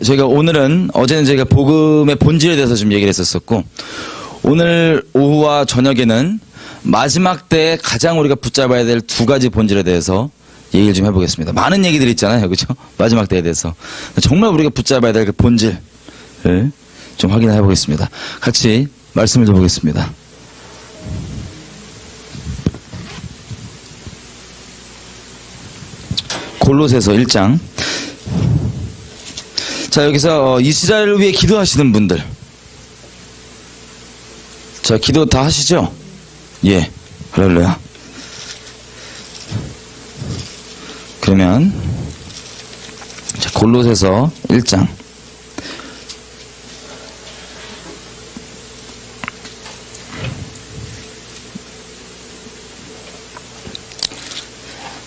저희가 오늘은, 어제는 저희가 복음의 본질에 대해서 좀 얘기를 했었었고, 오늘 오후와 저녁에는 마지막 때에 가장 우리가 붙잡아야 될 두 가지 본질에 대해서 얘기를 좀 해보겠습니다. 많은 얘기들이 있잖아요, 그죠? 마지막 때에 대해서. 정말 우리가 붙잡아야 될 그 본질을 좀 확인해 보겠습니다. 같이 말씀을 좀 보겠습니다. 골로새서 1장. 자, 여기서 이스라엘을 위해 기도하시는 분들. 자, 기도 다 하시죠? 예. 할렐루야. 그러면 자, 골로새서 1장.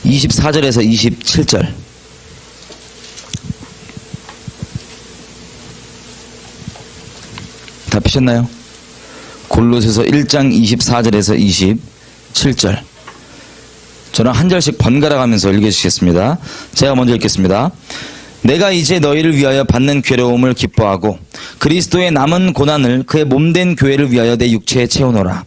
(24절에서 27절) 다 피셨나요? 골로새서 1장 24절에서 27절. 저는 한 절씩 번갈아 가면서 읽어주시겠습니다. 제가 먼저 읽겠습니다. 내가 이제 너희를 위하여 받는 괴로움을 기뻐하고 그리스도의 남은 고난을 그의 몸된 교회를 위하여 내 육체에 채우노라.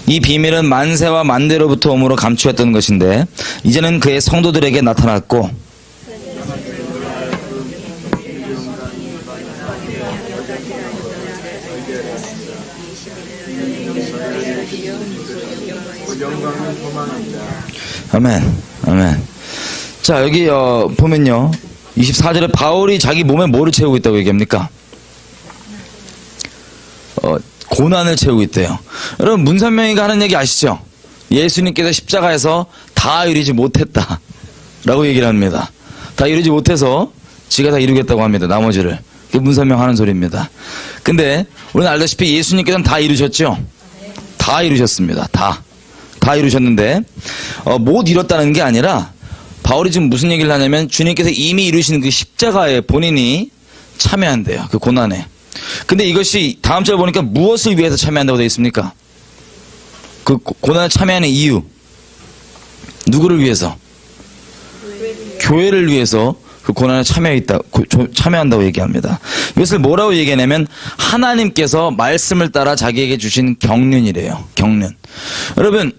이 비밀은 만세와 만대로부터 오므로 감추었던 것인데 이제는 그의 성도들에게 나타났고 아멘, 아멘. 자, 여기 보면요, 24절에 바울이 자기 몸에 뭐를 채우고 있다고 얘기합니까? 고난을 채우고 있대요. 여러분, 문선명이가 하는 얘기 아시죠? 예수님께서 십자가에서 다 이루지 못했다 라고 얘기를 합니다. 다 이루지 못해서 지가 다 이루겠다고 합니다. 나머지를. 그게 문선명 하는 소리입니다. 근데 우리는 알다시피 예수님께서는 다 이루셨죠? 다 이루셨습니다. 다 이루셨는데 못 이뤘다는 게 아니라 바울이 지금 무슨 얘기를 하냐면 주님께서 이미 이루신 그 십자가에 본인이 참여한대요. 그 고난에. 근데 이것이 다음 절 보니까 무엇을 위해서 참여한다고 되어 있습니까? 그 고난에 참여하는 이유. 누구를 위해서? 교회를 위해서 그 고난에 참여한다고 얘기합니다. 이것을 뭐라고 얘기하냐면 하나님께서 말씀을 따라 자기에게 주신 경륜이래요. 경륜. 여러분,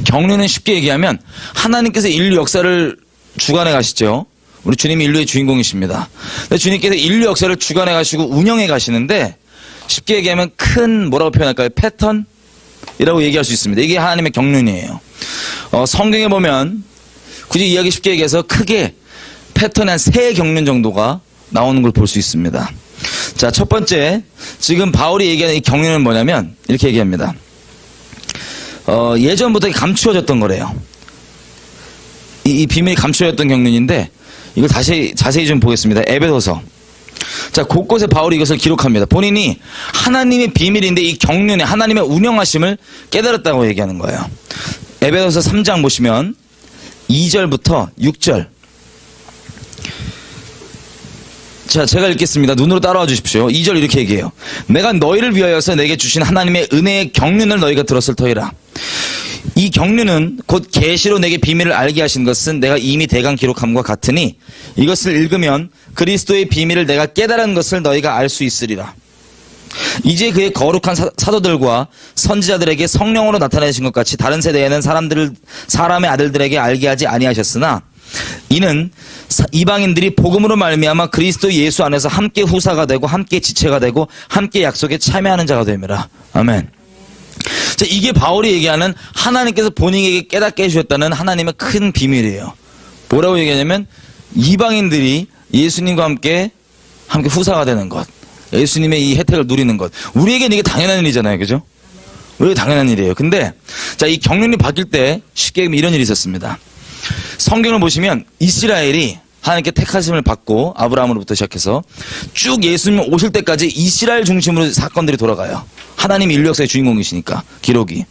경륜은 쉽게 얘기하면 하나님께서 인류 역사를 주관해 가시죠. 우리 주님이 인류의 주인공이십니다. 주님께서 인류 역사를 주관해 가시고 운영해 가시는데 쉽게 얘기하면 큰 뭐라고 표현할까요? 패턴이라고 얘기할 수 있습니다. 이게 하나님의 경륜이에요. 성경에 보면 굳이 이야기 쉽게 얘기해서 크게 패턴이 한 3 경륜 정도가 나오는 걸 볼 수 있습니다. 자, 첫 번째, 지금 바울이 얘기하는 이 경륜은 뭐냐면 이렇게 얘기합니다. 예전부터 감추어졌던 거래요. 이 비밀이 감추어졌던 경륜인데 이걸 자세히 좀 보겠습니다. 에베소서. 자, 곳곳에 바울이 이것을 기록합니다. 본인이 하나님의 비밀인데 이 경륜에 하나님의 운영하심을 깨달았다고 얘기하는 거예요. 에베소서 3장 보시면 2절부터 6절. 자, 제가 읽겠습니다. 눈으로 따라와 주십시오. 2절 이렇게 얘기해요. 내가 너희를 위하여서 내게 주신 하나님의 은혜의 경륜을 너희가 들었을 터이라. 이 경륜은 곧 계시로 내게 비밀을 알게 하신 것은 내가 이미 대강 기록함과 같으니 이것을 읽으면 그리스도의 비밀을 내가 깨달은 것을 너희가 알 수 있으리라. 이제 그의 거룩한 사도들과 선지자들에게 성령으로 나타내신 것 같이 다른 세대에는 사람의 아들들에게 알게 하지 아니하셨으나 이는 이방인들이 복음으로 말미암아 그리스도 예수 안에서 함께 후사가 되고 함께 지체가 되고 함께 약속에 참여하는 자가 됨이라. 아멘. 자, 이게 바울이 얘기하는 하나님께서 본인에게 깨닫게 해주셨다는 하나님의 큰 비밀이에요. 뭐라고 얘기하냐면 이방인들이 예수님과 함께 후사가 되는 것, 예수님의 이 혜택을 누리는 것. 우리에게는 이게 당연한 일이잖아요, 그죠? 우리에게 당연한 일이에요. 근데 자, 이 경륜이 바뀔 때 쉽게 얘기하면 이런 일이 있었습니다. 성경을 보시면 이스라엘이 하나님께 택하심을 받고 아브라함으로부터 시작해서 쭉 예수님 오실 때까지 이스라엘 중심으로 사건들이 돌아가요. 하나님이 인류 역사의 주인공이시니까 기록이.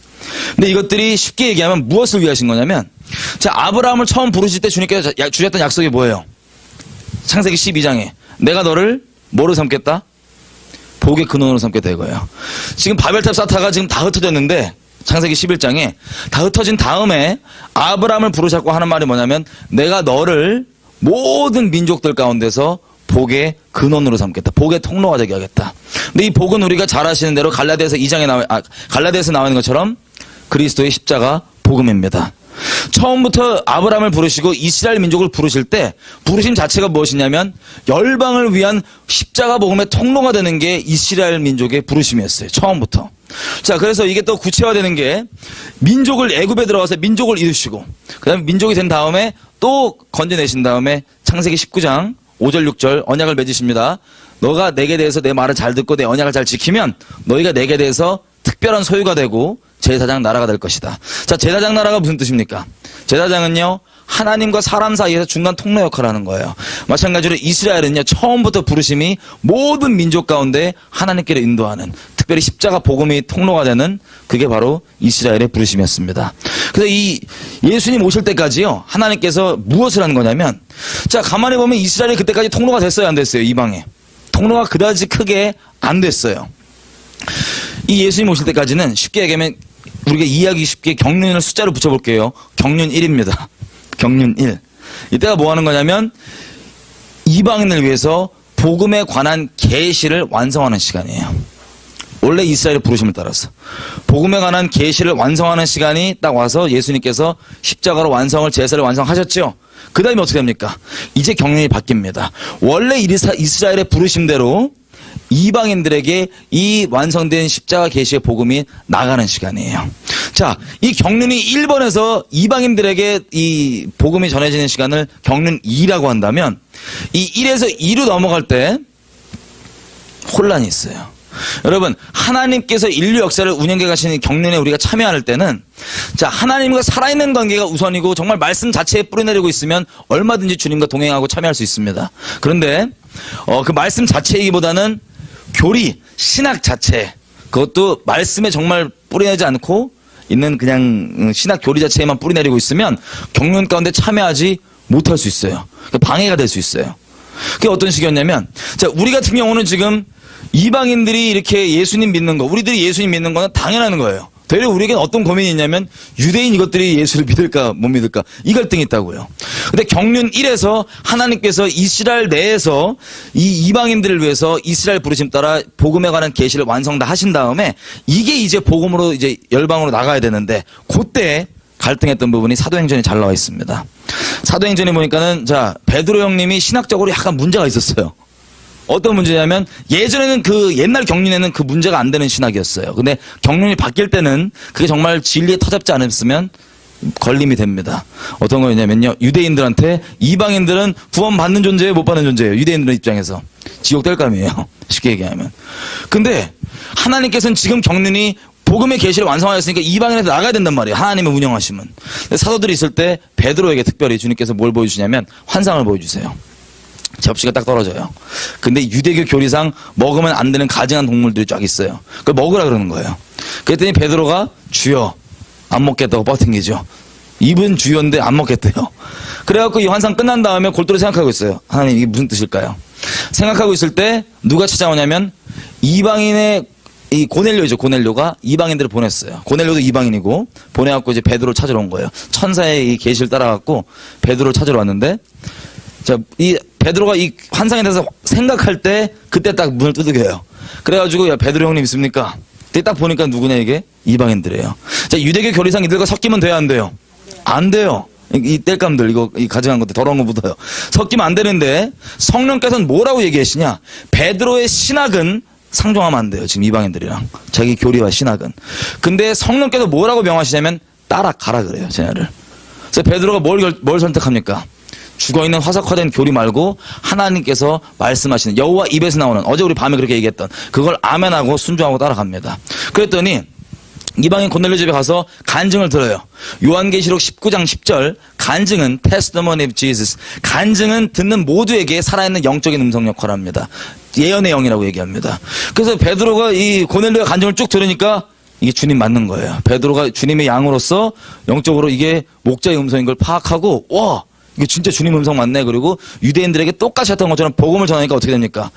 근데 이것들이 쉽게 얘기하면 무엇을 위해 하신 거냐면 자, 아브라함을 처음 부르실 때 주님께서 주셨던 약속이 뭐예요? 창세기 12장에 내가 너를 뭐로 삼겠다? 복의 근원으로 삼겠다 이거예요. 지금 바벨탑 쌓다가 지금 다 흩어졌는데 창세기 11장에 다 흩어진 다음에 아브라함을 부르셨고 하는 말이 뭐냐면 내가 너를 모든 민족들 가운데서 복의 근원으로 삼겠다. 복의 통로가 되게 하겠다. 근데 이 복은 우리가 잘 아시는 대로 갈라디아서 2장에 갈라디아서 나와 있는 것처럼 그리스도의 십자가 복음입니다. 처음부터 아브라함을 부르시고 이스라엘 민족을 부르실 때 부르심 자체가 무엇이냐면 열방을 위한 십자가 복음의 통로가 되는 게 이스라엘 민족의 부르심이었어요. 처음부터. 자, 그래서 이게 또 구체화되는 게 민족을 애굽에 들어가서 민족을 이루시고 그다음에 민족이 된 다음에 또 건져내신 다음에 창세기 19장 5절 6절 언약을 맺으십니다. 너가 내게 대해서 내 말을 잘 듣고 내 언약을 잘 지키면 너희가 내게 대해서 특별한 소유가 되고 제사장 나라가 될 것이다. 자, 제사장 나라가 무슨 뜻입니까? 제사장은요, 하나님과 사람 사이에서 중간 통로 역할을 하는 거예요. 마찬가지로 이스라엘은요, 처음부터 부르심이 모든 민족 가운데 하나님께로 인도하는, 특별히 십자가 복음이 통로가 되는 그게 바로 이스라엘의 부르심이었습니다. 그래서 이 예수님 오실 때까지요, 하나님께서 무엇을 한 거냐면, 자, 가만히 보면 이스라엘이 그때까지 통로가 됐어요, 안 됐어요? 이방에. 통로가 그다지 크게 안 됐어요. 이 예수님 오실 때까지는 쉽게 얘기하면 우리가 이해하기 쉽게 경륜을 숫자로 붙여볼게요. 경륜 1입니다. 경륜 1. 이때가 뭐 하는 거냐면 이방인을 위해서 복음에 관한 계시를 완성하는 시간이에요. 원래 이스라엘의 부르심을 따라서 복음에 관한 계시를 완성하는 시간이 딱 와서 예수님께서 십자가로 완성을 제사를 완성하셨죠. 그 다음에 어떻게 됩니까? 이제 경륜이 바뀝니다. 원래 이스라엘의 부르심대로 이방인들에게 이 완성된 십자가 계시의 복음이 나가는 시간이에요. 자, 이 경륜이 1번에서 이방인들에게 이 복음이 전해지는 시간을 경륜 2라고 한다면 이 1에서 2로 넘어갈 때 혼란이 있어요. 여러분, 하나님께서 인류 역사를 운영해 가시는 경륜에 우리가 참여할 때는 자, 하나님과 살아있는 관계가 우선이고 정말 말씀 자체에 뿌리내리고 있으면 얼마든지 주님과 동행하고 참여할 수 있습니다. 그런데 그 말씀 자체이기보다는 교리, 신학 자체, 그것도 말씀에 정말 뿌리내지 않고 있는 그냥 신학 교리 자체에만 뿌리내리고 있으면 경륜 가운데 참여하지 못할 수 있어요. 방해가 될 수 있어요. 그게 어떤 식이었냐면, 자, 우리 같은 경우는 지금 이방인들이 이렇게 예수님 믿는 거, 우리들이 예수님 믿는 거는 당연한 거예요. 되려 우리에게는 어떤 고민이 있냐면 유대인 이것들이 예수를 믿을까 못 믿을까 이 갈등이 있다고요. 근데 경륜 1에서 하나님께서 이스라엘 내에서 이 이방인들을 위해서 이스라엘 부르심 따라 복음에 관한 계시를 완성 다 하신 다음에 이게 이제 복음으로 이제 열방으로 나가야 되는데 그때 갈등했던 부분이 사도행전에 잘 나와 있습니다. 사도행전에 보니까는 자, 베드로 형님이 신학적으로 약간 문제가 있었어요. 어떤 문제냐면 예전에는 그 옛날 경륜에는 그 문제가 안 되는 신학이었어요. 근데 경륜이 바뀔 때는 그게 정말 진리에 터잡지 않았으면 걸림이 됩니다. 어떤 거였냐면요, 유대인들한테 이방인들은 구원 받는 존재예요, 못 받는 존재예요? 유대인들 입장에서 지옥 뗄감이에요. 쉽게 얘기하면. 근데 하나님께서는 지금 경륜이 복음의 계시를 완성하였으니까 이방인에서 나가야 된단 말이에요. 하나님의 운영하심은. 사도들이 있을 때 베드로에게 특별히 주님께서 뭘 보여주냐면 환상을 보여주세요. 접시가 딱 떨어져요. 근데 유대교 교리상 먹으면 안 되는 가증한 동물들이 쫙 있어요. 그걸 먹으라 그러는 거예요. 그랬더니 베드로가 주여 안 먹겠다고 버팅기죠. 입은 주여인데 안 먹겠대요. 그래갖고 이 환상 끝난 다음에 골똘히 생각하고 있어요. 하나님 이게 무슨 뜻일까요? 생각하고 있을 때 누가 찾아오냐면 이방인의 이 고넬료죠. 고넬료가 이방인들을 보냈어요. 고넬료도 이방인이고 보내갖고 이제 베드로를 찾으러 온 거예요. 천사의 이 계시를 따라갖고 베드로를 찾으러 왔는데 자, 이 베드로가 이 환상에 대해서 생각할 때 그때 딱 문을 두들겨요. 그래가지고 야 베드로 형님 있습니까? 그때 딱 보니까 누구냐 이게? 이방인들이에요. 자, 유대교 교리상 이들과 섞이면 돼요 안 돼요? 안 돼요. 이 땔감들 이거 이 가증한 것들 더러운 거 묻어요. 섞이면 안 되는데 성령께서는 뭐라고 얘기하시냐? 베드로의 신학은 상종하면 안 돼요. 지금 이방인들이랑 자기 교리와 신학은. 근데 성령께서 뭐라고 명하시냐면 따라가라 그래요. 쟤네를. 그래서 베드로가 뭘 선택합니까? 죽어있는 화석화된 교리 말고 하나님께서 말씀하시는 여호와 입에서 나오는 어제 우리 밤에 그렇게 얘기했던 그걸 아멘하고 순종하고 따라갑니다. 그랬더니 이방인 고넬료 집에 가서 간증을 들어요. 요한계시록 19장 10절 간증은 testimony of Jesus. 간증은 듣는 모두에게 살아있는 영적인 음성 역할을 합니다. 예언의 영이라고 얘기합니다. 그래서 베드로가 이 고넬료의 간증을 쭉 들으니까 이게 주님 맞는 거예요. 베드로가 주님의 양으로서 영적으로 이게 목자의 음성인 걸 파악하고 와 이거 진짜 주님 음성 맞네. 그리고 유대인들에게 똑같이 했던 것처럼 복음을 전하니까 어떻게 됩니까?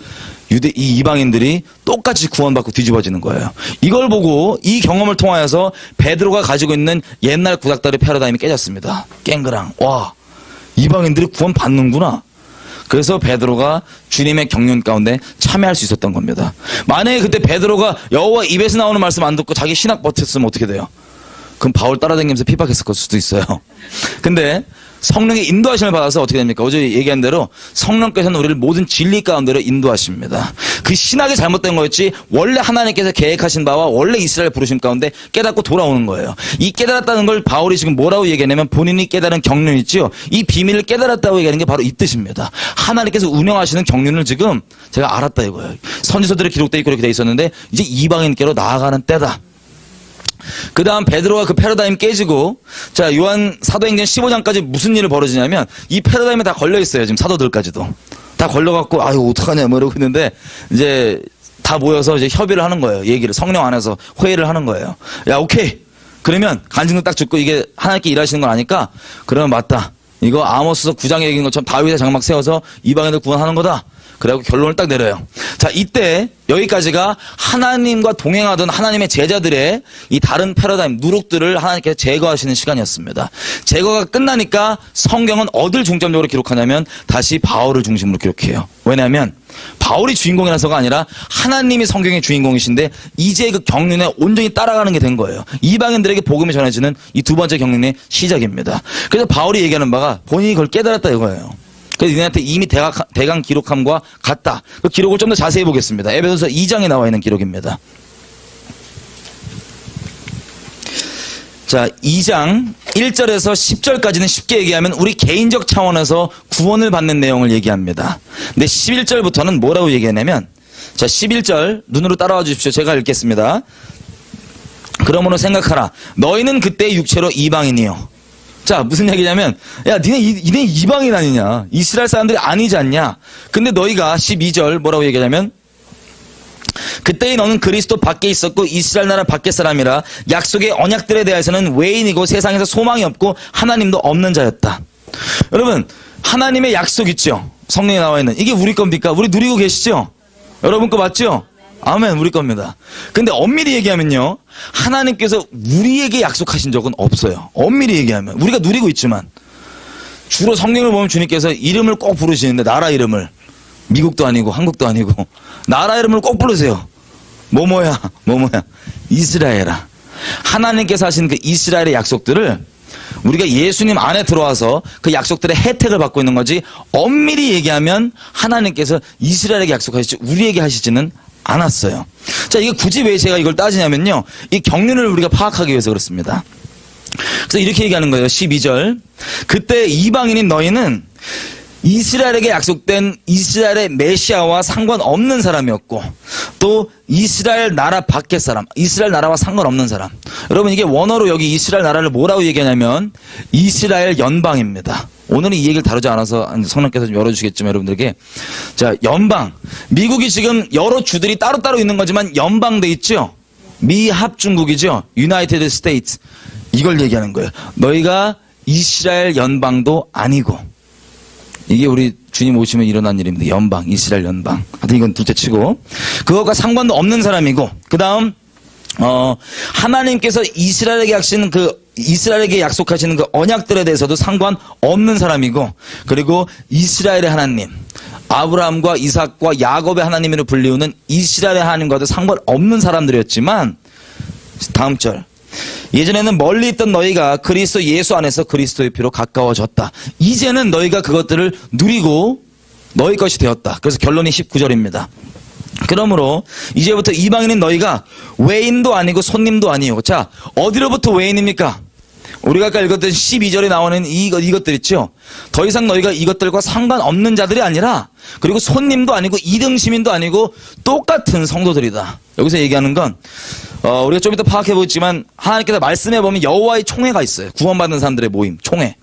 이 이방인들이 똑같이 구원받고 뒤집어지는 거예요. 이걸 보고 이 경험을 통하여서 베드로가 가지고 있는 옛날 구닥다리 패러다임이 깨졌습니다. 깽그랑. 와, 이방인들이 구원 받는구나. 그래서 베드로가 주님의 경륜 가운데 참여할 수 있었던 겁니다. 만약에 그때 베드로가 여호와 입에서 나오는 말씀 안 듣고 자기 신학 버텼으면 어떻게 돼요? 그럼 바울 따라다니면서 핍박했을 수도 있어요. 근데 성령의 인도하심을 받아서 어떻게 됩니까? 어제 얘기한 대로 성령께서는 우리를 모든 진리 가운데로 인도하십니다. 그 신학이 잘못된 거였지 원래 하나님께서 계획하신 바와 원래 이스라엘 부르심 가운데 깨닫고 돌아오는 거예요. 이 깨달았다는 걸 바울이 지금 뭐라고 얘기하냐면 본인이 깨달은 경륜 있죠? 이 비밀을 깨달았다고 얘기하는 게 바로 이 뜻입니다. 하나님께서 운영하시는 경륜을 지금 제가 알았다 이거예요. 선지서들에 기록되어 있고 이렇게 돼 있었는데 이제 이방인께로 나아가는 때다. 그 다음 베드로가 그 패러다임 깨지고, 자, 요한 사도행전 15장까지 무슨 일을 벌어지냐면, 이 패러다임에 다 걸려있어요, 지금 사도들까지도. 다 걸려갖고, 아유, 어떡하냐, 뭐 이러고 있는데, 이제 다 모여서 이제 협의를 하는 거예요. 얘기를, 성령 안에서 회의를 하는 거예요. 야, 오케이. 그러면 간증도 딱 듣고 이게 하나님께 일하시는 건 아니까, 그러면 맞다. 이거 아모스서 9장에 얘기한 것처럼 다윗의 장막 세워서 이방인들 구원하는 거다. 그래갖고 결론을 딱 내려요. 자, 이때 여기까지가 하나님과 동행하던 하나님의 제자들의 이 다른 패러다임, 누룩들을 하나님께서 제거하시는 시간이었습니다. 제거가 끝나니까 성경은 어딜 중점적으로 기록하냐면 다시 바울을 중심으로 기록해요. 왜냐하면 바울이 주인공이라서가 아니라 하나님이 성경의 주인공이신데 이제 그 경륜에 온전히 따라가는 게 된 거예요. 이방인들에게 복음이 전해지는 이 두 번째 경륜의 시작입니다. 그래서 바울이 얘기하는 바가 본인이 그걸 깨달았다 이거예요. 그래서 니네한테 이미 대강 기록함과 같다. 그 기록을 좀 더 자세히 보겠습니다. 에베소서 2장에 나와 있는 기록입니다. 자, 2장 1절에서 10절까지는 쉽게 얘기하면 우리 개인적 차원에서 구원을 받는 내용을 얘기합니다. 근데 11절부터는 뭐라고 얘기하냐면, 자, 11절 눈으로 따라와 주십시오. 제가 읽겠습니다. 그러므로 생각하라. 너희는 그때 육체로 이방인이요. 자, 무슨 얘기냐면, 야, 니네 이방인 아니냐? 이스라엘 사람들이 아니지 않냐? 근데 너희가 12절 뭐라고 얘기하냐면, 그때의 너는 그리스도 밖에 있었고 이스라엘 나라 밖의 사람이라 약속의 언약들에 대해서는 외인이고 세상에서 소망이 없고 하나님도 없는 자였다. 여러분, 하나님의 약속 있죠? 성경에 나와 있는. 이게 우리 겁니까? 우리 누리고 계시죠? 여러분 거 맞죠? 아멘, 우리 겁니다. 근데 엄밀히 얘기하면요, 하나님께서 우리에게 약속하신 적은 없어요. 엄밀히 얘기하면. 우리가 누리고 있지만. 주로 성경을 보면 주님께서 이름을 꼭 부르시는데, 나라 이름을. 미국도 아니고 한국도 아니고 나라 이름을 꼭 부르세요. 뭐뭐야. 이스라엘아. 하나님께서 하신 그 이스라엘의 약속들을 우리가 예수님 안에 들어와서 그 약속들의 혜택을 받고 있는 거지, 엄밀히 얘기하면 하나님께서 이스라엘에게 약속하시지 우리에게 하시지는 않았어요. 자, 이게 굳이 왜 제가 이걸 따지냐면요, 이 경륜을 우리가 파악하기 위해서 그렇습니다. 그래서 이렇게 얘기하는 거예요. 12절. 그때 이방인인 너희는 이스라엘에게 약속된 이스라엘의 메시아와 상관없는 사람이었고, 또 이스라엘 나라 밖의 사람, 이스라엘 나라와 상관없는 사람. 여러분, 이게 원어로 여기 이스라엘 나라를 뭐라고 얘기하냐면 이스라엘 연방입니다. 오늘은 이 얘기를 다루지 않아서 성령께서 좀 열어주시겠지만 여러분들에게, 자, 연방. 미국이 지금 여러 주들이 따로따로 있는 거지만 연방돼 있죠. 미합중국이죠. 유나이티드 스테이트. 이걸 얘기하는 거예요. 너희가 이스라엘 연방도 아니고, 이게 우리 주님 오시면 일어난 일입니다. 연방, 이스라엘 연방. 하여튼 이건 둘째 치고, 그것과 상관도 없는 사람이고, 그 다음 하나님께서 이스라엘에게 약속하시는 그 언약들에 대해서도 상관없는 사람이고, 그리고 이스라엘의 하나님, 아브라함과 이삭과 야곱의 하나님으로 불리우는 이스라엘의 하나님과도 상관없는 사람들이었지만, 다음 절. 예전에는 멀리 있던 너희가 그리스도 예수 안에서 그리스도의 피로 가까워졌다. 이제는 너희가 그것들을 누리고 너희 것이 되었다. 그래서 결론이 19절입니다. 그러므로 이제부터 이방인인 너희가 외인도 아니고 손님도 아니요. 자, 어디로부터 외인입니까? 우리가 아까 읽었던 12절에 나오는 이것들 있죠? 더 이상 너희가 이것들과 상관없는 자들이 아니라, 그리고 손님도 아니고 2등 시민도 아니고 똑같은 성도들이다. 여기서 얘기하는 건, 우리가 좀 이따 파악해보겠지만 하나님께서 말씀해보면 여호와의 총회가 있어요. 구원받는 사람들의 모임, 총회.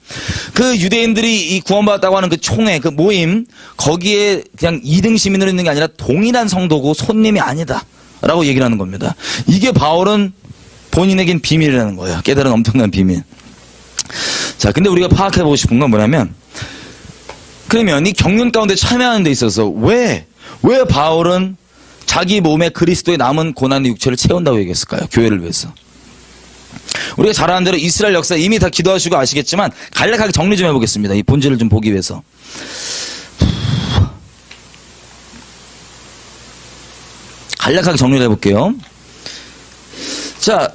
그 유대인들이 이 구원받았다고 하는 그 총회, 그 모임, 거기에 그냥 2등 시민으로 있는 게 아니라 동일한 성도고 손님이 아니다 라고 얘기를 하는 겁니다. 이게 바울은 본인에겐 비밀이라는 거예요. 깨달은 엄청난 비밀. 자, 근데 우리가 파악해보고 싶은 건 뭐냐면, 그러면 이 경륜 가운데 참여하는 데 있어서 왜 바울은 자기 몸에 그리스도의 남은 고난의 육체를 채운다고 얘기했을까요? 교회를 위해서. 우리가 잘 아는 대로 이스라엘 역사 이미 다 기도하시고 아시겠지만 간략하게 정리 좀 해보겠습니다. 이 본질을 좀 보기 위해서. 간략하게 정리를 해볼게요. 자,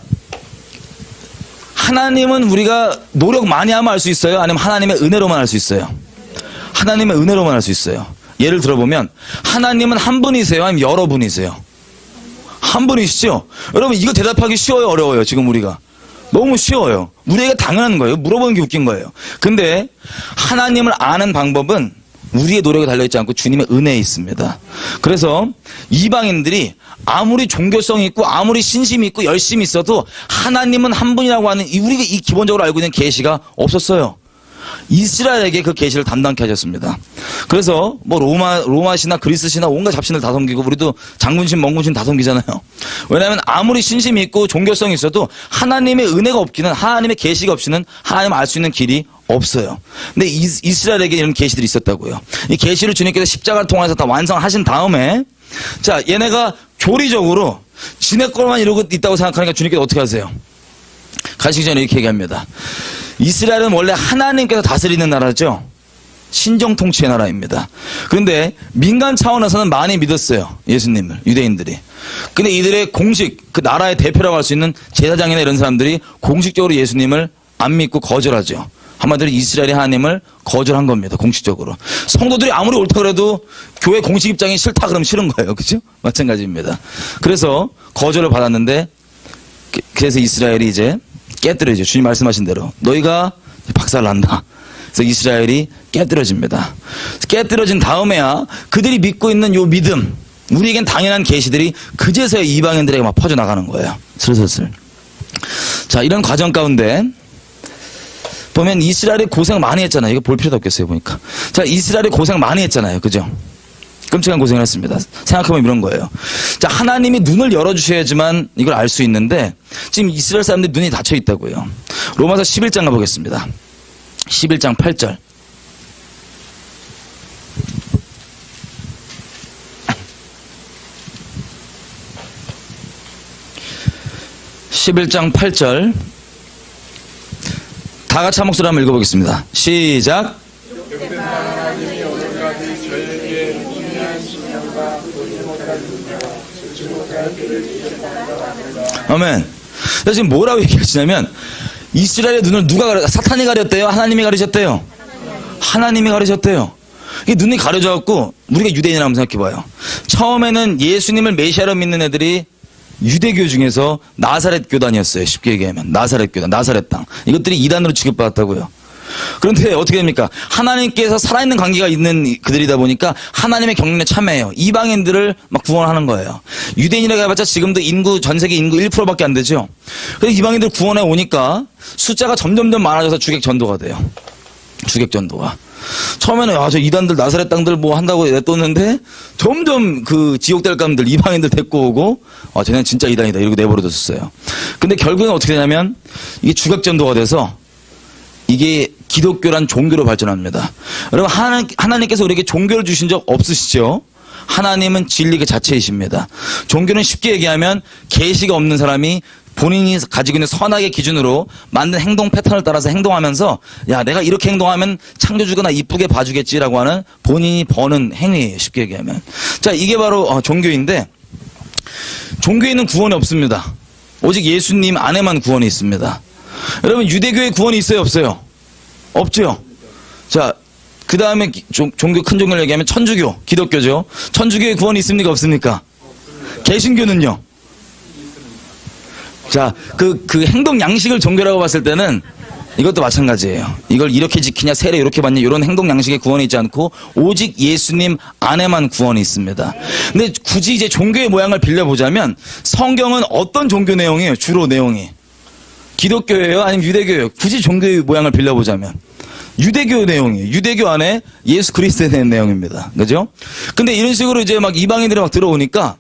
하나님은 우리가 노력 많이 하면 알 수 있어요? 아니면 하나님의 은혜로만 알 수 있어요? 하나님의 은혜로만 알 수 있어요. 예를 들어보면 하나님은 한 분이세요? 아니면 여러 분이세요? 한 분이시죠? 여러분 이거 대답하기 쉬워요? 어려워요? 지금 우리가 너무 쉬워요. 우리에게 당연한 거예요. 물어보는 게 웃긴 거예요. 근데 하나님을 아는 방법은 우리의 노력에 달려있지 않고 주님의 은혜에 있습니다. 그래서 이방인들이 아무리 종교성이 있고 아무리 신심이 있고 열심히 있어도 하나님은 한 분이라고 하는 우리가 이 기본적으로 알고 있는 계시가 없었어요. 이스라엘에게 그 계시를 담당케 하셨습니다. 그래서 뭐 로마시나 그리스시나 온갖 잡신을 다 섬기고 우리도 장군신 멍군신 다 섬기잖아요. 왜냐하면 아무리 신심이 있고 종교성이 있어도 하나님의 은혜가 없기는, 하나님의 계시가 없이는 하나님 알 수 있는 길이 없어요. 근데 이스라엘에게 이런 계시들이 있었다고요. 이 계시를 주님께서 십자가를 통해서 다 완성하신 다음에, 자, 얘네가 교리적으로 지네 것만 이러고 있다고 생각하니까 주님께서 어떻게 하세요? 가시기 전에 이렇게 얘기합니다. 이스라엘은 원래 하나님께서 다스리는 나라죠. 신정 통치의 나라입니다. 그런데 민간 차원에서는 많이 믿었어요. 예수님을, 유대인들이. 근데 이들의 공식, 그 나라의 대표라고 할 수 있는 제사장이나 이런 사람들이 공식적으로 예수님을 안 믿고 거절하죠. 한마디로 이스라엘의 하나님을 거절한 겁니다. 공식적으로. 성도들이 아무리 옳다 그래도 교회 공식 입장이 싫다 그러면 싫은 거예요. 그죠? 마찬가지입니다. 그래서 거절을 받았는데, 그래서 이스라엘이 이제 깨뜨려져. 주님 말씀하신 대로 너희가 박살난다. 그래서 이스라엘이 깨뜨려집니다. 깨뜨려진 다음에야 그들이 믿고 있는 요 믿음, 우리에겐 당연한 계시들이 그제서야 이방인들에게 막 퍼져나가는 거예요. 슬슬슬. 자, 이런 과정 가운데 보면 이스라엘이 고생 많이 했잖아요. 이거 볼 필요도 없겠어요, 보니까. 자, 이스라엘이 고생 많이 했잖아요. 그죠? 끔찍한 고생을 했습니다. 생각해보면 이런 거예요. 자, 하나님이 눈을 열어주셔야지만 이걸 알 수 있는데 지금 이스라엘 사람들이 눈이 닫혀 있다고요. 로마서 11장 가보겠습니다. 11장 8절. (11장 8절) 다 같이 한 목소리 한번 읽어보겠습니다. 시작. 아멘. 지금 뭐라고 얘기하시냐면 이스라엘의 눈을 누가 사탄이 가렸대요? 하나님이 가리셨대요? 하나님이 가리셨대요. 이게 눈이 가려져갖고 우리가 유대인이라 한번 생각해봐요. 처음에는 예수님을 메시아로 믿는 애들이 유대교 중에서 나사렛 교단이었어요. 쉽게 얘기하면 나사렛 교단, 나사렛 땅. 이것들이 이단으로 취급받았다고요. 그런데 어떻게 됩니까? 하나님께서 살아있는 관계가 있는 그들이다 보니까 하나님의 경륜에 참여해요. 이방인들을 막 구원하는 거예요. 유대인이라고 해봤자 지금도 전 세계 인구 1%밖에 안 되죠. 그래서 이방인들 구원해 오니까 숫자가 점점 많아져서 주객전도가 돼요. 주객전도가. 처음에는 저 이단들 나사렛 땅들 뭐 한다고 내쫓는데 점점 그 지옥될감들 이방인들 데리고 오고 쟤는 진짜 이단이다 이러고 내버려뒀었어요. 근데 결국엔 어떻게 되냐면 이게 주객전도가 돼서 이게 기독교란 종교로 발전합니다. 여러분 하나님께서 우리에게 종교를 주신 적 없으시죠? 하나님은 진리 그 자체이십니다. 종교는 쉽게 얘기하면 계시가 없는 사람이 본인이 가지고 있는 선악의 기준으로 만든 행동 패턴을 따라서 행동하면서 야 내가 이렇게 행동하면 창조주가 나 이쁘게 봐주겠지라고 하는 본인이 버는 행위예요. 쉽게 얘기하면. 자, 이게 바로 종교인데 종교에는 구원이 없습니다. 오직 예수님 안에만 구원이 있습니다. 여러분 유대교에 구원이 있어요? 없어요? 없죠. 자, 그 다음에 종교 큰 종교를 얘기하면 천주교, 기독교죠. 천주교에 구원이 있습니까? 없습니까? 개신교는요? 자, 그 행동 양식을 종교라고 봤을 때는 이것도 마찬가지예요. 이걸 이렇게 지키냐, 세례 이렇게 받냐, 이런 행동 양식에 구원이 있지 않고 오직 예수님 안에만 구원이 있습니다. 근데 굳이 이제 종교의 모양을 빌려보자면 성경은 어떤 종교 내용이에요? 주로 내용이. 기독교예요? 아니면 유대교예요? 굳이 종교의 모양을 빌려보자면. 유대교 내용이에요. 유대교 안에 예수 그리스도에 대한 내용입니다. 그죠? 근데 이런 식으로 이제 막 이방인들이 막 들어오니까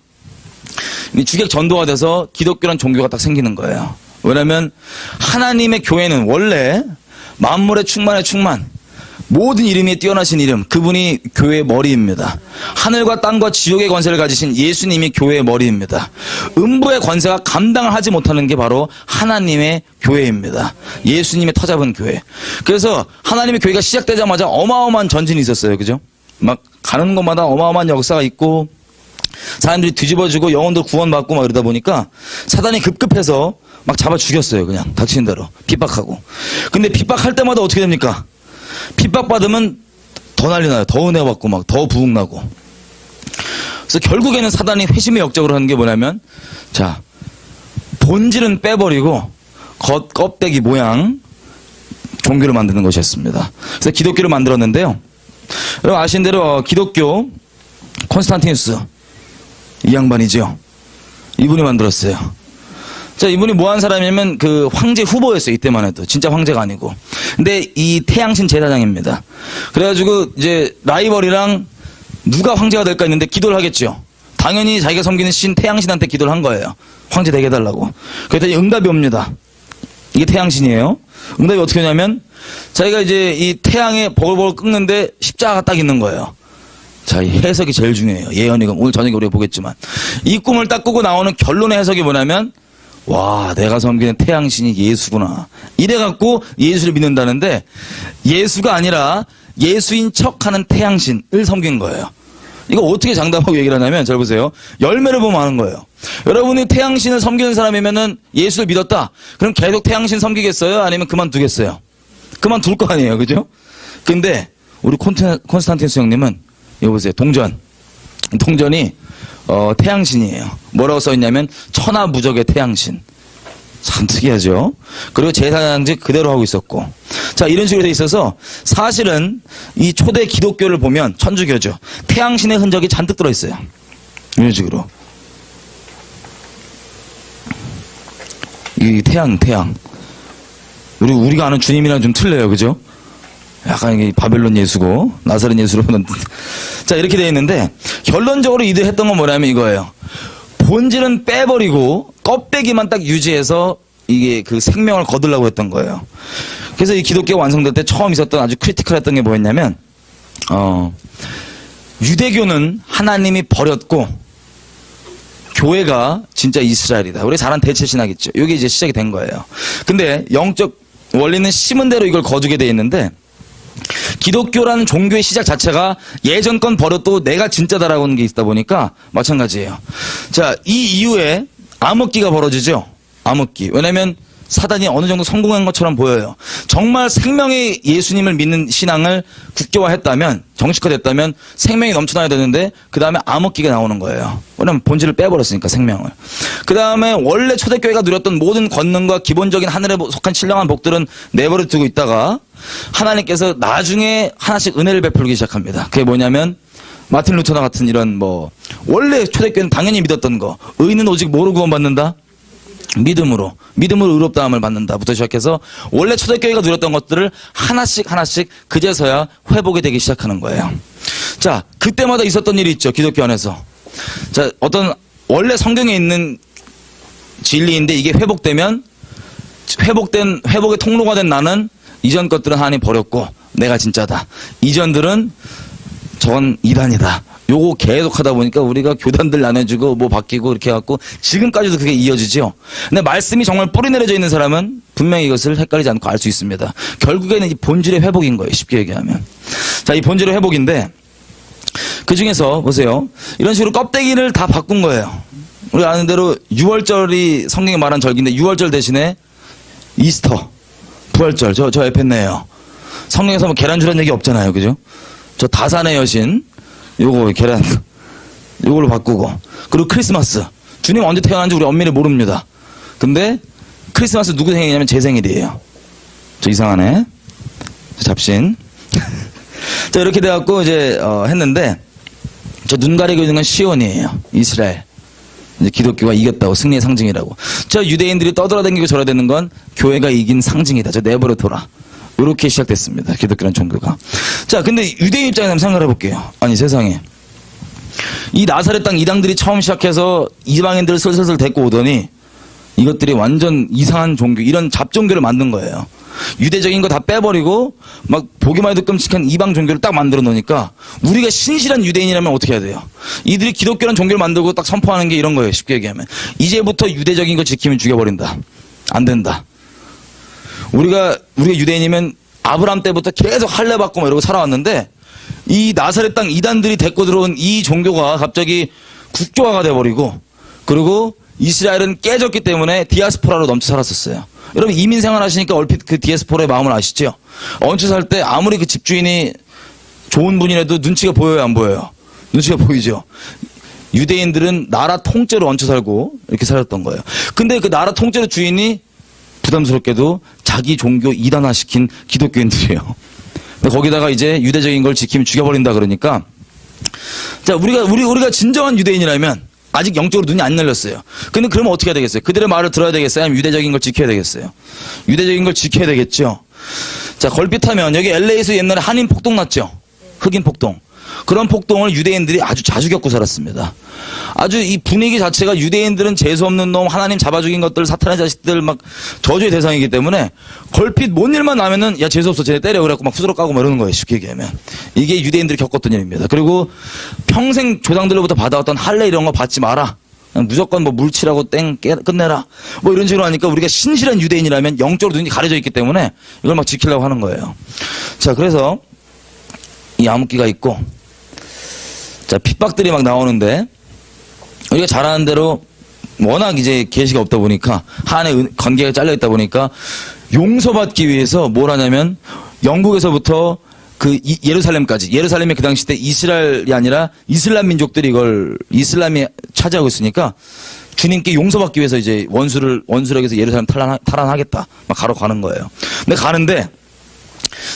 주객 전도가 돼서 기독교란 종교가 딱 생기는 거예요. 왜냐면 하나님의 교회는 원래 만물의 충만의 충만. 모든 이름이 뛰어나신 이름, 그분이 교회의 머리입니다. 하늘과 땅과 지옥의 권세를 가지신 예수님이 교회의 머리입니다. 음부의 권세가 감당을 하지 못하는 게 바로 하나님의 교회입니다. 예수님의 터잡은 교회. 그래서 하나님의 교회가 시작되자마자 어마어마한 전진이 있었어요. 그죠? 막 가는 곳마다 어마어마한 역사가 있고 사람들이 뒤집어지고 영혼들 구원받고 막 이러다 보니까 사단이 급급해서 막 잡아 죽였어요. 그냥 닥치는 대로 핍박하고. 근데 핍박할 때마다 어떻게 됩니까? 핍박받으면 더 난리 나요. 더 은혜 받고 막 더 부흥 나고. 그래서 결국에는 사단이 회심의 역적으로 하는 게 뭐냐면, 자, 본질은 빼버리고 껍데기 모양 종교를 만드는 것이었습니다. 그래서 기독교를 만들었는데요. 여러분 아시는 대로 기독교 콘스탄티누스 이 양반이죠. 이분이 만들었어요. 자, 이분이 뭐 한 사람이냐면 그 황제 후보였어요. 이때만 해도. 진짜 황제가 아니고. 근데 이 태양신 제사장입니다. 그래가지고 이제 라이벌이랑 누가 황제가 될까 했는데 기도를 하겠죠. 당연히 자기가 섬기는 신 태양신한테 기도를 한 거예요. 황제 되게 해달라고. 그랬더니 응답이 옵니다. 이게 태양신이에요. 응답이 어떻게 오냐면 자기가 이제 이 태양에 버글버글 끓는데 십자가가 딱 있는 거예요. 자, 이 해석이 제일 중요해요. 예언이가 오늘 저녁에 우리가 보겠지만 이 꿈을 딱 꾸고 나오는 결론의 해석이 뭐냐면 와, 내가 섬기는 태양신이 예수구나. 이래갖고 예수를 믿는다는데 예수가 아니라 예수인 척하는 태양신을 섬긴 거예요. 이거 어떻게 장담하고 얘기를 하냐면 잘 보세요. 열매를 보면 아는 거예요. 여러분이 태양신을 섬기는 사람이면은 예수를 믿었다. 그럼 계속 태양신 섬기겠어요? 아니면 그만두겠어요? 그만둘 거 아니에요. 그죠? 근데 우리 콘스탄티누스 형님은 이거 보세요. 동전이 태양신이에요. 뭐라고 써있냐면 천하무적의 태양신. 참 특이하죠. 그리고 제사장직 그대로 하고 있었고. 자, 이런 식으로 돼 있어서 사실은 이 초대 기독교를 보면 천주교죠. 태양신의 흔적이 잔뜩 들어있어요. 이런 식으로. 이 태양. 우리가 아는 주님이랑 좀 틀려요. 그죠? 약간 이게 바벨론 예수고 나사렛 예수로는 자, 이렇게 되어 있는데 결론적으로 이들 했던 건 뭐냐면 이거예요. 본질은 빼버리고 껍데기만 딱 유지해서 이게 그 생명을 거두려고 했던 거예요. 그래서 이 기독교가 완성될 때 처음 있었던 아주 크리티컬했던 게 뭐였냐면 유대교는 하나님이 버렸고 교회가 진짜 이스라엘이다. 우리 잘 아는 대체 신학이죠. 이게 이제 시작이 된 거예요. 근데 영적 원리는 심은 대로 이걸 거두게 돼 있는데 기독교라는 종교의 시작 자체가 예전 건 버려도 내가 진짜다라고 하는 게 있다 보니까 마찬가지예요. 자, 이 이후에 암흑기가 벌어지죠. 암흑기. 왜냐면 사단이 어느 정도 성공한 것처럼 보여요. 정말 생명의 예수님을 믿는 신앙을 국교화했다면, 정식화됐다면 생명이 넘쳐나야 되는데 그 다음에 암흑기가 나오는 거예요. 왜냐면 본질을 빼버렸으니까 생명을. 그 다음에 원래 초대교회가 누렸던 모든 권능과 기본적인 하늘에 속한 신령한 복들은 내버려 두고 있다가 하나님께서 나중에 하나씩 은혜를 베풀기 시작합니다. 그게 뭐냐면 마틴 루터나 같은 이런 원래 초대교회는 당연히 믿었던 거, 의인은 오직 뭐로 구원받는다? 믿음으로 의롭다함을 받는다부터 시작해서 원래 초대교회가 누렸던 것들을 하나씩 그제서야 회복이 되기 시작하는 거예요. 자, 그때마다 있었던 일이 있죠. 기독교 안에서. 자, 어떤 원래 성경에 있는 진리인데 이게 회복되면 회복의 통로가 된 나는 이전 것들은 하나님 버렸고 내가 진짜다. 이전들은 저건 이단이다. 요거 계속 하다 보니까 우리가 교단들 나눠주고 바뀌고 이렇게 해갖고 지금까지도 그게 이어지죠. 근데 말씀이 정말 뿌리 내려져 있는 사람은 분명히 이것을 헷갈리지 않고 알 수 있습니다. 결국에는 이 본질의 회복인 거예요. 쉽게 얘기하면. 자, 이 본질의 회복인데 그 중에서 보세요. 이런 식으로 껍데기를 다 바꾼 거예요. 우리 아는 대로 6월절이 성경이 말한 절기인데 6월절 대신에 이스터, 부활절 저 옆에 있네요. 성경에서 계란 주라는 얘기 없잖아요. 그죠? 저 다산의 여신 요거 계란 요걸로 바꾸고 그리고 크리스마스 주님 언제 태어난지 우리 엄밀히 모릅니다. 근데 크리스마스 누구 생일이냐면 제 생일이에요. 저 이상하네. 저 잡신. 자, 이렇게 돼갖고 이제 했는데 저 눈 가리고 있는 건 시온이에요. 이스라엘. 이제 기독교가 이겼다고 승리의 상징이라고. 저 유대인들이 떠돌아다니고 절하되는 건 교회가 이긴 상징이다. 저 내버려 둬라. 이렇게 시작됐습니다. 기독교라는 종교가. 자, 근데 유대인 입장에서 한번 생각을 해볼게요. 아니 세상에 이 나사렛 땅 이당들이 처음 시작해서 이방인들을 슬슬 데리고 오더니 이것들이 완전 이상한 종교, 이런 잡종교를 만든 거예요. 유대적인 거 다 빼버리고 막 보기만 해도 끔찍한 이방 종교를 딱 만들어 놓으니까 우리가 신실한 유대인이라면 어떻게 해야 돼요? 이들이 기독교란 종교를 만들고 딱 선포하는 게 이런 거예요. 쉽게 얘기하면. 이제부터 유대적인 거 지키면 죽여버린다. 안 된다. 우리가 유대인이면 아브라함 때부터 계속 할례 받고 막 이러고 살아왔는데 이 나사렛 땅 이단들이 데리고 들어온 이 종교가 갑자기 국교화가 돼버리고 그리고 이스라엘은 깨졌기 때문에 디아스포라로 넘쳐 살았었어요. 여러분 이민 생활 하시니까 얼핏 그 디아스포라의 마음을 아시죠? 얹혀 살 때 아무리 그 집주인이 좋은 분이라도 눈치가 보여요, 안 보여요? 눈치가 보이죠? 유대인들은 나라 통째로 얹혀 살고 이렇게 살았던 거예요. 근데 그 나라 통째로 주인이 부담스럽게도 자기 종교 이단화시킨 기독교인들이에요. 거기다가 이제 유대적인 걸 지키면 죽여버린다 그러니까 자 우리가 진정한 유대인이라면 아직 영적으로 눈이 안 열렸어요. 근데 그러면 어떻게 해야 되겠어요? 그들의 말을 들어야 되겠어요? 아니면 유대적인 걸 지켜야 되겠어요? 유대적인 걸 지켜야 되겠죠. 자 걸핏하면 여기 LA에서 옛날에 한인 폭동 났죠. 흑인 폭동. 그런 폭동을 유대인들이 아주 자주 겪고 살았습니다. 아주 이 분위기 자체가 유대인들은 재수없는 놈, 하나님 잡아 죽인 것들, 사탄의 자식들 막 저주의 대상이기 때문에 걸핏 뭔 일만 나면은 야 재수없어 쟤네 때려 그래갖고 막 후드로 까고 막 이러는 거예요. 쉽게 얘기하면. 이게 유대인들이 겪었던 일입니다. 그리고 평생 조상들로부터 받아왔던 할례 이런 거 받지 마라. 무조건 뭐 물칠하고 땡 끝내라. 뭐 이런 식으로 하니까 우리가 신실한 유대인이라면 영적으로 눈이 가려져 있기 때문에 이걸 막 지키려고 하는 거예요. 자 그래서 이 암흑기가 있고 자, 핍박들이 막 나오는데, 우리가 잘 아는 대로, 워낙 이제 계시가 없다 보니까, 한해 관계가 잘려있다 보니까, 용서받기 위해서 뭘 하냐면, 영국에서부터 그 예루살렘까지, 예루살렘이 그 당시 때 이스라엘이 아니라 이슬람 민족들이 이슬람이 차지하고 있으니까, 주님께 용서받기 위해서 이제 원수력에서 예루살렘 탈환하겠다. 막 가러 가는 거예요. 근데 가는데,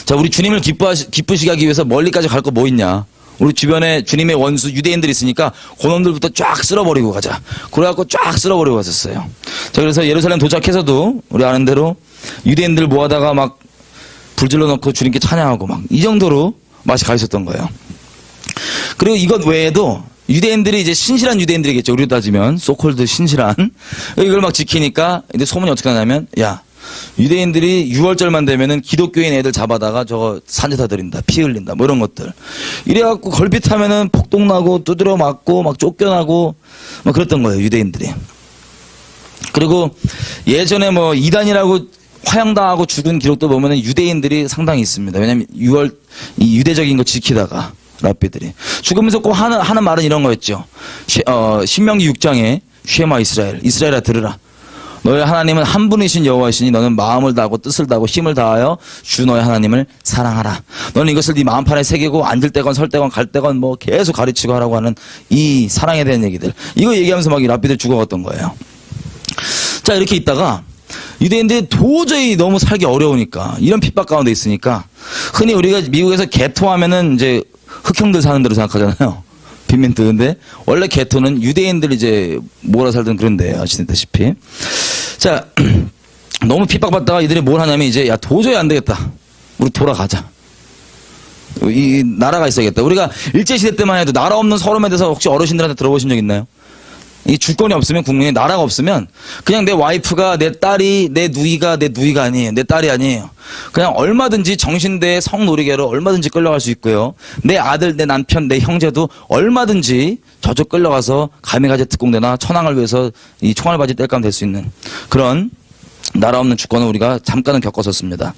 자, 우리 주님을 기쁘시게 하기 위해서 멀리까지 갈 거 뭐 있냐. 우리 주변에 주님의 원수 유대인들이 있으니까 그놈들부터 쫙 쓸어버리고 가자. 그래갖고 쫙 쓸어버리고 갔었어요. 자 그래서 예루살렘 도착해서도 우리 아는 대로 유대인들 모아다가 막 불질러 놓고 주님께 찬양하고 막 이 정도로 맛이 가 있었던 거예요. 그리고 이것 외에도 유대인들이 이제 신실한 유대인들이겠죠. 우리로 따지면 소콜드 신실한 이걸 막 지키니까 이제 소문이 어떻게 나냐면 야 유대인들이 6월절만 되면은 기독교인 애들 잡아다가 저거 산제사 드린다, 피 흘린다, 뭐 이런 것들. 이래갖고 걸핏하면은 폭동나고 두드려 맞고 막 쫓겨나고 막 그랬던 거예요, 유대인들이. 그리고 예전에 뭐 이단이라고 화형당하고 죽은 기록도 보면은 유대인들이 상당히 있습니다. 왜냐면 이 유대적인 거 지키다가 랍비들이. 죽으면서 꼭 하는 말은 이런 거였죠. 신명기 6장에 쉐마 이스라엘아 들으라. 너의 하나님은 한 분이신 여호와이시니 너는 마음을 다하고 뜻을 다하고 힘을 다하여 주 너의 하나님을 사랑하라. 너는 이것을 네 마음판에 새기고 앉을 때건 설 때건 갈 때건 뭐 계속 가르치고 하라고 하는 이 사랑에 대한 얘기들. 이거 얘기하면서 막 이 랍비들 죽어갔던 거예요. 자 이렇게 있다가 유대인들이 도저히 너무 살기 어려우니까 이런 핍박 가운데 있으니까 흔히 우리가 미국에서 개토하면은 이제 흑형들 사는 대로 생각하잖아요. 빈민트. 근데 원래 개토는 유대인들 이제 몰아 살던 그런 데예요. 아시다시피. 자, 너무 핍박받다가 이들이 뭘 하냐면 이제 야 도저히 안 되겠다. 우리 돌아가자. 이 나라가 있어야겠다. 우리가 일제시대 때만 해도 나라 없는 서름에 대해서 혹시 어르신들한테 들어보신 적 있나요? 이 주권이 없으면 국민이 나라가 없으면 그냥 내 와이프가 내 딸이 내 누이가 아니에요. 내 딸이 아니에요. 그냥 얼마든지 정신대 성놀이개로 얼마든지 끌려갈 수 있고요. 내 아들, 내 남편, 내 형제도 얼마든지 저쪽 끌려가서 가미가제 특공대나 천황을 위해서 이 총알바지 뗄감 될 수 있는 그런 나라 없는 주권을 우리가 잠깐은 겪었었습니다.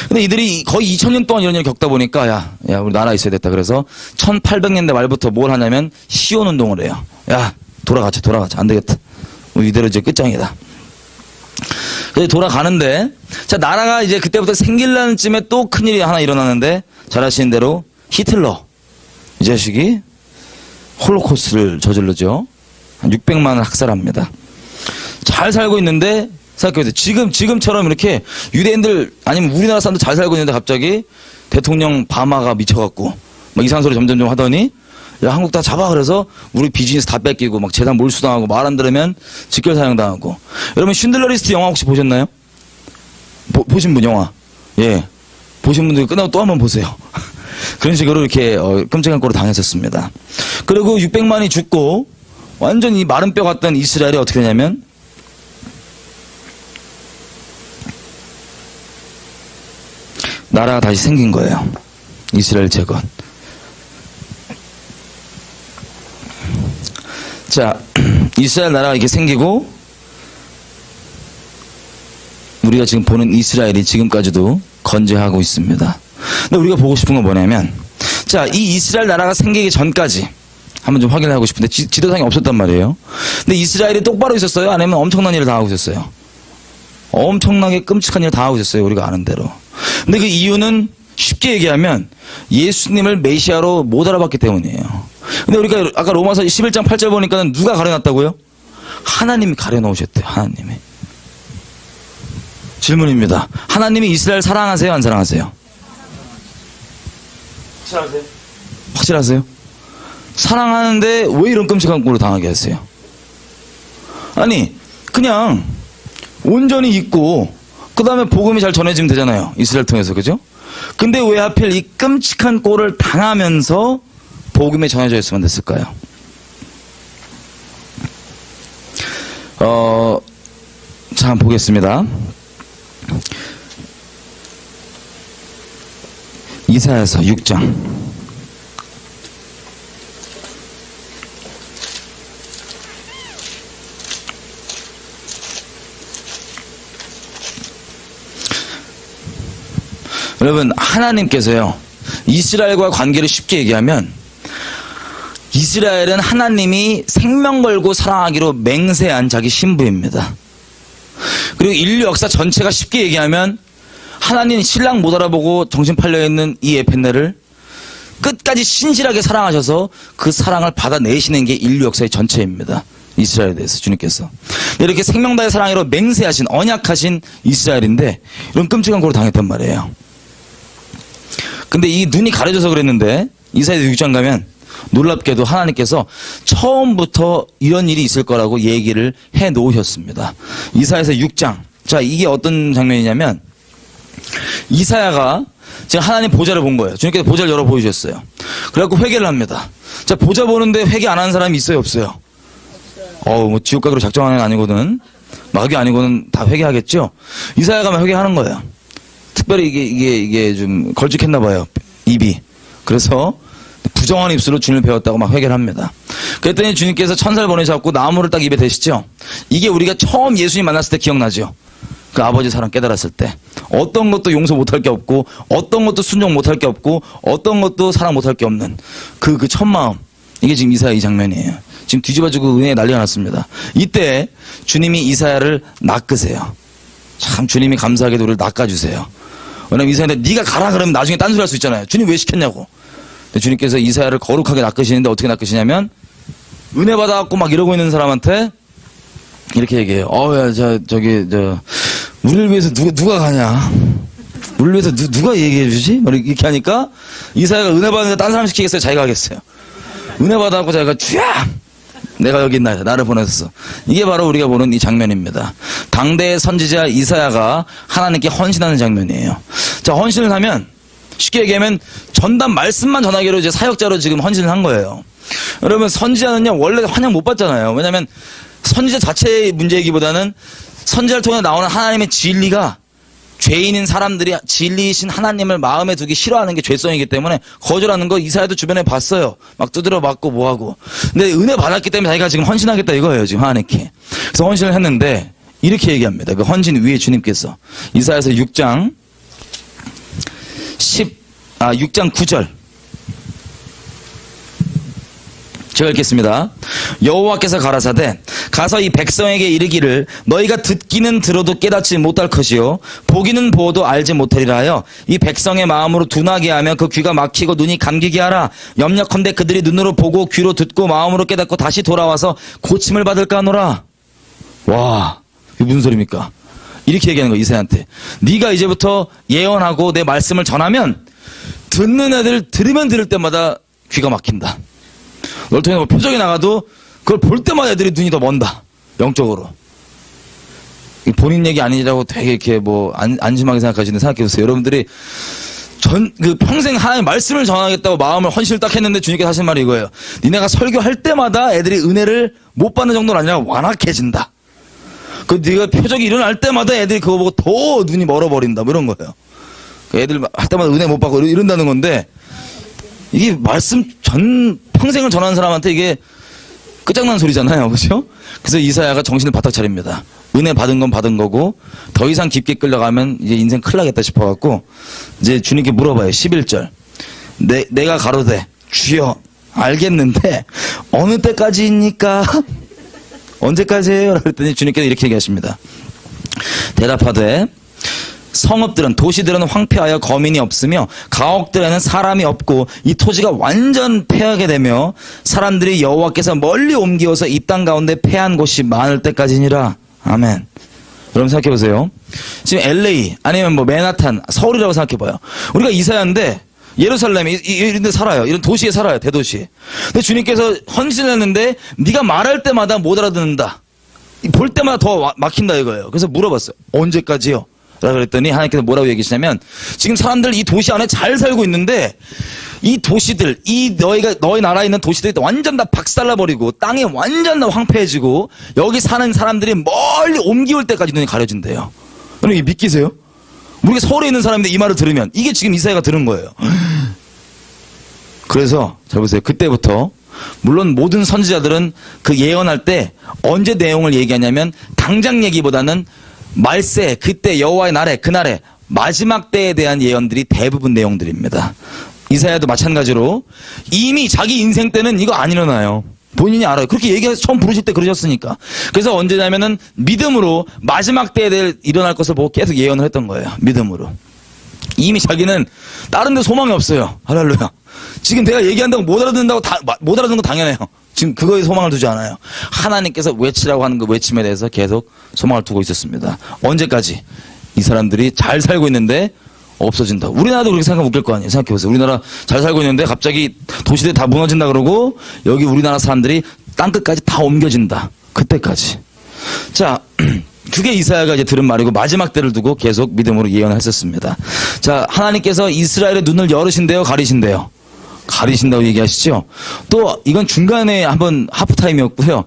근데 이들이 거의 2000년 동안 이런 일을 겪다 보니까 야 우리 나라 있어야 됐다. 그래서 1800년대 말부터 뭘 하냐면 시온 운동을 해요. 야 돌아가자. 안 되겠다. 이대로 이제 끝장이다. 그래서 돌아가는데, 자, 나라가 이제 그때부터 생길라는 쯤에 또 큰일이 하나 일어나는데, 잘 아시는 대로 히틀러. 이 자식이 홀로코스트를 저질러죠. 한 600만을 학살합니다. 잘 살고 있는데, 생각해보세요. 지금처럼 이렇게 유대인들, 아니면 우리나라 사람들 잘 살고 있는데 갑자기 대통령 바마가 미쳐갖고, 막 이상한 소리 점점 하더니, 야, 한국 다 잡아. 그래서 우리 비즈니스 다 뺏기고 막 재산 몰수당하고 말 안 들으면 직결 사형당하고. 여러분 쉰들러 리스트 영화 혹시 보셨나요? 보신 분 영화? 예. 보신 분들 끝나고 또 한번 보세요. 그런 식으로 이렇게 끔찍한 꼴을 당했었습니다. 그리고 600만이 죽고 완전 히 마른 뼈 같던 이스라엘이 어떻게 되냐면 나라가 다시 생긴 거예요. 이스라엘 제국. 자, 이스라엘 나라가 이렇게 생기고 우리가 지금 보는 이스라엘이 지금까지도 건재하고 있습니다. 근데 우리가 보고 싶은 건 뭐냐면, 자, 이 이스라엘 나라가 생기기 전까지 한번 좀 확인을 하고 싶은데 지도상이 없었단 말이에요. 근데 이스라엘이 똑바로 있었어요? 아니면 엄청난 일을 당하고 있었어요? 엄청나게 끔찍한 일을 당하고 있었어요. 우리가 아는 대로. 근데 그 이유는 쉽게 얘기하면 예수님을 메시아로 못 알아봤기 때문이에요. 근데 우리가 아까 로마서 11장 8절 보니까는 누가 가려놨다고요? 하나님이 가려놓으셨대요. 하나님이. 질문입니다. 하나님이 이스라엘 사랑하세요? 안 사랑하세요? 확실하세요? 확실하세요? 사랑하는데 왜 이런 끔찍한 꼴을 당하게 하세요? 아니, 그냥 온전히 있고 그 다음에 복음이 잘 전해지면 되잖아요. 이스라엘 통해서. 그죠? 근데 왜 하필 이 끔찍한 꼴을 당하면서 복음이 전해져 있으면 됐을까요? 자, 한번 보겠습니다. 이사야서 6장. 여러분, 하나님께서요, 이스라엘과 관계를 쉽게 얘기하면, 이스라엘은 하나님이 생명 걸고 사랑하기로 맹세한 자기 신부입니다. 그리고 인류 역사 전체가 쉽게 얘기하면, 하나님 신랑 못 알아보고 정신 팔려있는 이 에펜네를 끝까지 신실하게 사랑하셔서 그 사랑을 받아내시는 게 인류 역사의 전체입니다. 이스라엘에 대해서 주님께서. 이렇게 생명 다해 사랑으로 맹세하신, 언약하신 이스라엘인데, 이런 끔찍한 꼴을 당했단 말이에요. 근데 이 눈이 가려져서 그랬는데 이사야서 6장 가면 놀랍게도 하나님께서 처음부터 이런 일이 있을 거라고 얘기를 해 놓으셨습니다. 이사야서 6장. 자, 이게 어떤 장면이냐면 이사야가 지금 하나님 보좌를 본 거예요. 주님께서 보좌를 열어 보여주셨어요. 그래갖고 회개를 합니다. 자, 보좌 보는데 회개 안 하는 사람이 있어요, 없어요? 뭐 지옥 가기로 작정하는 애 아니거든. 마귀 아니고는 다 회개하겠죠? 이사야가 막 회개하는 거예요. 특별히 이게 좀 걸쭉했나 봐요. 입이. 그래서 부정한 입술로 주님을 배웠다고 막 회개를 합니다. 그랬더니 주님께서 천사를 보내셔갖고 나무를 딱 입에 대시죠. 이게 우리가 처음 예수님 만났을 때 기억나죠? 그 아버지 사랑 깨달았을 때. 어떤 것도 용서 못할 게 없고, 어떤 것도 순종 못할 게 없고, 어떤 것도 사랑 못할 게 없는 그 첫 마음. 이게 지금 이사야 이 장면이에요. 지금 뒤집어지고 은혜에 난리가 났습니다. 이때 주님이 이사야를 낚으세요. 참 주님이 감사하게도 우리를 낚아주세요. 왜냐면 이사야한테 네가 가라 그러면 나중에 딴소리 할 수 있잖아요. 주님 왜 시켰냐고. 근데 주님께서 이사야를 거룩하게 낚으시는데 어떻게 낚으시냐면 은혜 받아갖고 막 이러고 있는 사람한테 이렇게 얘기해요. 우리를 위해서 누가 가냐? 우리를 위해서 누가 얘기해 주지? 이렇게 하니까 이사야가 은혜 받는데 딴 사람 시키겠어요? 자기가 하겠어요? 은혜 받아갖고 자기가 쥐야! 내가 여기 있나? 나를 보냈어. 이게 바로 우리가 보는 이 장면입니다. 당대의 선지자 이사야가 하나님께 헌신하는 장면이에요. 자, 헌신을 하면 쉽게 얘기하면 전담 말씀만 전하기로 이제 사역자로 지금 헌신을 한 거예요. 여러분, 선지자는요 원래 환영 못 받잖아요. 왜냐하면 선지자 자체의 문제이기보다는 선지자를 통해 나오는 하나님의 진리가 죄인인 사람들이 진리이신 하나님을 마음에 두기 싫어하는 게 죄성이기 때문에 거절하는 거 이사야도 주변에 봤어요. 막 두드려 맞고 뭐하고. 근데 은혜 받았기 때문에 자기가 지금 헌신하겠다 이거예요. 지금 하나님께. 그래서 헌신을 했는데 이렇게 얘기합니다. 그 헌신 위에 주님께서. 이사야서 6장 6장 9절. 제가 읽겠습니다. 여호와께서 가라사대 가서 이 백성에게 이르기를 너희가 듣기는 들어도 깨닫지 못할 것이요 보기는 보아도 알지 못하리라 하여 이 백성의 마음으로 둔하게 하며 그 귀가 막히고 눈이 감기게 하라. 염려컨대 그들이 눈으로 보고 귀로 듣고 마음으로 깨닫고 다시 돌아와서 고침을 받을까 하노라. 와, 이게 무슨 소리입니까? 이렇게 얘기하는 거야 이사야한테. 네가 이제부터 예언하고 내 말씀을 전하면 듣는 애들 들으면 들을 때마다 귀가 막힌다. 널 통해 표적이 나가도 그걸 볼 때마다 애들이 눈이 더 먼다. 영적으로. 본인 얘기 아니라고 되게 이렇게 안심하게 생각하시는데 생각해보세요. 여러분들이 평생 하나님의 말씀을 전하겠다고 마음을 헌신을 딱 했는데 주님께서 하신 말이 이거예요. 니네가 설교할 때마다 애들이 은혜를 못 받는 정도는 아니라 완악해진다. 네가 표적이 일어날 때마다 애들이 그거 보고 더 눈이 멀어버린다. 뭐 이런 거예요. 애들 할 때마다 은혜 못 받고 이런다는 건데, 이게 말씀 평생을 전하는 사람한테 이게 끝장난 소리잖아요. 그죠? 그래서 이사야가 정신을 바짝 차립니다. 은혜 받은 건 받은 거고, 더 이상 깊게 끌려가면 이제 인생 큰일 나겠다 싶어갖고, 이제 주님께 물어봐요. 11절. 내가 가로되, 주여, 알겠는데, 어느 때까지입니까? 언제까지예요? 그랬더니 주님께서 이렇게 얘기하십니다. 대답하되, 성읍들은, 도시들은 황폐하여 거민이 없으며 가옥들에는 사람이 없고 이 토지가 완전 패하게 되며 사람들이 여호와께서 멀리 옮기어서 이 땅 가운데 패한 곳이 많을 때까지니라. 아멘. 여러분 생각해 보세요. 지금 LA 아니면 뭐 맨하탄, 서울이라고 생각해 봐요. 우리가 이사야인데 예루살렘에 이런 데 살아요. 이런 도시에 살아요. 대도시에. 근데 주님께서 헌신을 했는데 네가 말할 때마다 못 알아듣는다. 볼 때마다 더 막힌다 이거예요. 그래서 물어봤어요. 언제까지요? 라고 그랬더니 하나님께서 뭐라고 얘기하시냐면, 지금 사람들 이 도시 안에 잘 살고 있는데 이 도시들, 너희 나라에 있는 도시들이 완전 다 박살나버리고 땅이 완전 다 황폐해지고 여기 사는 사람들이 멀리 옮겨올 때까지 눈이 가려진대요. 여러분 이게 믿기세요? 우리가 서울에 있는 사람인데 이 말을 들으면 이게 지금 이사야가 들은 거예요. 그래서 잘 보세요. 그때부터 물론 모든 선지자들은 그 예언할 때 언제 내용을 얘기하냐면 당장 얘기보다는 말세, 그때 여호와의 날에, 그날에 마지막 때에 대한 예언들이 대부분 내용들입니다. 이사야도 마찬가지로 이미 자기 인생 때는 이거 안 일어나요. 본인이 알아요. 그렇게 얘기해서 처음 부르실 때 그러셨으니까. 그래서 언제냐면은 믿음으로 마지막 때에 대해 일어날 것을 보고 계속 예언을 했던 거예요. 믿음으로. 이미 자기는 다른 데 소망이 없어요. 할렐루야. 지금 내가 얘기한다고 못 알아듣는다고 못 알아듣는 거 당연해요. 지금 그거에 소망을 두지 않아요. 하나님께서 외치라고 하는 그 외침에 대해서 계속 소망을 두고 있었습니다. 언제까지? 이 사람들이 잘 살고 있는데 없어진다. 우리나라도 그렇게 생각하면 웃길 거 아니에요. 생각해보세요. 우리나라 잘 살고 있는데 갑자기 도시들이 다 무너진다 그러고 여기 우리나라 사람들이 땅끝까지 다 옮겨진다. 그때까지. 자, 그게 이사야가 이제 들은 말이고 마지막 때를 두고 계속 믿음으로 예언을 했었습니다. 자, 하나님께서 이스라엘의 눈을 열으신대요, 가리신대요? 가리신다고 얘기하시죠? 또 이건 중간에 한번 하프타임이었고요.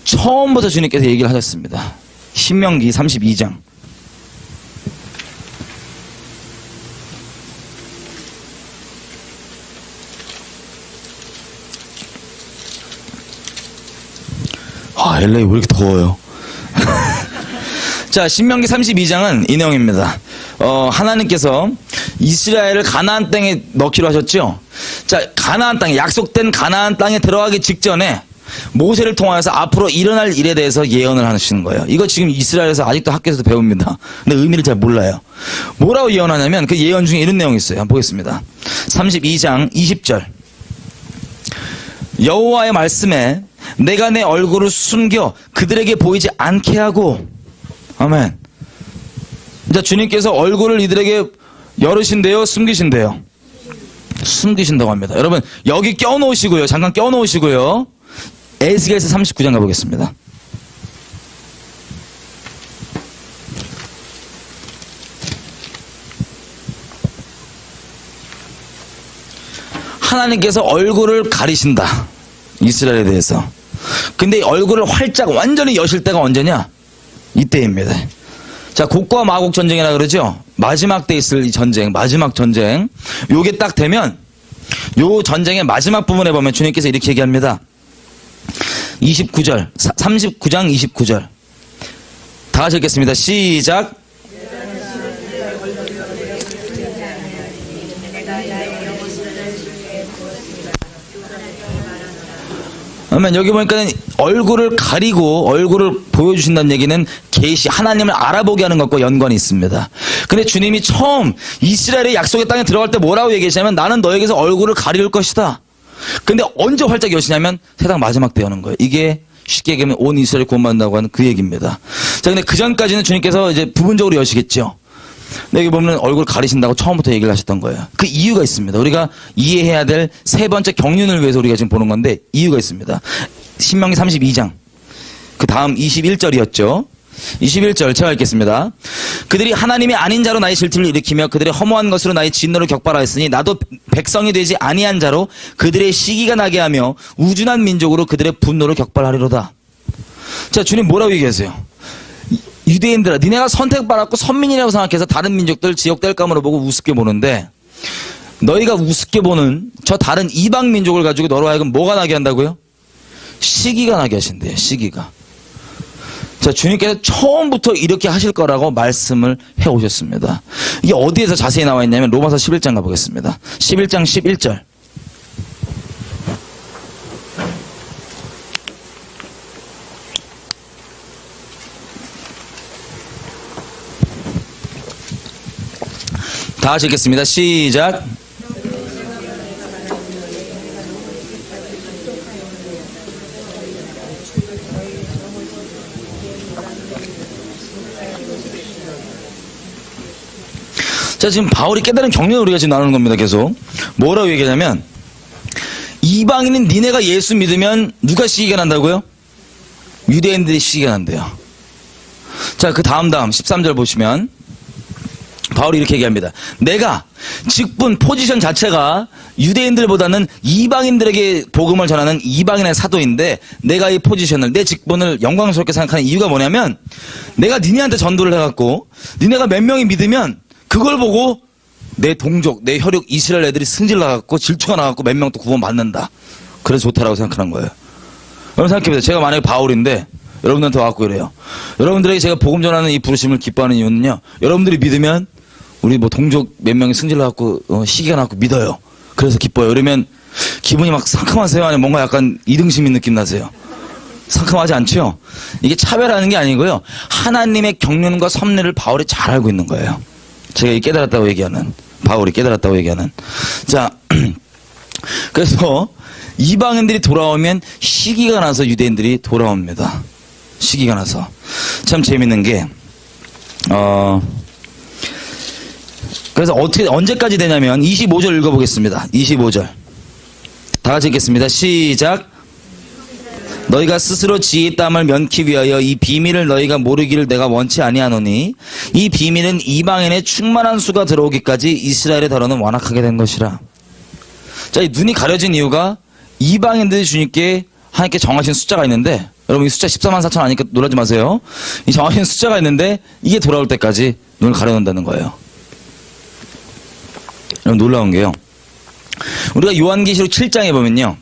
처음부터 주님께서 얘기를 하셨습니다. 신명기 32장. 아, LA 왜 이렇게 더워요? 자, 신명기 32장은 이 내용입니다. 하나님께서 이스라엘을 가나안 땅에 넣기로 하셨죠? 자, 가나안 땅에, 약속된 가나안 땅에 들어가기 직전에 모세를 통하여서 앞으로 일어날 일에 대해서 예언을 하시는 거예요. 이거 지금 이스라엘에서 아직도 학교에서도 배웁니다. 근데 의미를 잘 몰라요. 뭐라고 예언하냐면 그 예언 중에 이런 내용이 있어요. 한번 보겠습니다. 32장 20절. 여호와의 말씀에 내가 내 얼굴을 숨겨 그들에게 보이지 않게 하고. 아멘. 자, 주님께서 얼굴을 이들에게 열으신대요, 숨기신대요? 숨기신다고 합니다. 여러분 여기 껴놓으시고요. 잠깐 껴놓으시고요. 에스겔서 39장 가보겠습니다. 하나님께서 얼굴을 가리신다. 이스라엘에 대해서. 근데 얼굴을 활짝 완전히 여실 때가 언제냐? 이때입니다. 자, 곡과 마곡 전쟁이라 그러죠? 마지막 때 있을 이 전쟁, 마지막 전쟁. 요게 딱 되면, 요 전쟁의 마지막 부분에 보면 주님께서 이렇게 얘기합니다. 29절, 39장 29절. 다 같이 읽겠습니다. 시작. 그러면 여기 보니까 얼굴을 가리고 얼굴을 보여주신다는 얘기는 계시, 하나님을 알아보게 하는 것과 연관이 있습니다. 근데 주님이 처음 이스라엘의 약속의 땅에 들어갈 때 뭐라고 얘기하시냐면 나는 너에게서 얼굴을 가릴 것이다. 근데 언제 활짝 여시냐면 세상 마지막 때 여는 거예요. 이게 쉽게 얘기하면 온 이스라엘 구원받는다고 하는 그 얘기입니다. 자, 근데 그 전까지는 주님께서 이제 부분적으로 여시겠죠. 근데 여기 보면 얼굴 가리신다고 처음부터 얘기를 하셨던 거예요. 그 이유가 있습니다. 우리가 이해해야 될 세 번째 경륜을 위해서 우리가 지금 보는 건데 이유가 있습니다. 신명기 32장 그 다음 21절이었죠. 21절 제가 읽겠습니다. 그들이 하나님이 아닌 자로 나의 질투를 일으키며 그들의 허무한 것으로 나의 진노를 격발하였으니 나도 백성이 되지 아니한 자로 그들의 시기가 나게 하며 우준한 민족으로 그들의 분노를 격발하리로다. 자, 주님 뭐라고 얘기하세요? 유대인들아, 니네가 선택받았고 선민이라고 생각해서 다른 민족들 지역 뗄감으로 보고 우습게 보는데, 너희가 우습게 보는 저 다른 이방 민족을 가지고 너로 하여금 뭐가 나게 한다고요? 시기가 나게 하신대요. 시기가. 자, 주님께서 처음부터 이렇게 하실 거라고 말씀을 해오셨습니다. 이게 어디에서 자세히 나와 있냐면 로마서 11장 가보겠습니다. 11장 11절. 다 같이 읽겠습니다. 시작. 자, 지금 바울이 깨달은 경륜을 우리가 지금 나누는 겁니다. 계속 뭐라고 얘기하냐면, 이방인인 니네가 예수 믿으면 누가 시기가 난다고요? 유대인들이 시기가 난대요. 자, 그 다음 13절 보시면 바울이 이렇게 얘기합니다. 내가 직분 포지션 자체가 유대인들보다는 이방인들에게 복음을 전하는 이방인의 사도인데, 내가 이 포지션을, 내 직분을 영광스럽게 생각하는 이유가 뭐냐면, 내가 니네한테 전도를 해갖고 니네가 몇 명이 믿으면 그걸 보고 내 동족, 내 혈육 이스라엘 애들이 승질 나갖고 질투가 나갖고 몇 명 또 구원받는다. 그래서 좋다라고 생각하는 거예요. 여러분 생각해보세요. 제가 만약에 바울인데 여러분들한테 와갖고 이래요. 여러분들에게 제가 복음 전하는 이 부르심을 기뻐하는 이유는요, 여러분들이 믿으면 우리 뭐 동족 몇 명이 승질 나갖고 시기가 나갖고 믿어요. 그래서 기뻐요. 그러면 기분이 막 상큼하세요? 아니면 뭔가 약간 이등심인 느낌 나세요? 상큼하지 않죠? 이게 차별하는 게 아니고요, 하나님의 경륜과 섭리를 바울이 잘 알고 있는 거예요. 제가 이 깨달았다고 얘기하는, 바울이 깨달았다고 얘기하는. 자, 그래서 이방인들이 돌아오면 시기가 나서 유대인들이 돌아옵니다. 시기가 나서. 참 재밌는 게, 그래서 언제까지 되냐면 25절 읽어보겠습니다. 25절. 다 같이 읽겠습니다. 시작. 너희가 스스로 지혜의 땀을 면키 위하여 이 비밀을 너희가 모르기를 내가 원치 아니하노니, 이 비밀은 이방인의 충만한 수가 들어오기까지 이스라엘의 더러는 완악하게 된 것이라. 자, 이 눈이 가려진 이유가 이방인들이 주님께 하나님께 정하신 숫자가 있는데, 여러분 이 숫자 14만 4천 아니까 놀라지 마세요. 이 정하신 숫자가 있는데 이게 돌아올 때까지 눈을 가려놓는다는 거예요. 여러분 놀라운 게요, 우리가 요한계시록 7장에 보면요,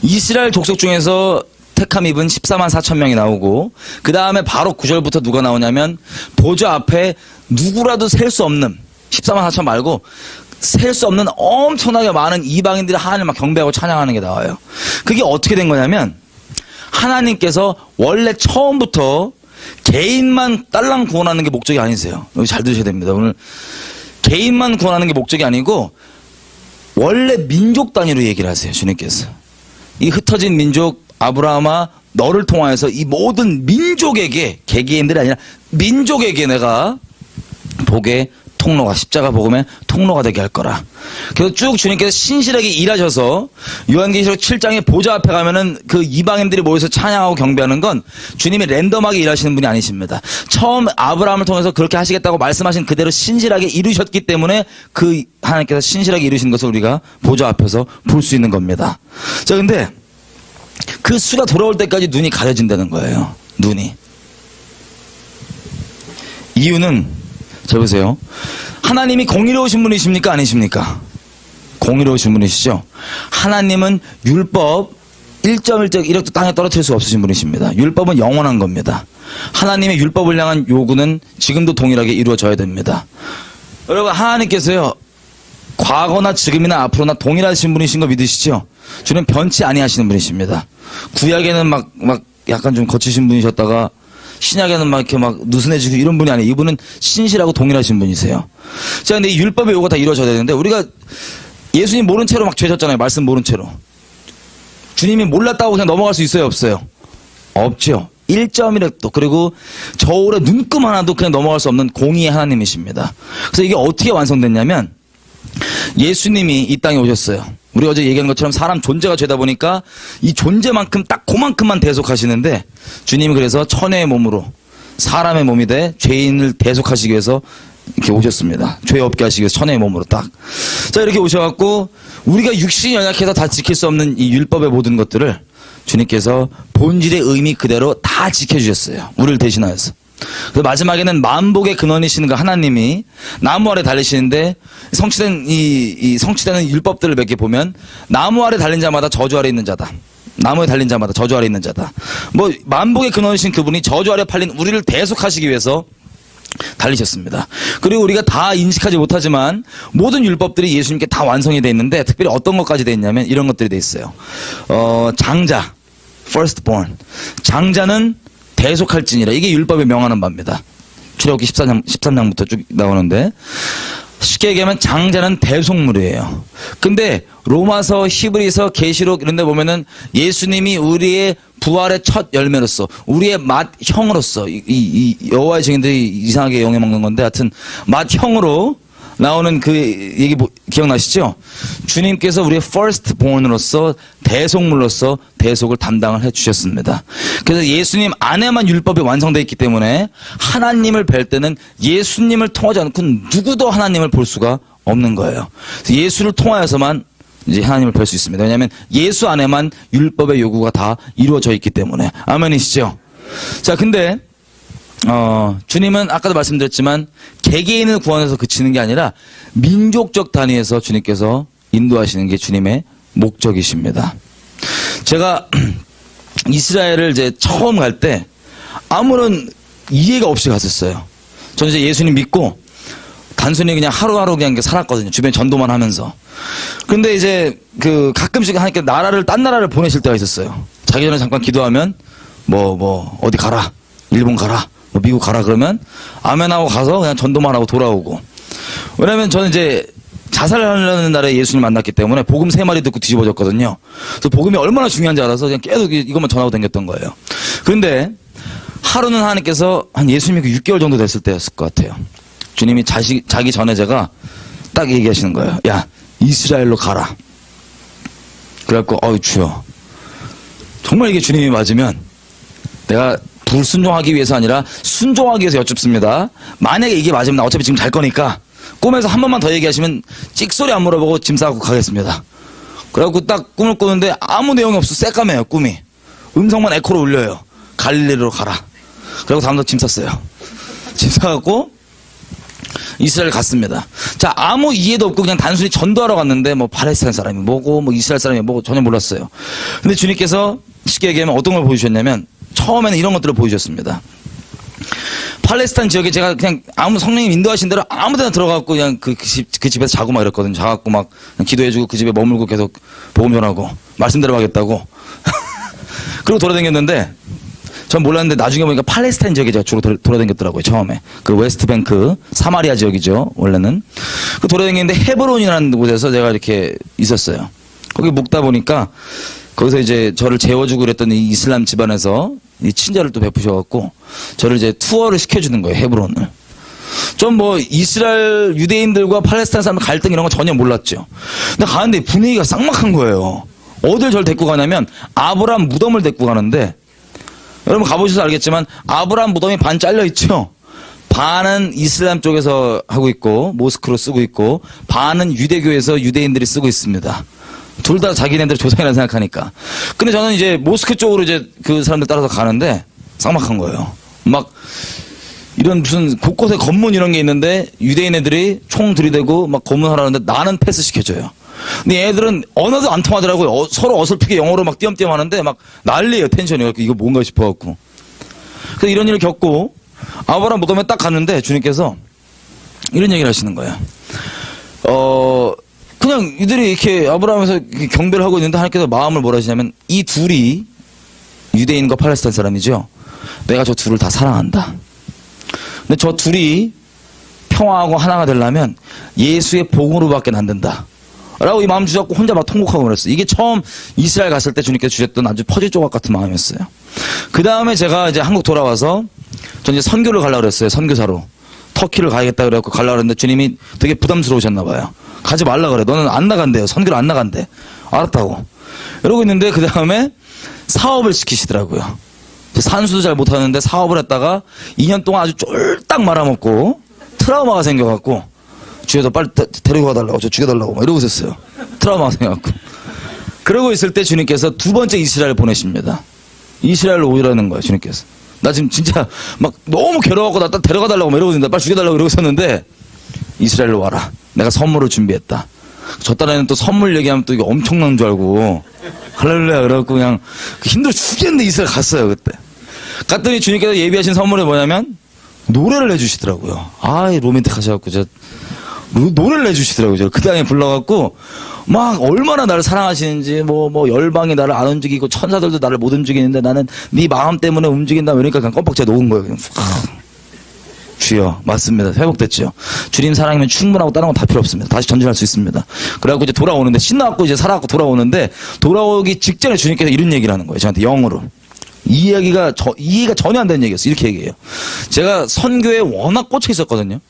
이스라엘 족속 중에서 택함 입은 14만 4천 명이 나오고, 그 다음에 바로 9절부터 누가 나오냐면, 보좌 앞에 누구라도 셀 수 없는, 14만 4천 말고 셀 수 없는 엄청나게 많은 이방인들이 하나님을 막 경배하고 찬양하는 게 나와요. 그게 어떻게 된 거냐면, 하나님께서 원래 처음부터 개인만 딸랑 구원하는 게 목적이 아니세요. 여기 잘 들으셔야 됩니다. 오늘 개인만 구원하는 게 목적이 아니고 원래 민족 단위로 얘기를 하세요. 주님께서 이 흩어진 민족 아브라함아, 너를 통하여서 이 모든 민족에게, 개개인들이 아니라 민족에게 내가 복의 통로가, 십자가 복음의 통로가 되게 할 거라. 그래서 쭉 주님께서 신실하게 일하셔서 요한계시록 7장에 보좌 앞에 가면은 그 이방인들이 모여서 찬양하고 경배하는 건 주님이 랜덤하게 일하시는 분이 아니십니다. 처음 아브라함을 통해서 그렇게 하시겠다고 말씀하신 그대로 신실하게 이루셨기 때문에 그 하나님께서 신실하게 이루신 것을 우리가 보좌 앞에서 볼 수 있는 겁니다. 자, 근데 그 수가 돌아올 때까지 눈이 가려진다는 거예요. 눈이. 이유는, 자 보세요. 하나님이 공의로우신 분이십니까? 아니십니까? 공의로우신 분이시죠? 하나님은 율법 1.1도 땅에 떨어뜨릴 수 없으신 분이십니다. 율법은 영원한 겁니다. 하나님의 율법을 향한 요구는 지금도 동일하게 이루어져야 됩니다. 여러분, 하나님께서요, 과거나 지금이나 앞으로나 동일하신 분이신 거 믿으시죠? 주님 변치 아니하시는 분이십니다. 구약에는 막 약간 좀 거치신 분이셨다가 신약에는 막 이렇게 막 느슨해지고 이런 분이 아니에요. 이분은 신실하고 동일하신 분이세요. 자, 근데 이 율법의 요구가 다 이루어져야 되는데, 우리가 예수님 모른 채로 막 죄졌잖아요. 말씀 모른 채로. 주님이 몰랐다고 그냥 넘어갈 수 있어요? 없어요? 없죠. 1.1획도, 그리고 저울의 눈금 하나도 그냥 넘어갈 수 없는 공의의 하나님이십니다. 그래서 이게 어떻게 완성됐냐면, 예수님이 이 땅에 오셨어요. 우리 어제 얘기한 것처럼 사람 존재가 죄다 보니까 이 존재만큼 딱 그만큼만 대속하시는데, 주님이 그래서 천의 몸으로 사람의 몸이 돼 죄인을 대속하시기 위해서 이렇게 오셨습니다. 죄 없게 하시기 위해서 천의 몸으로 딱. 자, 이렇게 오셔갖고 우리가 육신이 연약해서 다 지킬 수 없는 이 율법의 모든 것들을 주님께서 본질의 의미 그대로 다 지켜주셨어요. 우리를 대신하여서. 그래서 마지막에는 만복의 근원이시는 그 하나님이 나무 아래 달리시는데 성취된 이 성취되는 율법들을 몇 개 보면 나무 아래 달린 자마다 저주 아래 있는 자다. 나무에 달린 자마다 저주 아래 있는 자다. 뭐 만복의 근원이신 그분이 저주 아래 팔린 우리를 대속하시기 위해서 달리셨습니다. 그리고 우리가 다 인식하지 못하지만 모든 율법들이 예수님께 다 완성이 되어 있는데 특별히 어떤 것까지 되어 있냐면 이런 것들이 되어 있어요. 장자, firstborn. 장자는 대속할지니라. 이게 율법에 명하는 바입니다. 출애굽기 13장부터 쭉 나오는데 쉽게 얘기하면 장자는 대속물이에요. 근데 로마서, 히브리서, 계시록 이런 데 보면은 예수님이 우리의 부활의 첫 열매로서 우리의 맏형으로서 이 여호와의 증인들이 이상하게 영해 먹는 건데 하여튼 맏형으로 나오는 그 얘기 기억나시죠? 주님께서 우리의 firstborn으로서 대속물로서 대속을 담당을 해주셨습니다. 그래서 예수님 안에만 율법이 완성되어 있기 때문에 하나님을 뵐 때는 예수님을 통하지 않고 누구도 하나님을 볼 수가 없는 거예요. 그래서 예수를 통하여서만 이제 하나님을 뵐 수 있습니다. 왜냐하면 예수 안에만 율법의 요구가 다 이루어져 있기 때문에. 아멘이시죠? 자, 근데 주님은 아까도 말씀드렸지만 개개인을 구원해서 그치는 게 아니라 민족적 단위에서 주님께서 인도하시는 게 주님의 목적이십니다. 제가 이스라엘을 이제 처음 갈 때 아무런 이해가 없이 갔었어요. 저는 이제 예수님 믿고 단순히 그냥 하루하루 그냥 살았거든요. 주변 전도만 하면서. 근데 이제 가끔씩 하니까 딴 나라를 보내실 때가 있었어요. 자기 전에 잠깐 기도하면 어디 가라. 일본 가라. 미국 가라 그러면 아멘하고 가서 그냥 전도만 하고 돌아오고. 왜냐면 저는 이제 자살하려는 날에 예수님 만났기 때문에 복음 3마리 듣고 뒤집어졌거든요. 그래서 복음이 얼마나 중요한지 알아서 그냥 계속 이것만 전하고 다녔던 거예요. 그런데 하루는 하나님께서 한 예수님이 6개월 정도 됐을 때였을 것 같아요. 주님이 자기 전에 제가 딱 얘기하시는 거예요. 야, 이스라엘로 가라. 그래갖고 주여, 정말 이게 주님이 맞으면 내가 불순종하기 위해서 아니라 순종하기 위해서 여쭙습니다. 만약에 이게 맞으면 나 어차피 지금 잘 거니까 꿈에서 한 번만 더 얘기하시면 찍소리 안 물어보고 짐 싸고 가겠습니다. 그래갖고 딱 꿈을 꾸는데 아무 내용이 없어. 새까매요 꿈이. 음성만 에코로 울려요. 갈릴리로 가라. 그리고 다음날 짐 쌌어요. 짐 싸갖고 이스라엘 갔습니다. 자, 아무 이해도 없고 그냥 단순히 전도하러 갔는데 팔레스타인 사람이 뭐고 이스라엘 사람이 뭐고 전혀 몰랐어요. 근데 주님께서 쉽게 얘기하면 어떤 걸 보여주셨냐면 처음에는 이런 것들을 보여주셨습니다. 팔레스타인 지역에 제가 그냥 성령님 인도하신 대로 아무 데나 들어가고 그냥 그 집에서 자고 막 이랬거든요. 자갖고 막 기도해주고 그 집에 머물고 계속 복음 전하고 말씀대로 하겠다고. 그리고 돌아다녔는데 전 몰랐는데 나중에 보니까 팔레스타인 지역에 제가 주로 돌아다녔더라고요. 처음에. 그 웨스트뱅크 사마리아 지역이죠. 원래는. 그 돌아다녔는데 헤브론이라는 곳에서 제가 이렇게 있었어요. 거기 묵다 보니까 거기서 이제 저를 재워주고 그랬던 이 이슬람 집안에서 이 친절을 또 베푸셔갖고 저를 이제 투어를 시켜주는 거예요. 헤브론을. 좀 이스라엘 유대인들과 팔레스타인 사람 갈등 이런 거 전혀 몰랐죠. 근데 가는데 분위기가 쌍막한 거예요. 어딜 저를 데리고 가냐면 아브라함 무덤을 데리고 가는데 여러분 가보셔서 알겠지만 아브라함 무덤이 반 잘려 있죠. 반은 이슬람 쪽에서 하고 있고 모스크로 쓰고 있고 반은 유대교에서 유대인들이 쓰고 있습니다. 둘 다 자기네들 조상이라 생각하니까. 근데 저는 이제 모스크 쪽으로 이제 그 사람들 따라서 가는데 쌍막한 거예요. 막 이런 무슨 곳곳에 검문 이런 게 있는데 유대인 애들이 총 들이대고 막 검문하라는데 나는 패스 시켜줘요. 근데 얘들은 언어도 안 통하더라고요. 서로 어설프게 영어로 막 띄엄띄엄 하는데 막 난리예요. 텐션이. 이거 뭔가 싶어갖고. 그래서 이런 일을 겪고 아브라함 무덤에 딱 갔는데 주님께서 이런 얘기를 하시는 거예요. 그냥 이들이 이렇게 아브라함에서 경배를 하고 있는데 하나님께서 마음을 뭐라 하시냐면 이 둘이 유대인과 팔레스타인 사람이죠. 내가 저 둘을 다 사랑한다. 근데 저 둘이 평화하고 하나가 되려면 예수의 복음으로밖에 안 된다. 라고 이 마음 주셨고 혼자 막 통곡하고 그랬어요. 이게 처음 이스라엘 갔을 때 주님께서 주셨던 아주 퍼즐 조각 같은 마음이었어요. 그 다음에 제가 이제 한국 돌아와서 전 이제 선교를 가려고 그랬어요. 선교사로. 터키를 가야겠다 그래갖고 가려고 그랬는데 주님이 되게 부담스러우셨나 봐요. 가지 말라 그래. 너는 안 나간대요. 선교를 안 나간대. 알았다고. 이러고 있는데 그 다음에 사업을 시키시더라고요. 산수도 잘 못하는데 사업을 했다가 2년 동안 아주 쫄딱 말아먹고 트라우마가 생겨갖고 주여도 빨리 데리고 가달라고 저 죽여달라고 막 이러고 있었어요. 트라우마가 생겨갖고. 그러고 있을 때 주님께서 두 번째 이스라엘 보내십니다. 이스라엘로 오라는 거예요. 주님께서. 나 지금 진짜 막 너무 괴로워갖고 나 딱 데려가 달라고 이러고 빨리 죽여달라고 이러고 있었는데 이스라엘로 와라. 내가 선물을 준비했다. 저 딸에는 또 선물 얘기하면 또 이게 엄청난 줄 알고 할렐루야 그래갖고 그냥 힘들어 죽겠는데 이스라엘 갔어요 그때. 갔더니 주님께서 예비하신 선물이 뭐냐면 노래를 해주시더라고요. 아이 로맨틱하셔갖고 노래를 해주시더라고요. 그 당에 불러갖고 막 얼마나 나를 사랑하시는지 뭐 열방이 나를 안 움직이고 천사들도 나를 못 움직이는데 나는 네 마음 때문에 움직인다 그러니까 그냥 껌뻑 제가 녹은 거예요. 그냥 주여 맞습니다. 회복됐죠. 주님 사랑이면 충분하고 다른 건 다 필요 없습니다. 다시 전진할 수 있습니다. 그래갖고 이제 돌아오는데 신나갖고 이제 살아갖고 돌아오는데 돌아오기 직전에 주님께서 이런 얘기를 하는 거예요. 저한테 영어로. 이 이야기가 이해가 전혀 안 되는 얘기였어요. 이렇게 얘기해요. 제가 선교에 워낙 꽂혀 있었거든요.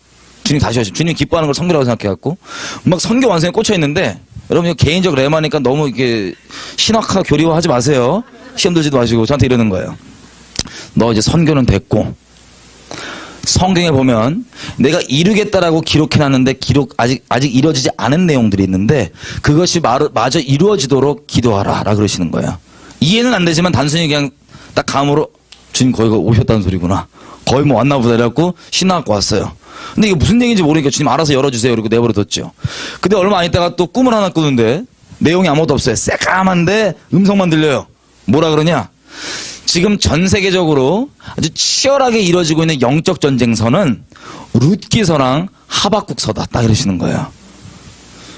주님 다시 하시죠. 주님 기뻐하는 걸 선교라고 생각해갖고 막 선교 완성에 꽂혀 있는데 여러분 개인적 레마니까 너무 이렇게 신학화 교리화하지 마세요. 시험 들지도 마시고 저한테 이러는 거예요. 너 이제 선교는 됐고 성경에 보면 내가 이루겠다라고 기록해놨는데 아직 이루어지지 않은 내용들이 있는데 그것이 마저 이루어지도록 기도하라 라 그러시는 거예요. 이해는 안 되지만 단순히 그냥 딱 감으로 주님 거기가 오셨다는 소리구나. 거의 뭐 왔나 보다 이래갖고 신나갖고 왔어요. 근데 이게 무슨 얘기인지 모르니까 주님 알아서 열어주세요. 그리고 내버려뒀죠. 근데 얼마 안 있다가 또 꿈을 하나 꾸는데 내용이 아무것도 없어요. 새까만데 음성만 들려요. 뭐라 그러냐? 지금 전 세계적으로 아주 치열하게 이루어지고 있는 영적 전쟁선은 룻기서랑 하박국서다. 딱 이러시는 거예요.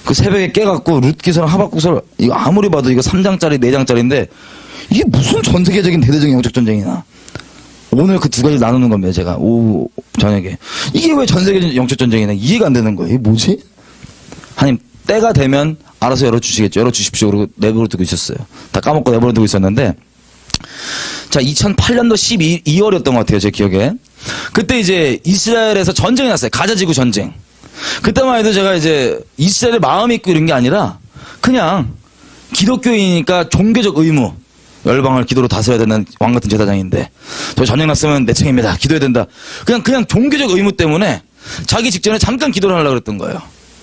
그 새벽에 깨갖고 룻기서랑 하박국서 이거 아무리 봐도 이거 3장짜리 4장짜리인데 이게 무슨 전 세계적인 대대적인 영적 전쟁이나. 오늘 그 두 가지를 나누는 겁니다. 제가 오후 저녁에. 이게 왜 전 세계적인 영적 전쟁이나 이해가 안 되는 거예요. 이게 뭐지? 하나님 때가 되면 알아서 열어주시겠죠. 열어주십시오. 그리고 내버려두고 있었어요. 다 까먹고 내버려두고 있었는데 자 2008년도 12월이었던 것 같아요. 제 기억에. 그때 이제 이스라엘에서 전쟁이 났어요. 가자지구 전쟁. 그때만 해도 제가 이제 이스라엘의 마음이 있고 이런 게 아니라 그냥 기독교인이니까 종교적 의무. 열방을 기도로 다스려야 되는 왕같은 제사장인데 저 전쟁 났으면 내 책임이다. 기도해야 된다. 그냥 종교적 의무 때문에 자기 직전에 잠깐 기도를 하려고 그랬던 거예요.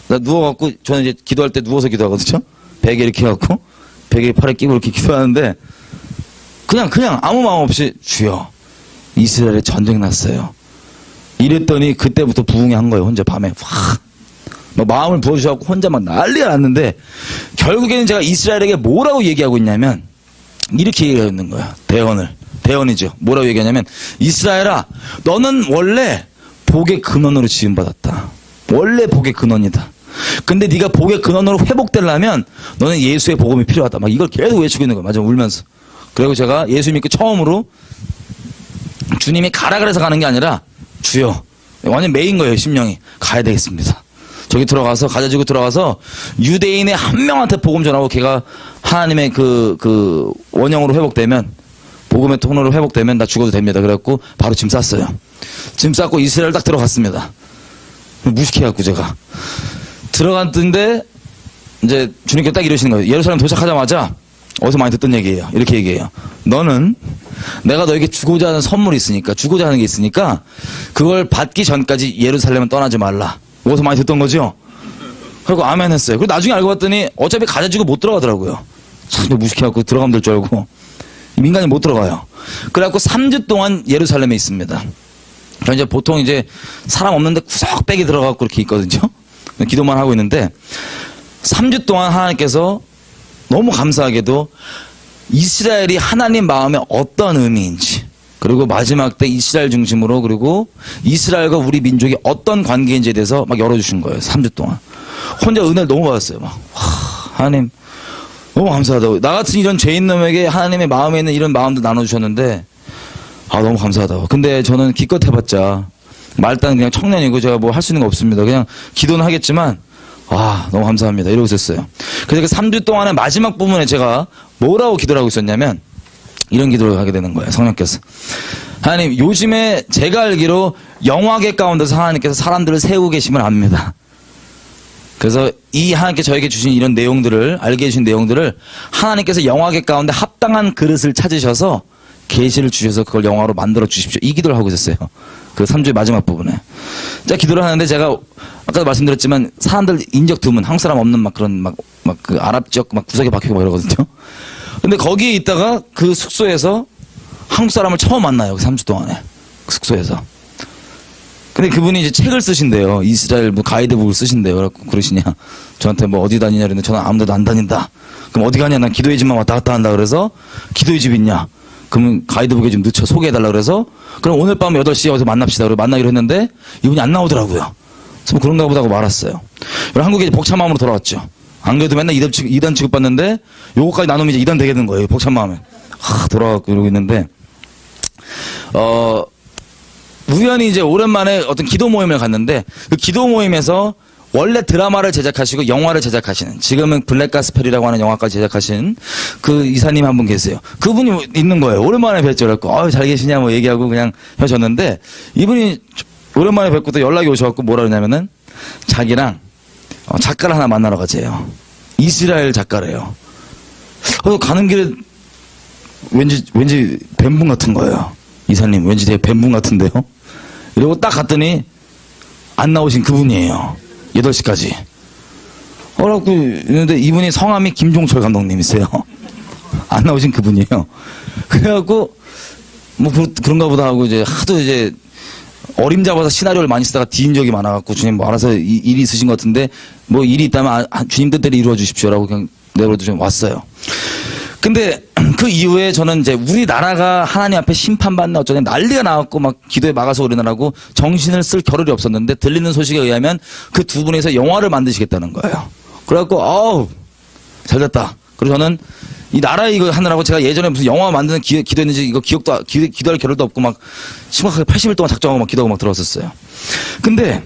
나 누워갖고 저는 이제 기도할 때 누워서 기도하거든요. 베개 이렇게 해갖고 베개 팔에 끼고 이렇게 기도하는데 그냥 아무 마음 없이 주여 이스라엘에 전쟁 났어요. 이랬더니 그때부터 부흥이 한 거예요. 혼자 밤에 확 막 마음을 부어주셔갖고 혼자 막 난리가 났는데 결국에는 제가 이스라엘에게 뭐라고 얘기하고 있냐면 이렇게 얘기하는 거야. 대언이죠. 뭐라고 얘기하냐면 이스라엘아 너는 원래 복의 근원으로 지음받았다. 원래 복의 근원이다. 근데 네가 복의 근원으로 회복되려면 너는 예수의 복음이 필요하다. 막 이걸 계속 외치고 있는 거야. 맞아 울면서. 그리고 제가 예수 믿고 처음으로 주님이 가라 그래서 가는 게 아니라 주여 완전 메인 거예요. 심령이 가야 되겠습니다. 저기 들어가서 가자지구 들어가서 유대인의 한 명한테 복음 전하고 걔가 하나님의 그 원형으로 회복되면 복음의 통로로 회복되면 나 죽어도 됩니다. 그래갖고 바로 짐 쌌어요. 짐 쌌고 이스라엘 딱 들어갔습니다. 무식해갖고 제가 들어갔는데 이제 주님께 딱 이러시는 거예요. 예루살렘 도착하자마자 어디서 많이 듣던 얘기예요. 이렇게 얘기해요. 너는 내가 너에게 주고자 하는 선물이 있으니까 주고자 하는 게 있으니까 그걸 받기 전까지 예루살렘은 떠나지 말라. 어디서 많이 듣던 거죠? 그리고 아멘 했어요. 그리고 나중에 알고 봤더니 어차피 가자지구 못 들어가더라고요. 참 무식해갖고 들어가면 될 줄 알고 민간이 못 들어가요. 그래갖고 3주 동안 예루살렘에 있습니다. 그래서 이제 보통 이제 사람 없는데 구석배기 들어가고 이렇게 있거든요. 기도만 하고 있는데 3주 동안 하나님께서 너무 감사하게도 이스라엘이 하나님 마음에 어떤 의미인지 그리고 마지막 때 이스라엘 중심으로 그리고 이스라엘과 우리 민족이 어떤 관계인지에 대해서 막 열어주신 거예요. 3주 동안. 혼자 은혜를 너무 받았어요. 막 하나님 너무 감사하다고. 나 같은 이런 죄인 놈에게 하나님의 마음에 있는 이런 마음도 나눠주셨는데 너무 감사하다고. 근데 저는 기껏 해봤자 말단 그냥 청년이고 제가 뭐 할 수 있는 거 없습니다. 그냥 기도는 하겠지만 너무 감사합니다. 이러고 있었어요. 그래서 그 3주 동안의 마지막 부분에 제가 뭐라고 기도를 하고 있었냐면 이런 기도를 하게 되는 거예요. 성령께서. 하나님 요즘에 제가 알기로 영화계 가운데서 하나님께서 사람들을 세우고 계심을 압니다. 그래서 이 하나님께 저에게 주신 이런 내용들을 알게 해주신 내용들을 하나님께서 영화계 가운데 합당한 그릇을 찾으셔서 계시를 주셔서 그걸 영화로 만들어 주십시오. 이 기도를 하고 있었어요. 그 3주의 마지막 부분에. 자, 기도를 하는데 제가 아까도 말씀드렸지만 사람들 인적 드문 한국 사람 없는 막 그런 막 그 아랍 지역 막 구석에 박히고 막 이러거든요. 근데 거기에 있다가 그 숙소에서 한국 사람을 처음 만나요. 그 3주 동안에. 숙소에서. 근데 그분이 이제 책을 쓰신대요. 이스라엘 뭐 가이드북을 쓰신대요. 그래갖고 그러시냐. 저한테 뭐 어디 다니냐 그랬는데 저는 아무 데도 안 다닌다. 그럼 어디 가냐? 난 기도의 집만 왔다 갔다 한다. 그래서 기도의 집 있냐? 그러면 가이드북에 좀 넣쳐 소개해달라 그래서 그럼 오늘 밤 8시에 어디서 만납시다. 그래서 만나기로 했는데 이분이 안 나오더라고요. 그래서 뭐 그런가 보다 하고 말았어요. 그리고 한국에 이제 벅찬 마음으로 돌아왔죠. 안 그래도 맨날 2단 취급받는데 요거까지 나누면 이제 2단 되겠는 거예요. 벅찬 마음에. 돌아가고 이러고 있는데 우연히 이제 오랜만에 어떤 기도 모임을 갔는데 그 기도 모임에서 원래 드라마를 제작하시고 영화를 제작하시는 지금은 블랙가스펠이라고 하는 영화까지 제작하신 그 이사님 한 분 계세요. 그분이 있는 거예요. 오랜만에 뵙죠. 그래갖고 잘 계시냐 뭐 얘기하고 그냥 헤어졌는데 이분이 오랜만에 뵙고 또 연락이 오셔갖고 뭐라 그러냐면은 자기랑 작가를 하나 만나러 가재요. 이스라엘 작가래요. 가는 길에 왠지 뱀분 같은 거예요. 이사님 왠지 되게 뱀분 같은데요. 이러고 딱 갔더니 안 나오신 그분이에요. 8시까지. 그래갖고 있는데 이분이 성함이 김종철 감독님이세요. 안 나오신 그분이에요. 그래갖고 뭐 그런가 보다 하고 이제 하도 이제 어림잡아서 시나리오를 많이 쓰다가 뒤진 적이 많아갖고 주님 뭐 알아서 일이 있으신 것 같은데 뭐 일이 있다면 주님 뜻대로 이루어 주십시오라고 그냥 내버려두고 좀 왔어요. 근데 그 이후에 저는 이제 우리나라가 하나님 앞에 심판받나 어쩌냐 난리가 나왔고 막 기도에 막아서 우리나라고 정신을 쓸 겨를이 없었는데 들리는 소식에 의하면 그 두 분에서 영화를 만드시겠다는 거예요. 그래갖고 잘됐다. 그리고 저는 이 나라 이거 하느라고 제가 예전에 무슨 영화 만드는 기도했는지 이거 기도할 겨를도 없고 막 심각하게 80일 동안 작정하고 막 기도하고 막 들어왔었어요. 근데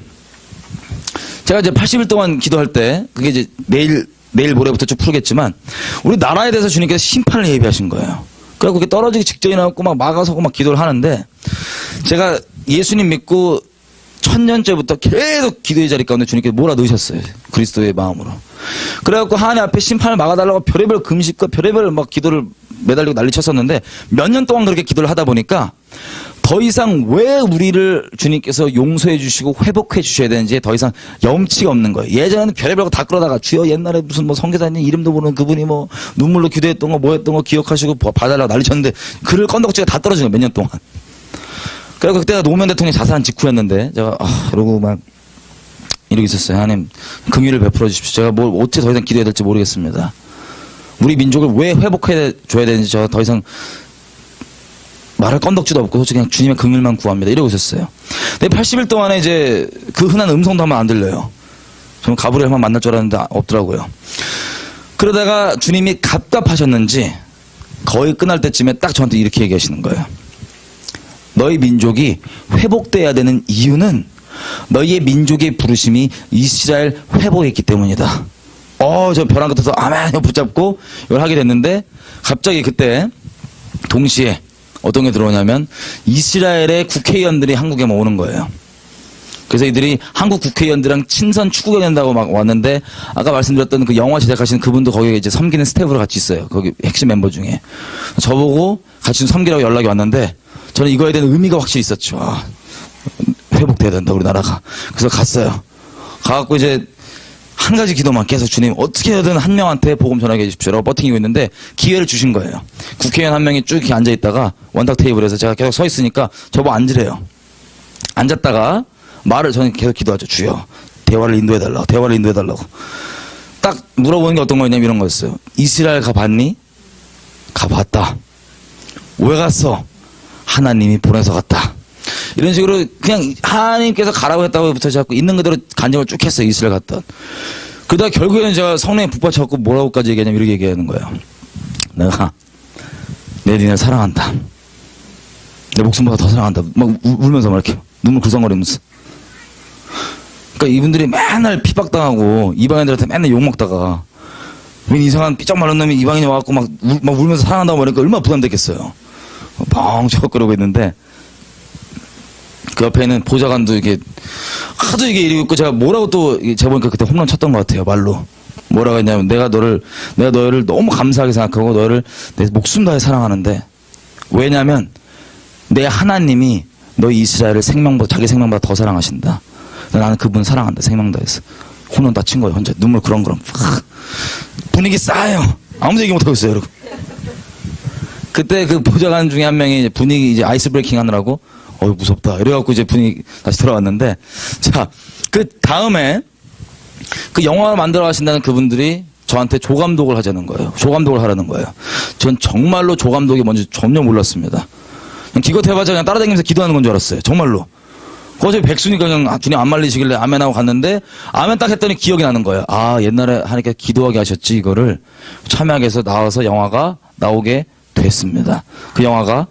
제가 이제 80일 동안 기도할 때 그게 이제 내일 모레부터 쭉 풀겠지만 우리 나라에 대해서 주님께서 심판을 예비하신 거예요. 그래갖고 그게 떨어지기 직전이 나왔고 막 막아서고 막 기도를 하는데 제가 예수님 믿고 1000년째부터 계속 기도의 자리 가운데 주님께서 몰아넣으셨어요. 그리스도의 마음으로. 그래갖고 하나님 앞에 심판을 막아달라고 별의별 금식과 별의별 막 기도를 매달리고 난리 쳤었는데 몇 년 동안 그렇게 기도를 하다 보니까 더 이상 왜 우리를 주님께서 용서해 주시고 회복해 주셔야 되는지 더 이상 염치가 없는 거예요. 예전에는 별의별 거 다 끌어다가 주여 옛날에 무슨 뭐 선교사님 이름도 모르는 그분이 뭐 눈물로 기도했던 거 뭐 했던 거 기억하시고 봐달라고 난리 쳤는데 그를 건덕지가 다 떨어진 거예요. 몇 년 동안. 그래서 그때가 노무현 대통령이 자살한 직후였는데 제가 이러고 막 이러고 있었어요. 하나님 긍휼을 베풀어 주십시오. 제가 뭘 어떻게 더 이상 기도해야 될지 모르겠습니다. 우리 민족을 왜 회복해 줘야 되는지 제가 더 이상 말할 건덕지도 없고 솔직히 그냥 주님의 긍휼만 구합니다. 이러고 있었어요. 근데 80일 동안에 이제 그 흔한 음성도 하면 안 들려요. 저는 가브리엘만 만날 줄 알았는데 없더라고요. 그러다가 주님이 갑갑하셨는지 거의 끝날 때쯤에 딱 저한테 이렇게 얘기하시는 거예요. 너희 민족이 회복돼야 되는 이유는 너희의 민족의 부르심이 이스라엘 회복했기 때문이다. 저 벼랑 끝에서 아멘 붙잡고 이걸 하게 됐는데 갑자기 그때 동시에 어떤 게 들어오냐면 이스라엘의 국회의원들이 한국에 막 오는 거예요. 그래서 이들이 한국 국회의원들이랑 친선 축구가 된다고 막 왔는데 아까 말씀드렸던 그 영화 제작하신 그분도 거기에 이제 섬기는 스태프로 같이 있어요. 거기 핵심 멤버 중에. 저보고 같이 좀 섬기라고 연락이 왔는데 저는 이거에 대한 의미가 확실히 있었죠. 회복돼야 된다 우리나라가. 그래서 갔어요. 가갖고 이제 한 가지 기도만 계속 주님 어떻게 해든 한 명한테 복음 전하게 해주십시오라고 버팅이고 있는데 기회를 주신 거예요. 국회의원 한 명이 쭉 이렇게 앉아있다가 원탁 테이블에서 제가 계속 서 있으니까 저보고 앉으래요. 앉았다가 저는 계속 기도하죠. 주여 대화를 인도해달라고 딱 물어보는 게 어떤 거였냐면 이런 거였어요. 이스라엘 가봤니? 가봤다. 왜 갔어? 하나님이 보내서 갔다. 이런 식으로 그냥 하나님께서 가라고 했다고부터 자꾸 있는 그대로 간증을 쭉 했어요. 이스라엘 갔다. 그러다가 결국에는 제가 성령에 북받쳐갖고 뭐라고까지 얘기하냐면 이렇게 얘기하는 거예요. 내가 니네를 사랑한다. 내 목숨보다 더 사랑한다. 막 울면서 막 이렇게 눈물 굴성거리면서. 그러니까 이분들이 맨날 핍박당하고 이방인들한테 맨날 욕먹다가 이상한 삐쩍 마른 놈이 이방인이 와갖고 막 울면서 사랑한다고 말하니까 얼마나 부담됐겠어요. 뻥쳐거리고 있는데 그 옆에 있는 보좌관도 이게 하도 이게 이러고 있고 제가 뭐라고 또 제가 보니까 그때 홈런 쳤던 것 같아요. 말로 뭐라고 했냐면 내가 너희를 너무 감사하게 생각하고 너희를 내 목숨 다해 사랑하는데 왜냐면 내 하나님이 너희 이스라엘을 자기 생명보다 더 사랑하신다. 나는 그분 사랑한다. 생명 다해서 홈런 다 친 거예요. 혼자 눈물 그렁그렁 분위기 싸요. 아무도 얘기 못하고 있어요. 여러분. 그때 그 보좌관 중에 한 명이 분위기 이제 아이스 브레이킹 하느라고, 무섭다. 이래갖고 이제 분위기 다시 돌아왔는데, 자, 그 다음에 그 영화를 만들어 가신다는 그분들이 저한테 조감독을 하자는 거예요. 조감독을 하라는 거예요. 전 정말로 조감독이 뭔지 전혀 몰랐습니다. 그냥 기껏해봤자 그냥 따라다니면서 기도하는 건 줄 알았어요. 정말로. 거기서 백수니까 그냥 주님 안 말리시길래 아멘하고 갔는데, 아멘 딱 했더니 기억이 나는 거예요. 아, 옛날에 하니까 기도하게 하셨지, 이거를. 참여하게 해서 나와서 영화가 나오게 됐습니다. 그 영화가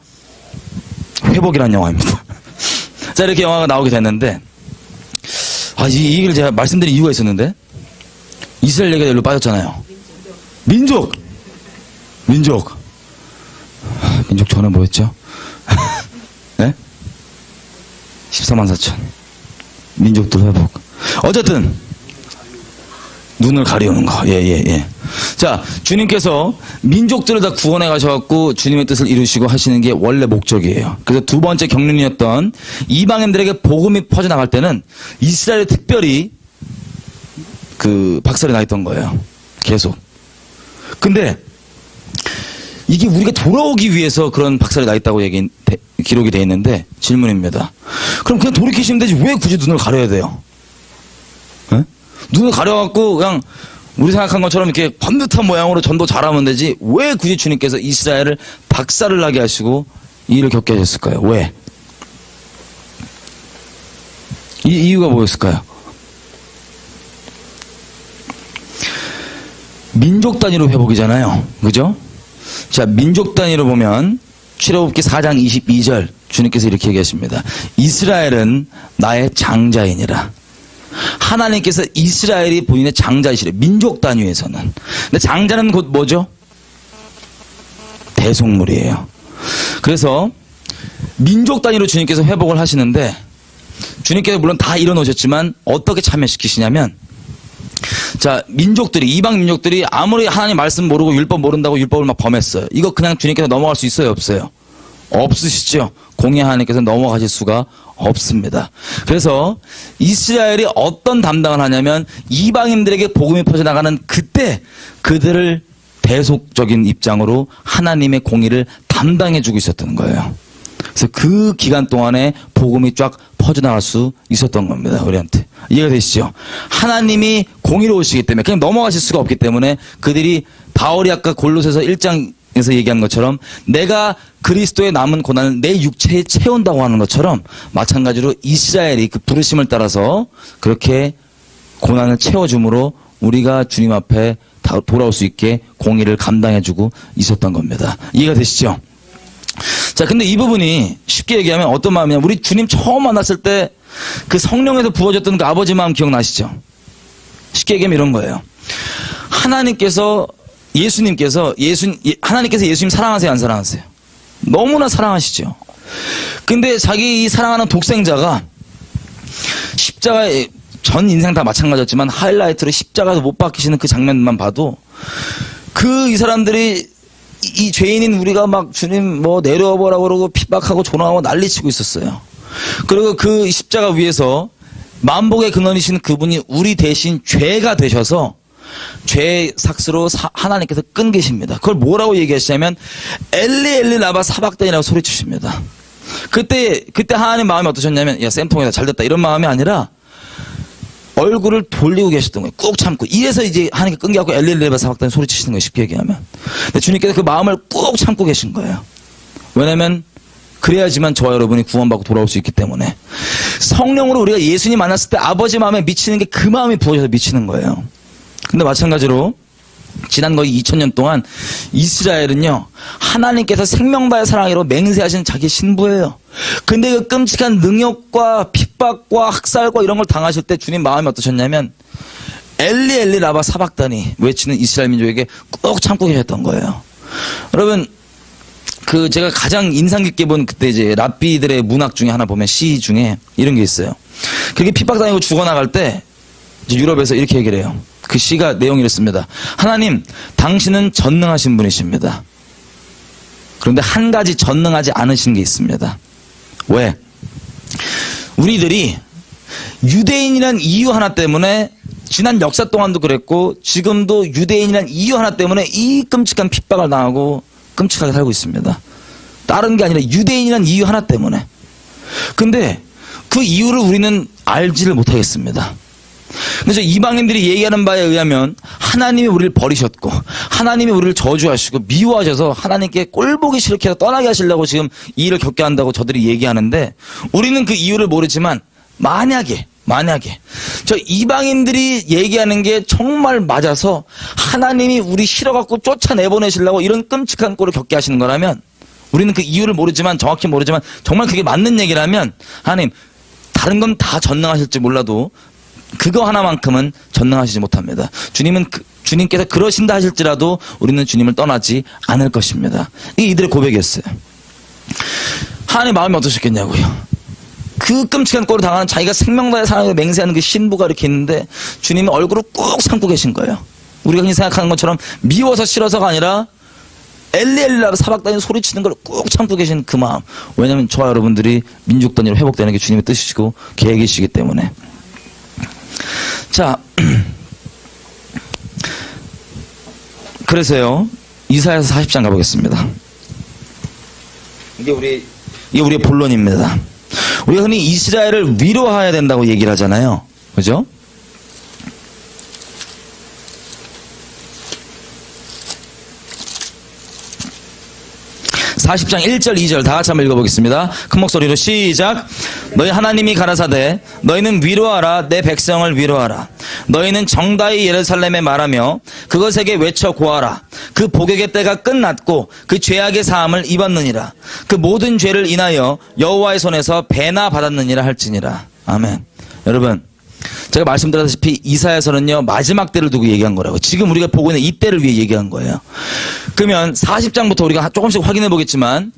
회복이라는 영화입니다. 자, 이렇게 영화가 나오게 됐는데, 이 얘기를 제가 말씀드린 이유가 있었는데, 이스라엘 얘기가 여기로 빠졌잖아요. 민족 전에 뭐였죠? 네? 14만 4천. 민족들 회복. 어쨌든, 눈을 가리우는 거. 예. 자, 주님께서 민족들을 다 구원해 가셔갖고 주님의 뜻을 이루시고 하시는 게 원래 목적이에요. 그래서 두 번째 경륜이었던 이방인들에게 복음이 퍼져나갈 때는 이스라엘에 특별히 그 박살이 나 있던 거예요. 계속. 근데 이게 우리가 돌아오기 위해서 그런 박살이 나 있다고 기록이 돼 있는데, 질문입니다. 그럼 그냥 돌이키시면 되지 왜 굳이 눈을 가려야 돼요? 네? 눈을 가려갖고 그냥 우리 생각한 것처럼 이렇게 번듯한 모양으로 전도 잘하면 되지 왜 굳이 주님께서 이스라엘을 박살을 나게 하시고 이 일을 겪게 하셨을까요? 왜? 이 이유가 뭐였을까요? 민족 단위로 회복이잖아요. 그죠? 자, 민족 단위로 보면 출애굽기 4장 22절 주님께서 이렇게 얘기하십니다. 이스라엘은 나의 장자이니라. 하나님께서 이스라엘이 본인의 장자이시래. 민족 단위에서는. 근데 장자는 곧 뭐죠? 대속물이에요. 그래서 민족 단위로 주님께서 회복을 하시는데, 주님께서 물론 다 이뤄놓으셨지만 어떻게 참여시키시냐면, 자, 민족들이, 이방 민족들이 아무리 하나님 말씀 모르고 율법 모른다고 율법을 막 범했어요. 이거 그냥 주님께서 넘어갈 수 있어요, 없어요? 없으시죠? 공의 하나님께서 넘어가실 수가 없습니다. 그래서 이스라엘이 어떤 담당을 하냐면, 이방인들에게 복음이 퍼져나가는 그때 그들을 대속적인 입장으로 하나님의 공의를 담당해주고 있었던 거예요. 그래서 그 기간 동안에 복음이 쫙 퍼져나갈 수 있었던 겁니다. 우리한테. 이해가 되시죠? 하나님이 공의로우시기 때문에 그냥 넘어가실 수가 없기 때문에 그들이 바울이 아까 골로새서 1장에서 얘기한 것처럼 내가 그리스도의 남은 고난을 내 육체에 채운다고 하는 것처럼, 마찬가지로 이스라엘이 그 부르심을 따라서 그렇게 고난을 채워줌으로 우리가 주님 앞에 돌아올 수 있게 공의를 감당해주고 있었던 겁니다. 이해가 되시죠? 자, 근데 이 부분이 쉽게 얘기하면 어떤 마음이냐. 우리 주님 처음 만났을 때 그 성령에서 부어졌던 그 아버지 마음 기억나시죠? 쉽게 얘기하면 이런 거예요. 하나님께서 예수님 사랑하세요, 안 사랑하세요? 너무나 사랑하시죠. 근데 자기 이 사랑하는 독생자가 십자가에, 전 인생 다 마찬가지였지만 하이라이트로 십자가에서 못 박히시는 그 장면만 봐도 이 사람들이 이 죄인인 우리가 막 주님 뭐 내려와보라고 그러고 핍박하고 조롱하고 난리치고 있었어요. 그리고 그 십자가 위에서 만복의 근원이신 그분이 우리 대신 죄가 되셔서 죄의 삭스로 하나님께서 끊기십니다. 그걸 뭐라고 얘기하시냐면 엘리 엘리 라바 사박단이라고 소리치십니다. 그때 하나님 마음이 어떠셨냐면, 야, 쌤통이다, 잘됐다, 이런 마음이 아니라 얼굴을 돌리고 계셨던 거예요. 꾹 참고. 이래서 이제 하나님께 끊겨갖고 엘리 엘리 라바 사박단이 소리치시는 거예요. 쉽게 얘기하면. 근데 주님께서 그 마음을 꾹 참고 계신 거예요. 왜냐면 그래야지만 저와 여러분이 구원받고 돌아올 수 있기 때문에. 성령으로 우리가 예수님 만났을 때 아버지 마음에 미치는 게 그 마음이 부어져서 미치는 거예요. 근데 마찬가지로 지난 거의 2000년 동안 이스라엘은요, 하나님께서 생명다의 사랑으로 맹세하신 자기 신부예요. 근데 그 끔찍한 능욕과 핍박과 학살과 이런 걸 당하실 때 주님 마음이 어떠셨냐면, 엘리 엘리 라바 사박다니 외치는 이스라엘 민족에게 꾹 참고 계셨던 거예요. 여러분, 제가 가장 인상 깊게 본 그때 이제 랍비들의 문학 중에 하나 보면 시 중에 이런 게 있어요. 그게 핍박당하고 죽어나갈 때 유럽에서 이렇게 얘기를 해요. 그 시가 내용이 이렇습니다. 하나님, 당신은 전능하신 분이십니다. 그런데 한 가지 전능하지 않으신 게 있습니다. 왜? 우리들이 유대인이란 이유 하나 때문에, 지난 역사 동안도 그랬고 지금도 유대인이란 이유 하나 때문에 이 끔찍한 핍박을 당하고 끔찍하게 살고 있습니다. 다른 게 아니라 유대인이라는 이유 하나 때문에. 근데 그 이유를 우리는 알지를 못하겠습니다. 그래서 이방인들이 얘기하는 바에 의하면 하나님이 우리를 버리셨고 하나님이 우리를 저주하시고 미워하셔서 하나님께 꼴보기 싫게 해서 떠나게 하시려고 지금 이 일을 겪게 한다고 저들이 얘기하는데, 우리는 그 이유를 모르지만 만약에 저 이방인들이 얘기하는 게 정말 맞아서 하나님이 우리 싫어갖고 쫓아내보내시려고 이런 끔찍한 꼴을 겪게 하시는 거라면, 우리는 그 이유를 모르지만, 정확히 모르지만 정말 그게 맞는 얘기라면 하나님 다른 건 다 전능하실지 몰라도 그거 하나만큼은 전능하시지 못합니다. 주님께서 그러신다 하실지라도 우리는 주님을 떠나지 않을 것입니다. 이게 이들의 고백이었어요. 하나님 마음이 어떠셨겠냐고요. 그 끔찍한 꼴을 당하는 자기가 생명다해 사랑을 맹세하는 그 신부가 이렇게 있는데 주님이 얼굴을 꾹 참고 계신 거예요. 우리가 흔히 생각하는 것처럼 미워서 싫어서가 아니라 엘리엘리라 사박단이 소리치는 걸 꾹 참고 계신 그 마음. 왜냐하면 저와 여러분들이 민족 단위로 회복되는 게 주님의 뜻이시고 계획이시기 때문에. 자, 그래서요, 이사야서 40장 가보겠습니다. 이게 우리의 본론입니다. 우리가 흔히 이스라엘을 위로해야 된다고 얘기를 하잖아요. 그죠? (40장) 1절 2절 다 같이 한번 읽어보겠습니다. 큰 목소리로 시작. 너희 하나님이 가라사대 너희는 위로하라, 내 백성을 위로하라. 너희는 정다이 예루살렘에 말하며 그것에게 외쳐 고하라. 그 복역의 때가 끝났고 그 죄악의 사함을 입었느니라. 그 모든 죄를 인하여 여호와의 손에서 배나 받았느니라 할지니라. 아멘. 여러분, 제가 말씀드렸다시피 이사야서는요 마지막 때를 두고 얘기한 거라고. 지금 우리가 보고 있는 이 때를 위해 얘기한 거예요. 그러면 40장부터 우리가 조금씩 확인해 보겠지만,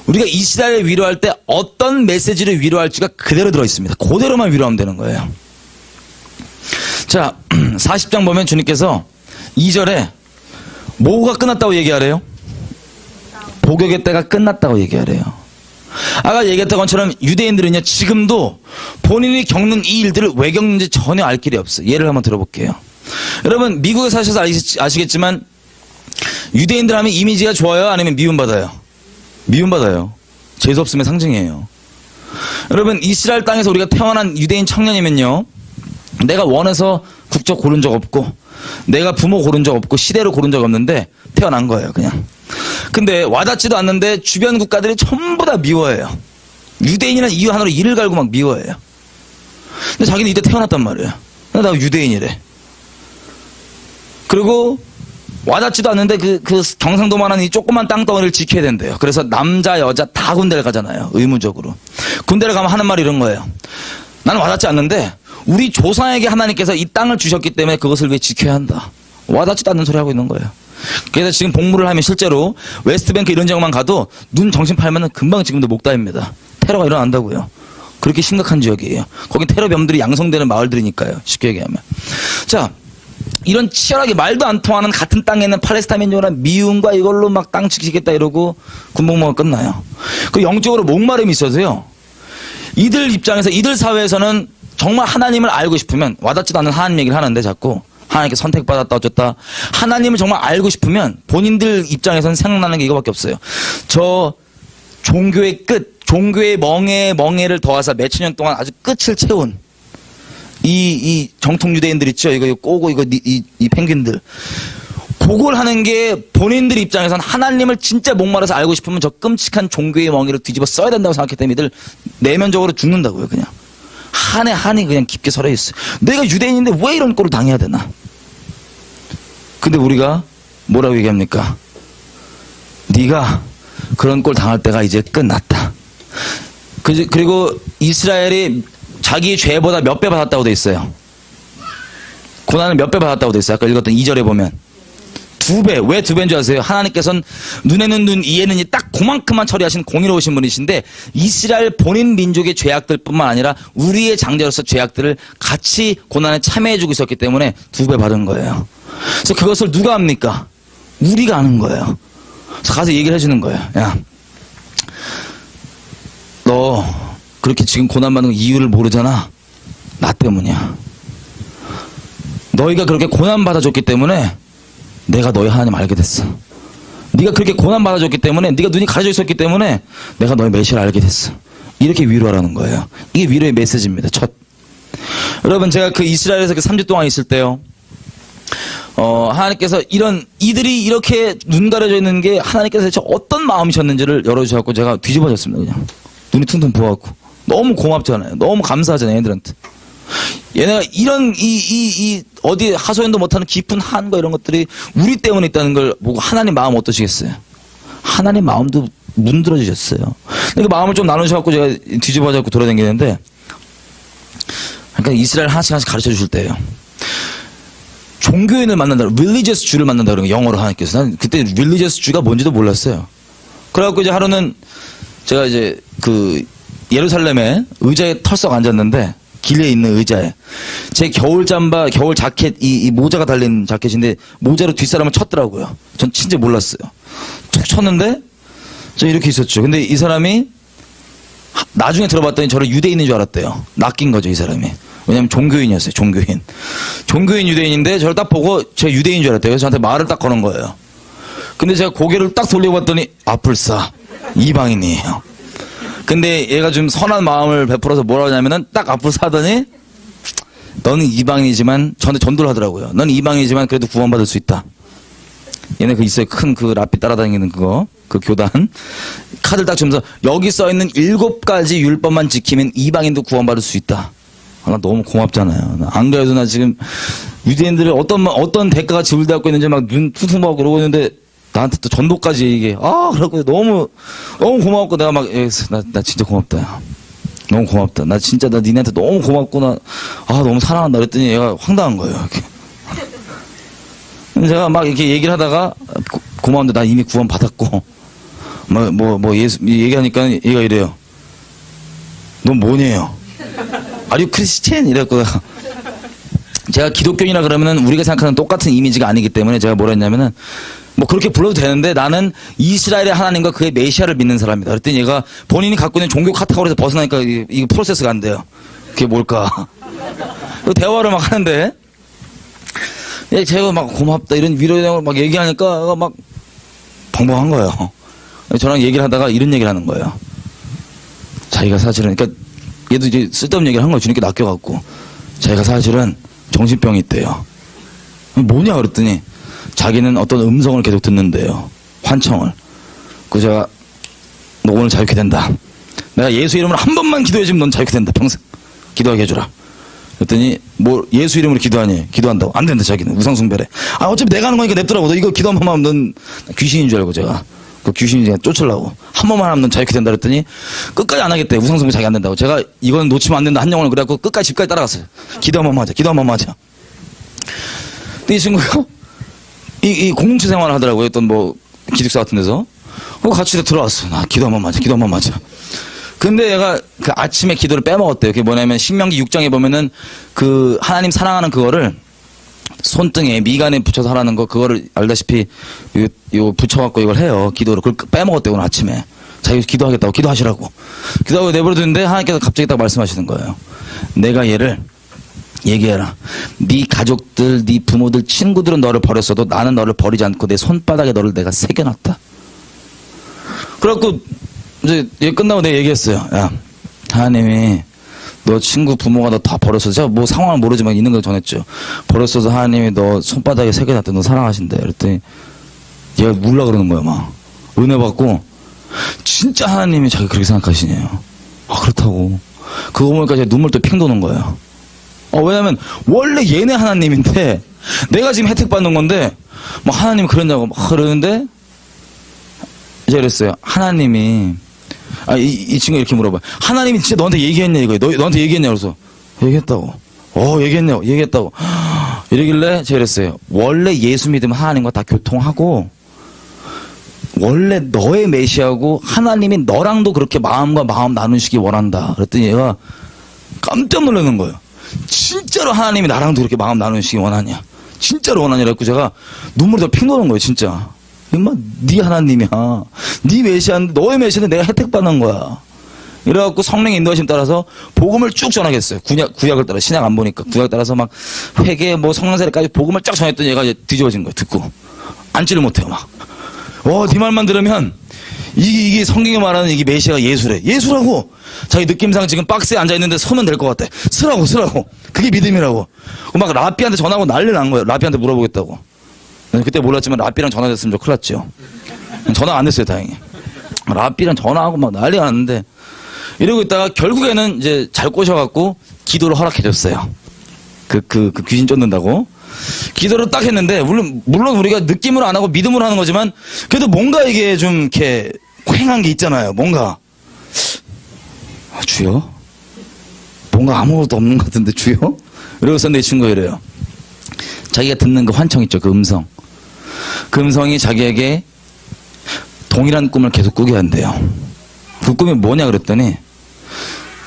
우리가 이스라엘을 위로할 때 어떤 메시지를 위로할지가 그대로 들어있습니다. 그대로만 위로하면 되는 거예요. 자, 40장 보면 주님께서 2절에 뭐가 끝났다고 얘기하래요? 복역의 때가 끝났다고 얘기하래요. 아까 얘기했던 것처럼 유대인들은요 지금도 본인이 겪는 이 일들을 왜 겪는지 전혀 알 길이 없어요. 예를 한번 들어볼게요. 여러분 미국에 사셔서 아시겠지만 유대인들 하면 이미지가 좋아요? 아니면 미움받아요? 미움받아요. 재수없음의 상징이에요. 여러분 이스라엘 땅에서 우리가 태어난 유대인 청년이면요, 내가 원해서 국적 고른 적 없고 내가 부모 고른 적 없고 시대로 고른 적 없는데 태어난 거예요 그냥. 근데 와닿지도 않는데 주변 국가들이 전부 다 미워해요. 유대인이라는 이유 하나로 이를 갈고 막 미워해요. 근데 자기는 이때 태어났단 말이에요. 나 유대인이래. 그리고 와닿지도 않는데 그 경상도만한 이 조그만 땅덩어리를 지켜야 된대요. 그래서 남자 여자 다 군대를 가잖아요. 의무적으로. 군대를 가면 하는 말이 이런 거예요. 나는 와닿지 않는데 우리 조상에게 하나님께서 이 땅을 주셨기 때문에 그것을 왜 지켜야 한다. 와닿지도 않는 소리 하고 있는 거예요. 그래서 지금 복무를 하면 실제로 웨스트뱅크 이런 지역만 가도 눈 정신 팔면은 금방 지금도 목다입니다. 테러가 일어난다고요. 그렇게 심각한 지역이에요. 거긴 테러범들이 양성되는 마을들이니까요. 쉽게 얘기하면. 자, 이런 치열하게 말도 안 통하는 같은 땅에 있는 팔레스타인민족이나 미움과 이걸로 막 땅 지키겠다 이러고 군복무가 끝나요. 그 영적으로 목마름이 있어서요. 이들 입장에서, 이들 사회에서는 정말 하나님을 알고 싶으면, 와닿지도 않는 하나님 얘기를 하는데 자꾸 하나님께 선택받았다 어쨌다. 하나님을 정말 알고 싶으면 본인들 입장에서는 생각나는 게 이거밖에 없어요. 저 종교의 끝, 종교의 멍에를 더하사 몇천 년 동안 아주 끝을 채운 이 정통 유대인들 있죠. 이거 꼬고 이 펭귄들. 그걸 하는 게 본인들 입장에서는 하나님을 진짜 목말라서 알고 싶으면 저 끔찍한 종교의 멍에를 뒤집어 써야 된다고 생각했기 때문에 이들 내면적으로 죽는다고요. 그냥 한이 그냥 깊게 설해 있어요. 내가 유대인인데 왜 이런 꼴을 당해야 되나? 근데 우리가 뭐라고 얘기합니까? 네가 그런 꼴 당할 때가 이제 끝났다. 그리고 이스라엘이 자기 죄보다 몇 배 받았다고 돼 있어요. 고난을 몇 배 받았다고 돼 있어요. 아까 읽었던 2절에 보면 2배. 왜 2배인 줄 아세요? 하나님께서는 눈에는 눈, 이에는 이 딱 그만큼만 처리하신 공의로우신 분이신데, 이스라엘 본인 민족의 죄악들 뿐만 아니라 우리의 장자로서 죄악들을 같이 고난에 참여해주고 있었기 때문에 2배 받은 거예요. 그래서 그것을 누가 합니까? 우리가 아는 거예요. 그래서 가서 얘기를 해주는 거예요. 야, 너 그렇게 지금 고난받는 이유를 모르잖아. 나 때문이야. 너희가 그렇게 고난받아줬기 때문에 내가 너희 하나님 알게 됐어. 네가 그렇게 고난받아줬기 때문에, 네가 눈이 가려져 있었기 때문에 내가 너의 메시아를 알게 됐어. 이렇게 위로하라는 거예요. 이게 위로의 메시지입니다. 첫. 여러분, 제가 그 이스라엘에서 그 3주 동안 있을 때요. 하나님께서 이들이 이렇게 눈 가려져 있는 게 하나님께서 대체 어떤 마음이셨는지를 열어주셔갖고 제가 뒤집어졌습니다. 그냥. 눈이 퉁퉁 부어갖고. 너무 고맙잖아요. 너무 감사하잖아요, 얘들한테. 얘네가 이런, 어디 하소연도 못하는 깊은 한과 이런 것들이 우리 때문에 있다는 걸 보고 하나님 마음 어떠시겠어요? 하나님 마음도 문드러 주셨어요. 그 마음을 좀 나누셔갖고 제가 뒤집어져갖고 돌아다니는데, 그러니까 이스라엘 하나씩 가르쳐 주실 때예요. 종교인을 만난다, religious Jew를 만난다 그러는 거예요. 영어로 하나님께서. 난 그때 religious Jew가 뭔지도 몰랐어요. 그래갖고 이제 하루는 제가 이제 그 예루살렘에 의자에 털썩 앉았는데, 길에 있는 의자에 제 겨울 잠바, 겨울 자켓, 이 모자가 달린 자켓인데 모자로 뒷사람을 쳤더라고요. 전 진짜 몰랐어요. 툭 쳤는데 저 이렇게 있었죠. 근데 이 사람이 나중에 들어봤더니 저를 유대인인 줄 알았대요. 낚인 거죠, 이 사람이. 왜냐면 종교인이었어요. 종교인 유대인인데 저를 딱 보고 제가 유대인인 줄 알았대요. 그래서 저한테 말을 딱 거는 거예요. 근데 제가 고개를 딱 돌려봤더니 아플싸 이방인이에요. 근데 얘가 좀 선한 마음을 베풀어서 뭐라 하냐면은 딱 앞으로 사더니 너는 이방인이지만 저한테 전도를 하더라고요. 너는 이방인이지만 그래도 구원받을 수 있다. 얘네 그 있어요. 큰 그 라피 따라다니는 그거. 그 교단. 카드를 딱 주면서 여기 써있는 7가지 율법만 지키면 이방인도 구원받을 수 있다. 나 너무 고맙잖아요. 안 그래도 나 지금 유대인들이 어떤 대가가 지불되고 있는지 막 눈 퉁퉁하고 그러고 있는데 나한테 또 전도까지 얘기해. 그래갖고 너무 고마웠고 내가 막, 나 진짜 고맙다. 너무 고맙다. 나 진짜 나 니네한테 너무 고맙구나. 너무 사랑한다. 그랬더니 얘가 황당한 거예요. 이렇게. 제가 막 이렇게 얘기를 하다가 고마운데 나 이미 구원 받았고 예수 얘기하니까 얘가 이래요. 넌 뭐냐요? Are you Christian? 이랬고 제가 기독교인이라 그러면은 우리가 생각하는 똑같은 이미지가 아니기 때문에 제가 뭐라 했냐면은 그렇게 불러도 되는데 나는 이스라엘의 하나님과 그의 메시아를 믿는 사람이다. 그랬더니 얘가 본인이 갖고 있는 종교 카테고리에서 벗어나니까 이게 프로세스가 안 돼요. 그게 뭘까? 대화를 막 하는데 제가 막 고맙다 이런 위로의 내용을 막 얘기하니까 막 벙벙한 거예요. 저랑 얘기를 하다가 이런 얘기를 하는 거예요. 자기가 사실은 그러니까 얘도 이제 쓸데없는 얘기를 한 거예요. 주님께 낚여갖고 자기가 사실은 정신병이 있대요. 뭐냐 그랬더니 자기는 어떤 음성을 계속 듣는데요. 환청을. 그 제가 너 오늘 자유케 된다. 내가 예수 이름으로 한 번만 기도해주면 넌 자유케 된다. 평생 기도하게 해주라. 그랬더니 예수 이름으로 기도하니? 기도한다고. 안 된다 자기는. 우상숭배래. 어차피 내가 하는 거니까 냅두라고. 너 이거 기도 한 번만 하면 넌 귀신인 줄 알고 제가 그 귀신이 그냥 쫓으려고 한 번만 하면 넌 자유케 된다 그랬더니 끝까지 안 하겠대. 우상숭배 자기 안 된다고. 제가 이건 놓치면 안 된다 한 영혼을 그래갖고 끝까지 집까지 따라갔어요. 기도 한 번만 하자. 기도 한 번만 하자. 근데 이 친구가 이 공동체 생활을 하더라고요. 어떤 기숙사 같은 데서. 같이 들어왔어. 기도 한 번만 하자. 기도 한 번만 하자. 근데 얘가 그 아침에 기도를 빼먹었대요. 그게 뭐냐면 신명기 6장에 보면은 그 하나님 사랑하는 그거를 손등에 미간에 붙여서 하라는 거 그거를 알다시피 요 붙여갖고 이걸 해요. 기도를. 그걸 빼먹었대요. 오늘 아침에. 자기 기도하겠다고. 기도하시라고. 기도하고 내버려두는데 하나님께서 갑자기 딱 말씀하시는 거예요. 내가 얘를 얘기해라. 네 가족들, 네 부모들, 친구들은 너를 버렸어도 나는 너를 버리지 않고 내 손바닥에 너를 내가 새겨놨다. 그래갖고 이제 얘 끝나고 내가 얘기했어요. 야, 하나님이 너 친구 부모가 너 다 버렸어. 제가 상황을 모르지만 있는 걸 전했죠. 버렸어서 하나님이 너 손바닥에 새겨놨다. 너 사랑하신대. 그랬더니 얘가 울라 그러는 거야. 막 은혜 받고 진짜 하나님이 자기 그렇게 생각하시네요. 그렇다고. 그거 보니까 제 눈물 또 핑 도는 거예요. 왜냐면 원래 얘네 하나님인데 내가 지금 혜택 받는 건데 하나님 그랬냐고 막 그러는데 이제 그랬어요. 하나님이 이 친구가 이렇게 물어봐요. 하나님이 진짜 너한테 얘기했냐 이거예요. 너한테 얘기했냐 그래서 얘기했다고. 얘기했다고. 이러길래 제가 그랬어요. 원래 예수 믿으면 하나님과 다 교통하고 원래 너의 메시아고 하나님이 너랑도 그렇게 마음과 마음 나누시기 원한다. 그랬더니 얘가 깜짝 놀라는 거예요. 진짜로 하나님이 나랑도 그렇게 마음 나누시기 원하냐? 진짜로 원하냐고 했고 제가 눈물이 더 핑 도는 거예요. 진짜. 임마 네 하나님이야. 네 메시아인데 너의 메시아인데 내가 혜택 받는 거야. 이래갖고 성령의 인도하심 따라서 복음을 쭉 전하겠어요. 구약을 따라 신약 안 보니까 구약 따라서 막 회개 성령세례까지 복음을 쫙 전했더니 얘가 이제 뒤집어진 거예요. 듣고 앉지를 못해요. 막 네 말만 들으면 이게 성경이 말하는 이게 메시아가 예수래. 예수라고. 자기 느낌상 지금 박스에 앉아있는데 서면 될 것 같아. 쓰라고. 그게 믿음이라고. 막 라삐한테 전화하고 난리 난 거예요. 라삐한테 물어보겠다고. 그때 몰랐지만 라삐랑 전화됐으면 저 큰일 났죠. 전화 안 됐어요, 다행히. 라삐랑 전화하고 막 난리가 났는데, 이러고 있다가 결국에는 이제 잘 꼬셔갖고 기도를 허락해줬어요. 그 귀신 쫓는다고. 기도를 딱 했는데, 물론 우리가 느낌으로 안 하고 믿음으로 하는 거지만, 그래도 뭔가 이게 좀 이렇게 휑한 게 있잖아요. 뭔가. 주여? 뭔가 아무것도 없는 것 같은데, 주여? 이러고서 내 친구가 이래요. 자기가 듣는 그 환청 있죠, 그 음성. 그 음성이 자기에게 동일한 꿈을 계속 꾸게 한대요. 그 꿈이 뭐냐 그랬더니,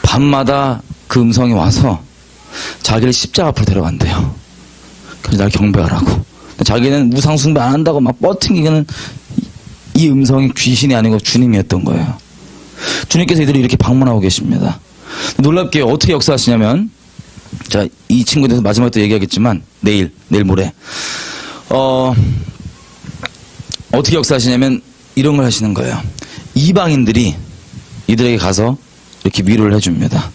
밤마다 그 음성이 와서 자기를 십자가 앞으로 데려간대요. 그래서 날 경배하라고. 자기는 우상숭배 안 한다고 막 뻗팅기는 이 음성이 귀신이 아니고 주님이었던 거예요. 주님께서 이들을 이렇게 방문하고 계십니다. 놀랍게 어떻게 역사하시냐면, 자, 이 친구에 대해서 마지막에 또 얘기하겠지만, 내일 모레. 어떻게 역사하시냐면, 이런 걸 하시는 거예요. 이방인들이 이들에게 가서 이렇게 위로를 해줍니다.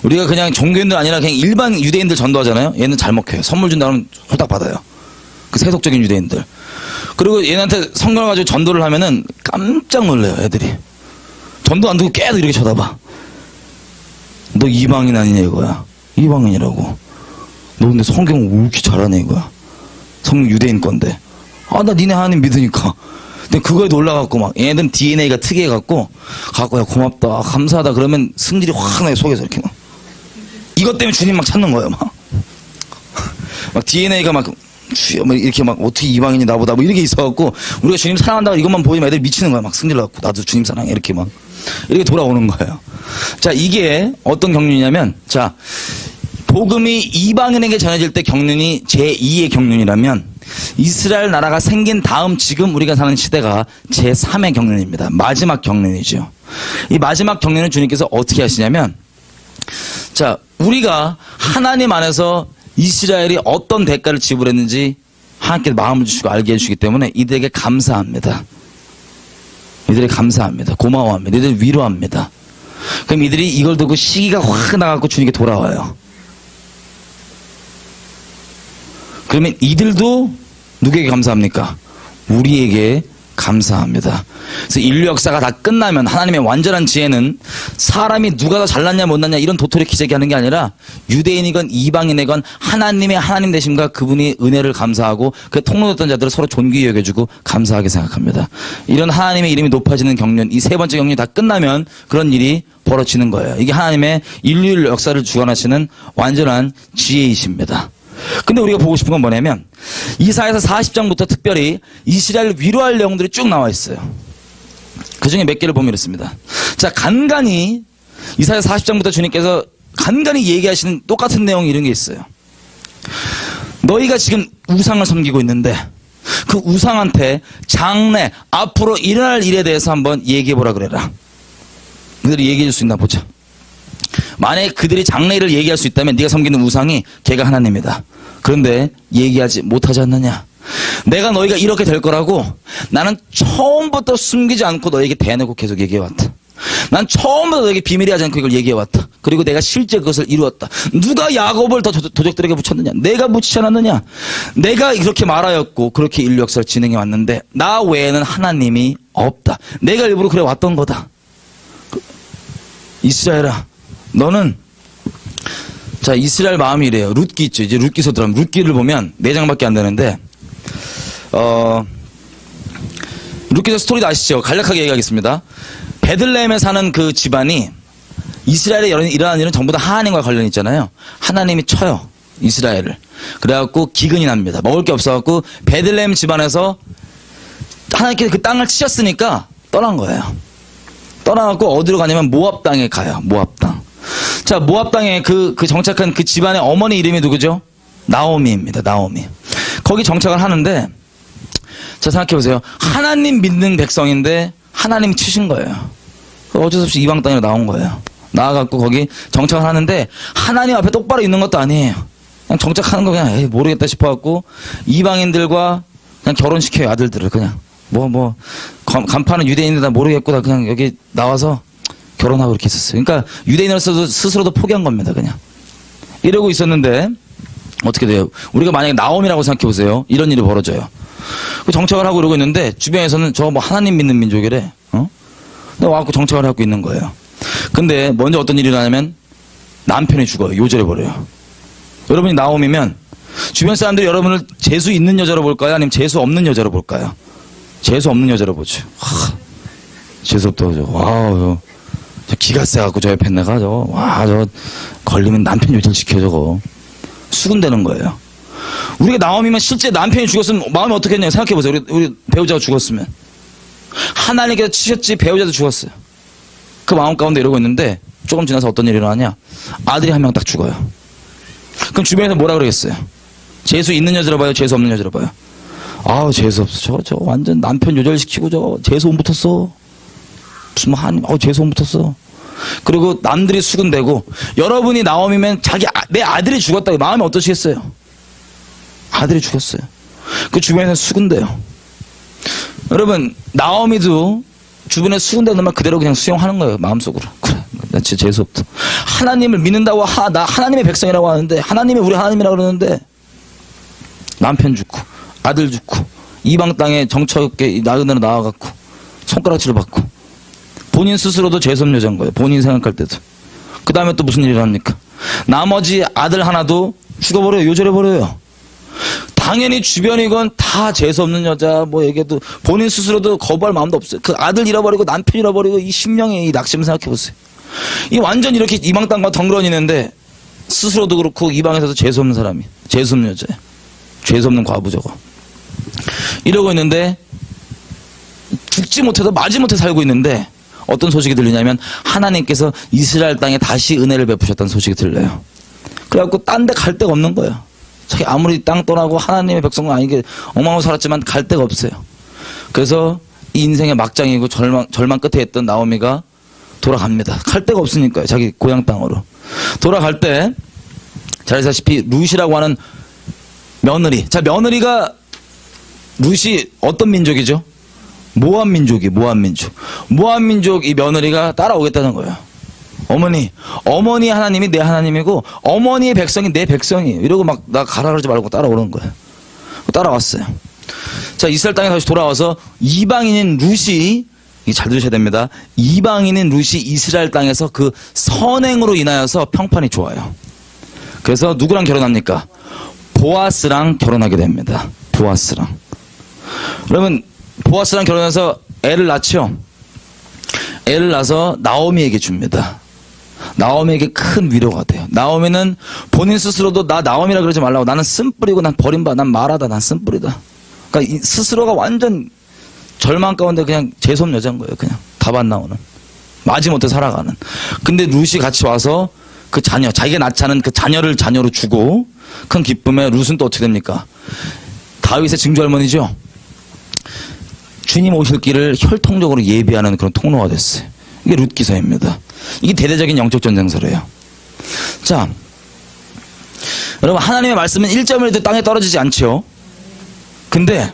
우리가 그냥 종교인들 아니라 그냥 일반 유대인들 전도하잖아요. 얘는 잘 먹혀요. 선물 준다 그러면 홀딱 받아요. 그 세속적인 유대인들. 그리고 얘네한테 성경을 가지고 전도를 하면은 깜짝 놀래요, 애들이. 전도 안 듣고 계속 이렇게 쳐다봐. 너 이방인 아니냐 이거야. 이방인이라고. 너 근데 성경 왜 이렇게 잘하네 이거야. 성경 유대인 건데. 나 니네 하나님 믿으니까. 근데 그거에 놀라갖고 막 얘네들은 DNA가 특이해갖고 야 고맙다 감사하다 그러면 승질이 확 나요. 속에서 이렇게 막 이것 때문에 주님 막 찾는 거예요. 막 DNA가 막 주여 막 이렇게 막 어떻게 이방인이 나보다 뭐 이렇게 있어갖고 우리가 주님 사랑한다고 이것만 보이면 애들이 미치는 거야. 막 승질나갖고 나도 주님 사랑해 이렇게 막 이렇게 돌아오는 거예요. 자, 이게 어떤 경륜이냐면, 자, 복음이 이방인에게 전해질 때 경륜이 제2의 경륜이라면 이스라엘 나라가 생긴 다음 지금 우리가 사는 시대가 제3의 경륜입니다. 마지막 경륜이죠. 이 마지막 경륜은 주님께서 어떻게 하시냐면, 자, 우리가 하나님 안에서 이스라엘이 어떤 대가를 지불했는지 하나님께 마음을 주시고 알게 해주시기 때문에 이들에게 감사합니다. 이들에게 감사합니다. 고마워합니다. 이들을 위로합니다. 그럼 이들이 이걸 듣고 시기가 확 나가고 주님께 돌아와요. 그러면 이들도 누구에게 감사합니까? 우리에게 감사합니다. 그래서 인류 역사가 다 끝나면 하나님의 완전한 지혜는 사람이 누가 더 잘났냐 못났냐 이런 도토리 키재기 하는 게 아니라 유대인이건 이방인이건 하나님의 하나님 되심과 그분이 은혜를 감사하고 그 통로됐던 자들을 서로 존귀히 여겨주고 감사하게 생각합니다. 이런 하나님의 이름이 높아지는 경륜, 이 세 번째 경륜이 다 끝나면 그런 일이 벌어지는 거예요. 이게 하나님의 인류 역사를 주관하시는 완전한 지혜이십니다. 근데 우리가 보고 싶은 건 뭐냐면 이사야서 40장부터 특별히 이스라엘을 위로할 내용들이 쭉 나와 있어요. 그 중에 몇 개를 보면 이렇습니다. 자, 간간히 이사야 40장부터 주님께서 간간히 얘기하시는 똑같은 내용이 이런 게 있어요. 너희가 지금 우상을 섬기고 있는데 그 우상한테 장래 앞으로 일어날 일에 대해서 한번 얘기해보라 그래라. 그들이 얘기해 줄 수 있나 보자. 만약에 그들이 장래일을 얘기할 수 있다면 네가 섬기는 우상이 걔가 하나님이다. 그런데 얘기하지 못하지 않느냐. 내가 너희가 이렇게 될 거라고 나는 처음부터 숨기지 않고 너에게 대놓고 계속 얘기해왔다. 난 처음부터 너에게 비밀이 하지 않고 이걸 얘기해왔다. 그리고 내가 실제 그것을 이루었다. 누가 야곱을 더 도적들에게 붙였느냐. 내가 붙이지 않았느냐. 내가 이렇게 말하였고 그렇게 인류 역사를 진행해 왔는데 나 외에는 하나님이 없다. 내가 일부러 그래 왔던 거다. 이스라엘아, 너는, 자, 이스라엘 마음이 이래요. 룻기 있죠. 이제 룻기서 들어가면, 룻기를 보면 4장밖에 안 되는데, 룻기서 스토리도 아시죠? 간략하게 얘기하겠습니다. 베들레헴에 사는 그 집안이 이스라엘에 일어나는 일은 전부 다 하나님과 관련이 있잖아요. 하나님이 쳐요. 이스라엘을. 그래갖고 기근이 납니다. 먹을 게 없어갖고 베들레헴 집안에서 하나님께서 그 땅을 치셨으니까 떠난 거예요. 떠나갖고 어디로 가냐면 모압 땅에 가요. 모압 땅. 자, 모압 땅에 그 정착한 그 집안의 어머니 이름이 누구죠? 나오미입니다. 나오미. 거기 정착을 하는데, 자, 생각해보세요. 하나님 믿는 백성인데 하나님이 치신 거예요. 어쩔 수 없이 이방 땅으로 나온 거예요. 나와갖고 거기 정착을 하는데 하나님 앞에 똑바로 있는 것도 아니에요. 그냥 정착하는 거 그냥 모르겠다 싶어갖고 이방인들과 그냥 결혼시켜요. 아들들을 그냥. 간판은 유대인이다 모르겠고, 나 그냥 여기 나와서 결혼하고 이렇게 있었어요. 그러니까 유대인으로서 스스로도 포기한 겁니다, 그냥. 이러고 있었는데, 어떻게 돼요? 우리가 만약에 나옴이라고 생각해 보세요. 이런 일이 벌어져요. 정착을 하고 이러고 있는데, 주변에서는 저 뭐 하나님 믿는 민족이래, 와갖고 정착을 하고 있는 거예요. 근데 먼저 어떤 일이 일어나냐면, 남편이 죽어요. 요절해버려요. 여러분이 나옴이면, 주변 사람들이 여러분을 재수 있는 여자로 볼까요? 아니면 재수 없는 여자로 볼까요? 재수 없는 여자로 보죠. 재수 없다고, 저 기가 세갖고 저 옆에 내가 저 걸리면 남편 요절시켜 저거. 수군대는 거예요. 우리가 나옴이면 실제 남편이 죽었으면 마음이 어떻겠냐 생각해보세요. 우리 배우자가 죽었으면. 하나님께서 치셨지 배우자도 죽었어요. 그 마음 가운데 이러고 있는데 조금 지나서 어떤 일이 일어나냐. 아들이 한 명 딱 죽어요. 그럼 주변에서 뭐라 그러겠어요? 재수 있는 여자로 봐요? 재수 없는 여자로 봐요? 아우 재수 없어. 저 완전 남편 요절시키고 저 재수 온 붙었어. 무슨 재수 온 붙었어. 그리고 남들이 수군대고 여러분이 나옴이면 내 아들이 죽었다고 마음이 어떠시겠어요? 아들이 죽었어요. 그 주변에서 수군대요. 여러분 나옴이도 주변에 수군대는 말 그대로 그냥 수용하는 거예요. 마음속으로. 그래 나 진짜 재수없다. 하나님을 믿는다고 나 하나님의 백성이라고 하는데 하나님이 우리 하나님이라고 그러는데 남편 죽고 아들 죽고 이방 땅에 정처없게 나그네로 나와갖고 손가락질을 받고 본인 스스로도 재수없는 여자인 거예요. 본인 생각할 때도. 그 다음에 또 무슨 일이 일어납니까? 나머지 아들 하나도 죽어버려요. 요절해버려요. 당연히 주변이건 다 재수없는 여자 얘기해도 본인 스스로도 거부할 마음도 없어요. 그 아들 잃어버리고 남편 잃어버리고 이 신명의 이 낙심을 생각해보세요. 이 완전 이렇게 이방 땅과 덩그러니는데 스스로도 그렇고 이방에서도 재수없는 사람이 재수없는 여자예요. 재수없는 과부 저거. 이러고 있는데 죽지 못해도 마지 못해 살고 있는데 어떤 소식이 들리냐면 하나님께서 이스라엘 땅에 다시 은혜를 베푸셨다는 소식이 들려요. 그래갖고 딴 데 갈 데가 없는 거예요. 자기 아무리 땅 떠나고 하나님의 백성은 아니게 엉망으로 살았지만 갈 데가 없어요. 그래서 이 인생의 막장이고 절망 끝에 있던 나오미가 돌아갑니다. 갈 데가 없으니까요. 자기 고향 땅으로. 돌아갈 때 잘 아시다시피 룻이라고 하는 며느리. 자, 며느리가 룻이 어떤 민족이죠? 모압 민족이 모압 민족 이 며느리가 따라오겠다는 거예요. 어머니 하나님이 내 하나님이고 어머니의 백성이 내 백성이에요. 이러고 막 나 가라 그러지 말고 따라오는 거예요. 따라왔어요. 자, 이스라엘 땅에 다시 돌아와서 이방인인 룻이 잘 들으셔야 됩니다. 이방인인 룻이 이스라엘 땅에서 그 선행으로 인하여서 평판이 좋아요. 그래서 누구랑 결혼합니까? 보아스랑 결혼하게 됩니다. 보아스랑. 그러면 보아스랑 결혼해서 애를 낳죠. 애를 낳아서 나오미에게 줍니다. 나오미에게 큰 위로가 돼요. 나오미는 본인 스스로도 나 나오미라 그러지 말라고. 나는 쓴뿌리고 난 버림받아. 난 말하다. 난 쓴뿌리다. 그러니까 스스로가 완전 절망 가운데 그냥 재수없는 여자인 거예요. 그냥 답 안 나오는. 마지못해 살아가는. 근데 룻이 같이 와서 그 자녀, 자기가 낳지 않은 그 자녀를 자녀로 주고 큰 기쁨에 룻은 또 어떻게 됩니까? 다윗의 증조할머니죠. 주님 오실 길을 혈통적으로 예비하는 그런 통로가 됐어요. 이게 룻 기사입니다. 이게 대대적인 영적 전쟁서래요. 자, 여러분 하나님의 말씀은 1.1도 땅에 떨어지지 않죠. 근데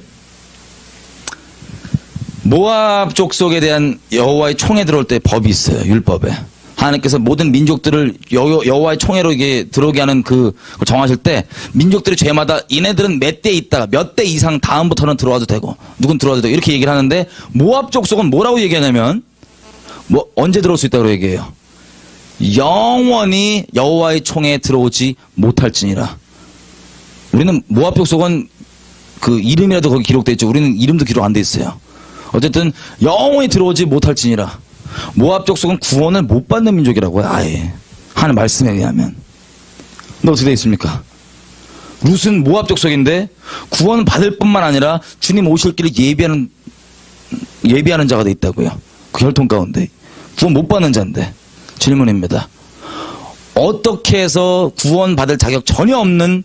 모압 족속에 대한 여호와의 총에 들어올 때 법이 있어요. 율법에. 하나님께서 모든 민족들을 여호와의 총회로 이게 들어오게 하는 그걸 정하실 때 민족들의 죄마다 이네들은 몇 대 있다가 몇 대 이상 다음부터는 들어와도 되고 누군 들어와도 되고 이렇게 얘기를 하는데 모압 족속은 뭐라고 얘기하냐면 언제 들어올 수 있다고 얘기해요. 영원히 여호와의 총회에 들어오지 못할지니라. 우리는 모압 족속은 그 이름이라도 거기 기록돼 있죠. 우리는 이름도 기록 안 돼 있어요. 어쨌든 영원히 들어오지 못할지니라. 모압 족속은 구원을 못 받는 민족이라고요. 아예 하는 말씀에 의하면. 근데 어떻게 되어 있습니까? 룻은 모압 족속인데 구원을 받을 뿐만 아니라 주님 오실 길을 예비하는 자가 돼 있다고요. 그 혈통 가운데 구원 못 받는 자인데. 질문입니다. 어떻게 해서 구원 받을 자격 전혀 없는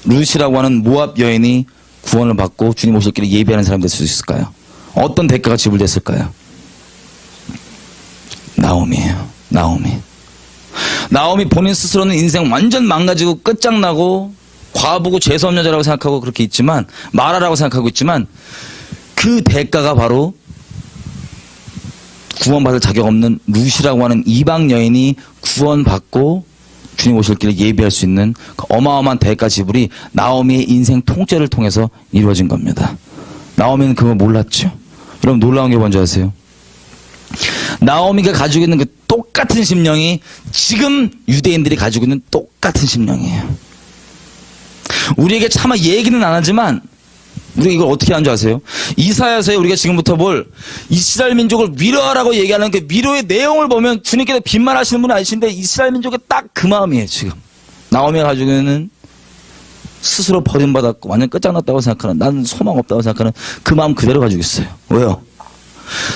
룻이라고 하는 모압 여인이 구원을 받고 주님 오실 길을 예비하는 사람이 될 수 있을까요? 어떤 대가가 지불됐을까요? 나오미예요. 나오미 본인 스스로는 인생 완전 망가지고 끝장나고 과부고 재수없는 여자라고 생각하고 그렇게 있지만 말하라고 생각하고 있지만 그 대가가 바로 구원받을 자격 없는 룻이라고 하는 이방 여인이 구원받고 주님 오실 길을 예비할 수 있는 그 어마어마한 대가 지불이 나오미의 인생 통째를 통해서 이루어진 겁니다. 나오미는 그걸 몰랐죠. 여러분 놀라운 게 뭔지 아세요? 나오미가 가지고 있는 그 똑같은 심령이 지금 유대인들이 가지고 있는 똑같은 심령이에요. 우리에게 차마 얘기는 안 하지만 우리가 이걸 어떻게 하는 줄 아세요? 이사야서에 우리가 지금부터 볼 이스라엘 민족을 위로하라고 얘기하는 그 위로의 내용을 보면 주님께서 빈말하시는 분은 아니신데 이스라엘 민족의 딱 그 마음이에요. 지금 나오미가 가지고 있는 스스로 버림받았고 완전 끝장났다고 생각하는, 나는 소망 없다고 생각하는 그 마음 그대로 가지고 있어요. 왜요?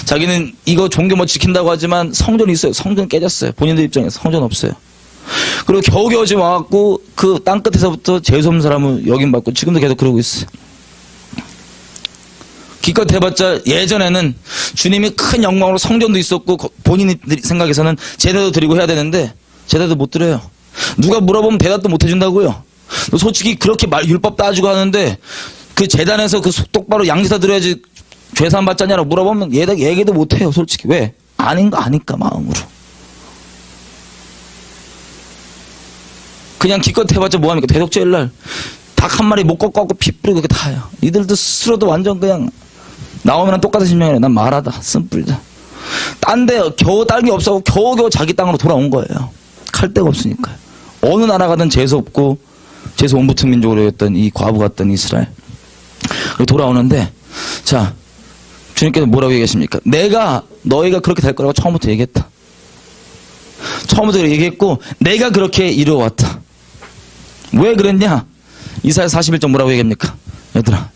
자기는 이거 종교 뭐 지킨다고 하지만 성전이 있어요. 성전 깨졌어요. 본인들 입장에서 성전 없어요. 그리고 겨우겨우 지금 와갖고 그 땅끝에서부터 재수없는 사람을 여김받고 지금도 계속 그러고 있어요. 기껏 해봤자 예전에는 주님이 큰 영광으로 성전도 있었고 본인 생각에서는 제대도 드리고 해야 되는데 제대도 못 드려요. 누가 물어보면 대답도 못 해준다고요. 너 솔직히 그렇게 율법 따지고 하는데 그 재단에서 그 똑바로 양지사 드려야지 죄산 받자냐라고 물어보면 얘기도 못해요. 솔직히. 왜? 아닌 거 아니까 마음으로. 그냥 기껏 해봤자 뭐합니까? 대속죄일날 닭 한 마리 못 꺾고 갖고 피 뿌리고 그게 다예요. 이들도 스스로도 완전 그냥 나오면 똑같은 심령이래. 난 말하다 쓴뿌리다. 딴 데 겨우 딸기 없어서 겨우겨우 자기 땅으로 돌아온 거예요. 칼 데가 없으니까요. 어느 나라 가든 재수 없고 재수 온붙은 민족으로 했던 이 과부 같던 이스라엘. 돌아오는데 자 주님께서 뭐라고 얘기하십니까? 내가 너희가 그렇게 될 거라고 처음부터 얘기했다. 처음부터 얘기했고 내가 그렇게 이루어왔다. 왜 그랬냐? 이사야 41장 뭐라고 얘기합니까? 얘들아,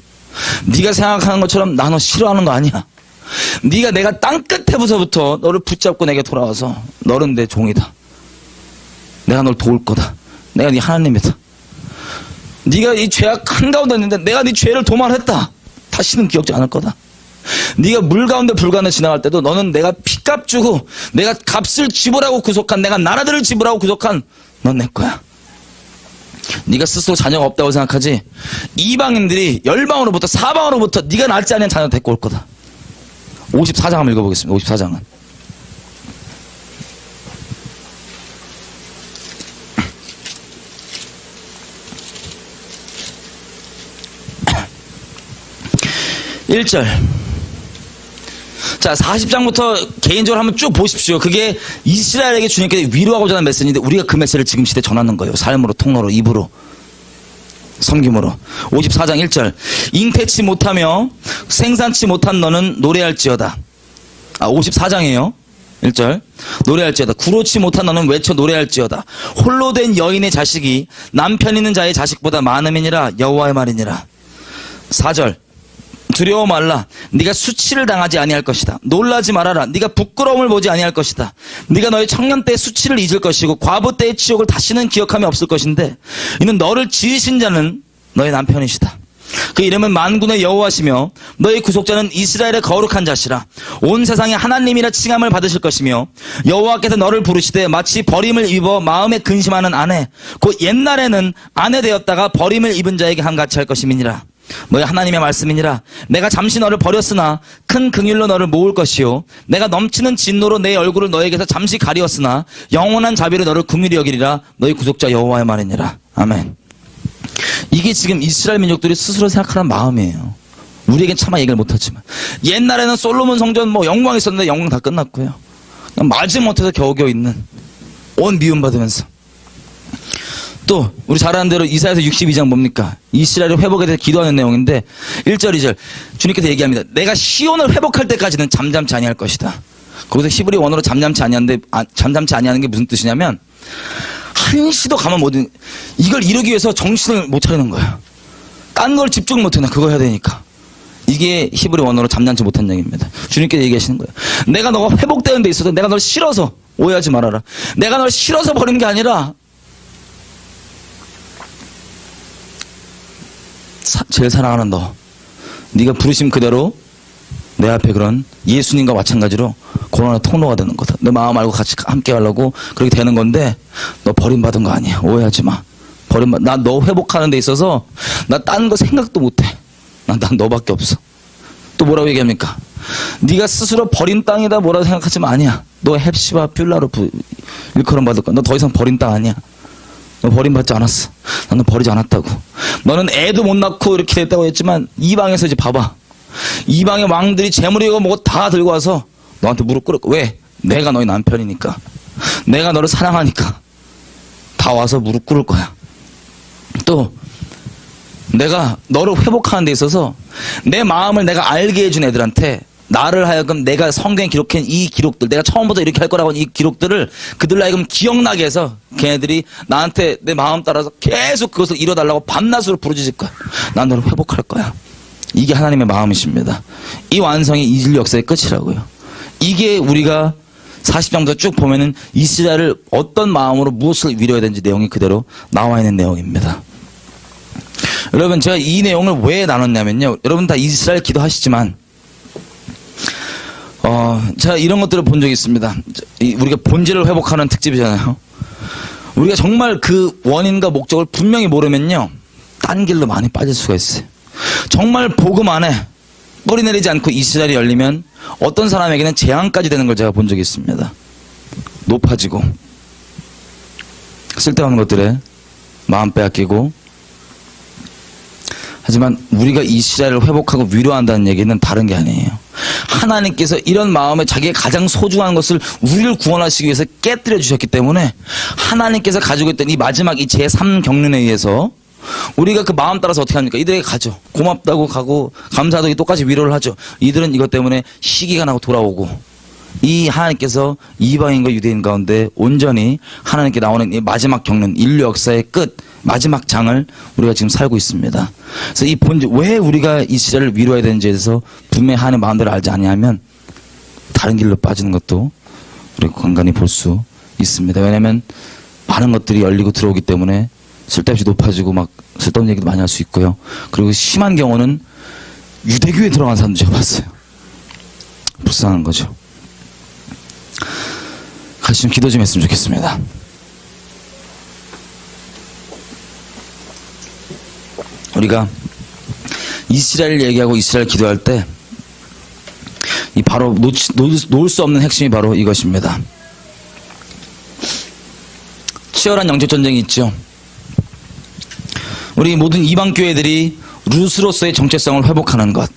네가 생각하는 것처럼 나 너 싫어하는 거 아니야. 네가 내가 땅끝에부터 너를 붙잡고 내게 돌아와서 너는 내 종이다. 내가 널 도울 거다. 내가 네 하나님이다. 네가 이 죄악 한가운데 있는데 내가 네 죄를 도말했다. 다시는 기억지 않을 거다. 네가 물 가운데 불 가운데 지나갈 때도 너는 내가 피값 주고 내가 값을 지불하고 구속한, 내가 나라들을 지불하고 구속한 넌 내 거야. 네가 스스로 자녀가 없다고 생각하지 이방인들이 열방으로부터 사방으로부터 네가 낳지 않은 자녀 데리고 올 거다. 54장 한번 읽어보겠습니다. 54장은 (1절) 자 40장부터 개인적으로 한번 쭉 보십시오. 그게 이스라엘에게 주님께서 위로하고자 하는 메시지인데 우리가 그 메시지를 지금 시대에 전하는 거예요. 삶으로, 통로로, 입으로, 섬김으로. 54장 1절 잉태치 못하며 생산치 못한 너는 노래할지어다. 54장이에요. 1절 노래할지어다. 구로치 못한 너는 외쳐 노래할지어다. 홀로 된 여인의 자식이 남편 있는 자의 자식보다 많음이니라. 여호와의 말이니라. 4절 두려워 말라. 네가 수치를 당하지 아니할 것이다. 놀라지 말아라. 네가 부끄러움을 보지 아니할 것이다. 네가 너의 청년 때의 수치를 잊을 것이고 과부 때의 치욕을 다시는 기억함이 없을 것인데 이는 너를 지으신 자는 너의 남편이시다. 그 이름은 만군의 여호와시며 너의 구속자는 이스라엘의 거룩한 자시라. 온 세상에 하나님이라 칭함을 받으실 것이며 여호와께서 너를 부르시되 마치 버림을 입어 마음에 근심하는 아내 곧 옛날에는 아내 되었다가 버림을 입은 자에게 한같이 할 것임이니라. 너희 하나님의 말씀이니라. 내가 잠시 너를 버렸으나 큰 긍휼로 너를 모을 것이요 내가 넘치는 진노로 내 얼굴을 너에게서 잠시 가리었으나 영원한 자비로 너를 긍휼히 여기리라. 너희 구속자 여호와의 말이니라. 아멘. 이게 지금 이스라엘 민족들이 스스로 생각하는 마음이에요. 우리에겐 차마 얘기를 못하지만 옛날에는 솔로몬 성전 뭐 영광이 있었는데 영광 다 끝났고요. 그냥 마지못해서 겨우겨우 있는 온 미움받으면서. 또 우리 잘 아는 대로 이사야서 62장 뭡니까? 이스라엘의 회복에 대해서 기도하는 내용인데 1절 2절 주님께서 얘기합니다. 내가 시온을 회복할 때까지는 잠잠치 아니할 것이다. 거기서 히브리 원어로 잠잠치 아니하는 게 무슨 뜻이냐면 한시도 가만 못 있는, 이걸 이루기 위해서 정신을 못 차리는 거야. 딴 걸 집중 못 해나 그거 해야 되니까. 이게 히브리 원어로 잠잠치 못한 얘기입니다. 주님께서 얘기하시는 거예요. 내가 너가 회복되는 데 있어서 내가 널 싫어서, 오해하지 말아라. 내가 널 싫어서 버린 게 아니라 제일 사랑하는 너, 네가 부르심 그대로 내 앞에 그런 예수님과 마찬가지로 고난의 통로가 되는 거다. 내 마음 알고 같이 함께 하려고 그렇게 되는 건데 너 버림받은 거 아니야. 오해하지 마. 나 너 회복하는 데 있어서 나 딴 거 생각도 못해. 난 너밖에 없어. 또 뭐라고 얘기합니까? 네가 스스로 버린 땅이다 뭐라고 생각하지만 아니야. 너 헵시바 뷸라로 일컬음 받을 거야. 너 더 이상 버린 땅 아니야. 너 버림받지 않았어. 나는 버리지 않았다고. 너는 애도 못 낳고 이렇게 됐다고 했지만 이방에서 이제 봐봐. 이방의 왕들이 재물이고 뭐고 다 들고 와서 너한테 무릎 꿇을 거야. 왜? 내가 너희 남편이니까. 내가 너를 사랑하니까. 다 와서 무릎 꿇을 거야. 또 내가 너를 회복하는 데 있어서 내 마음을 내가 알게 해준 애들한테 나를 하여금 내가 성경에 기록한 이 기록들, 내가 처음부터 이렇게 할 거라고 이 기록들을 그들 하여금 기억나게 해서 걔네들이 나한테 내 마음 따라서 계속 그것을 이뤄달라고 밤낮으로 부르짖을 거야. 난 너를 회복할 거야. 이게 하나님의 마음이십니다. 이 완성이 이질 역사의 끝이라고요. 이게 우리가 40장부터 쭉 보면은 이스라엘을 어떤 마음으로 무엇을 위로해야 되는지 내용이 그대로 나와 있는 내용입니다. 여러분, 제가 이 내용을 왜 나눴냐면요. 여러분 다 이스라엘 기도하시지만 제가 이런 것들을 본 적이 있습니다. 우리가 본질을 회복하는 특집이잖아요. 우리가 정말 그 원인과 목적을 분명히 모르면요, 딴 길로 많이 빠질 수가 있어요. 정말 복음 안에 뿌리 내리지 않고 이스라엘이 열리면 어떤 사람에게는 재앙까지 되는 걸 제가 본 적이 있습니다. 높아지고 쓸데없는 것들에 마음 빼앗기고. 하지만 우리가 이스라엘을 회복하고 위로한다는 얘기는 다른 게 아니에요. 하나님께서 이런 마음에 자기의 가장 소중한 것을 우리를 구원하시기 위해서 깨뜨려 주셨기 때문에 하나님께서 가지고 있던 이 마지막 이 제3경륜에 의해서 우리가 그 마음 따라서 어떻게 합니까? 이들에게 가죠. 고맙다고 가고 감사하다고 똑같이 위로를 하죠. 이들은 이것 때문에 시기가 나고 돌아오고, 이 하나님께서 이방인과 유대인 가운데 온전히 하나님께 나오는 이 마지막 경륜, 인류 역사의 끝, 마지막 장을 우리가 지금 살고 있습니다. 그래서 이 본질, 왜 우리가 이스라엘을 위로해야 되는지에 대해서 분명히 하나님의 마음대로 알지 않냐면 다른 길로 빠지는 것도 우리가 간간히 볼 수 있습니다. 왜냐하면 많은 것들이 열리고 들어오기 때문에 쓸데없이 높아지고 막 쓸데없는 얘기도 많이 할 수 있고요. 그리고 심한 경우는 유대교에 들어간 사람도 제가 봤어요. 불쌍한 거죠. 같이 좀 기도 좀 했으면 좋겠습니다. 우리가 이스라엘 얘기하고 이스라엘 기도할 때 이 바로 놓을 수 없는 핵심이 바로 이것입니다. 치열한 영적 전쟁이 있죠. 우리 모든 이방 교회들이 루스로서의 정체성을 회복하는 것.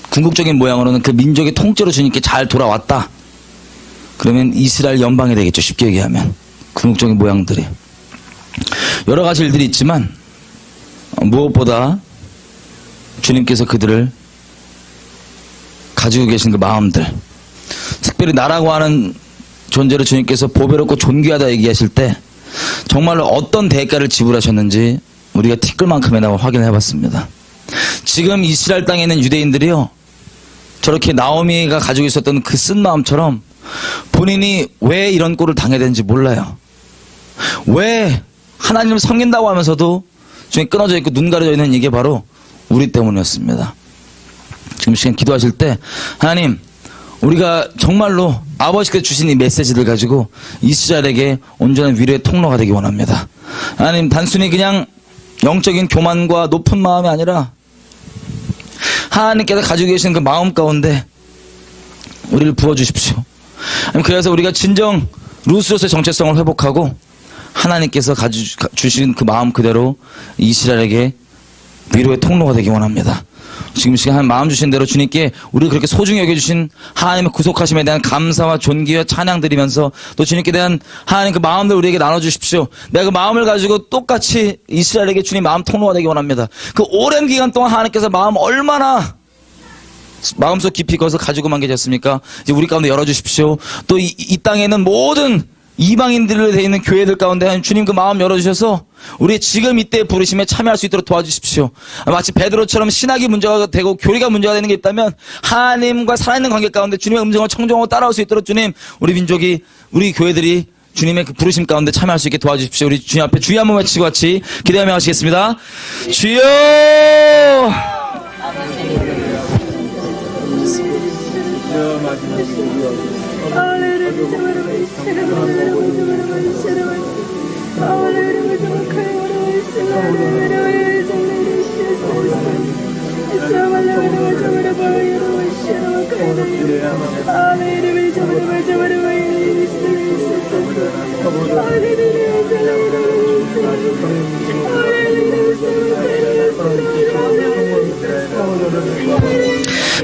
궁극적인 모양으로는 그 민족의 통째로 주님께 잘 돌아왔다. 그러면 이스라엘 연방이 되겠죠. 쉽게 얘기하면. 궁극적인 모양들이. 여러 가지 일들이 있지만 무엇보다 주님께서 그들을 가지고 계신 그 마음들, 특별히 나라고 하는 존재를 주님께서 보배롭고 존귀하다 얘기하실 때 정말로 어떤 대가를 지불하셨는지 우리가 티끌만큼이나 확인을 해봤습니다. 지금 이스라엘 땅에 있는 유대인들이요, 저렇게 나오미가 가지고 있었던 그 쓴 마음처럼 본인이 왜 이런 꼴을 당해야 되는지 몰라요. 왜 하나님을 섬긴다고 하면서도 중에 끊어져 있고 눈 가려져 있는 이게 바로 우리 때문이었습니다. 지금 시간 기도하실 때 하나님, 우리가 정말로 아버지께서 주신 이 메시지를 가지고 이스라엘에게 온전한 위로의 통로가 되기 원합니다. 하나님, 단순히 그냥 영적인 교만과 높은 마음이 아니라 하나님께서 가지고 계신 그 마음 가운데 우리를 부어주십시오. 그래서 우리가 진정 루스로서의 정체성을 회복하고 하나님께서 주신 그 마음 그대로 이스라엘에게 위로의 통로가 되기 원합니다. 지금 시간 마음 주신 대로 주님께 우리를 그렇게 소중히 여겨주신 하나님의 구속하심에 대한 감사와 존귀와 찬양 드리면서 또 주님께 대한 하나님 그 마음을 우리에게 나눠주십시오. 내가 그 마음을 가지고 똑같이 이스라엘에게 주님 마음 통로가 되기 원합니다. 그 오랜 기간 동안 하나님께서 마음 얼마나 마음속 깊이 것을 가지고만 계셨습니까? 이제 우리 가운데 열어주십시오. 또 이 땅에는 모든 이방인들로 되어 있는 교회들 가운데 주님 그 마음 열어주셔서 우리 지금 이때 부르심에 참여할 수 있도록 도와주십시오. 마치 베드로처럼 신학이 문제가 되고 교리가 문제가 되는 게 있다면 하나님과 살아있는 관계 가운데 주님의 음성을 청정하고 따라올 수 있도록 주님, 우리 민족이, 우리 교회들이 주님의 그 부르심 가운데 참여할 수 있게 도와주십시오. 우리 주님 앞에 주여 한번 외치고 같이 기도하며 하시겠습니다. 주여!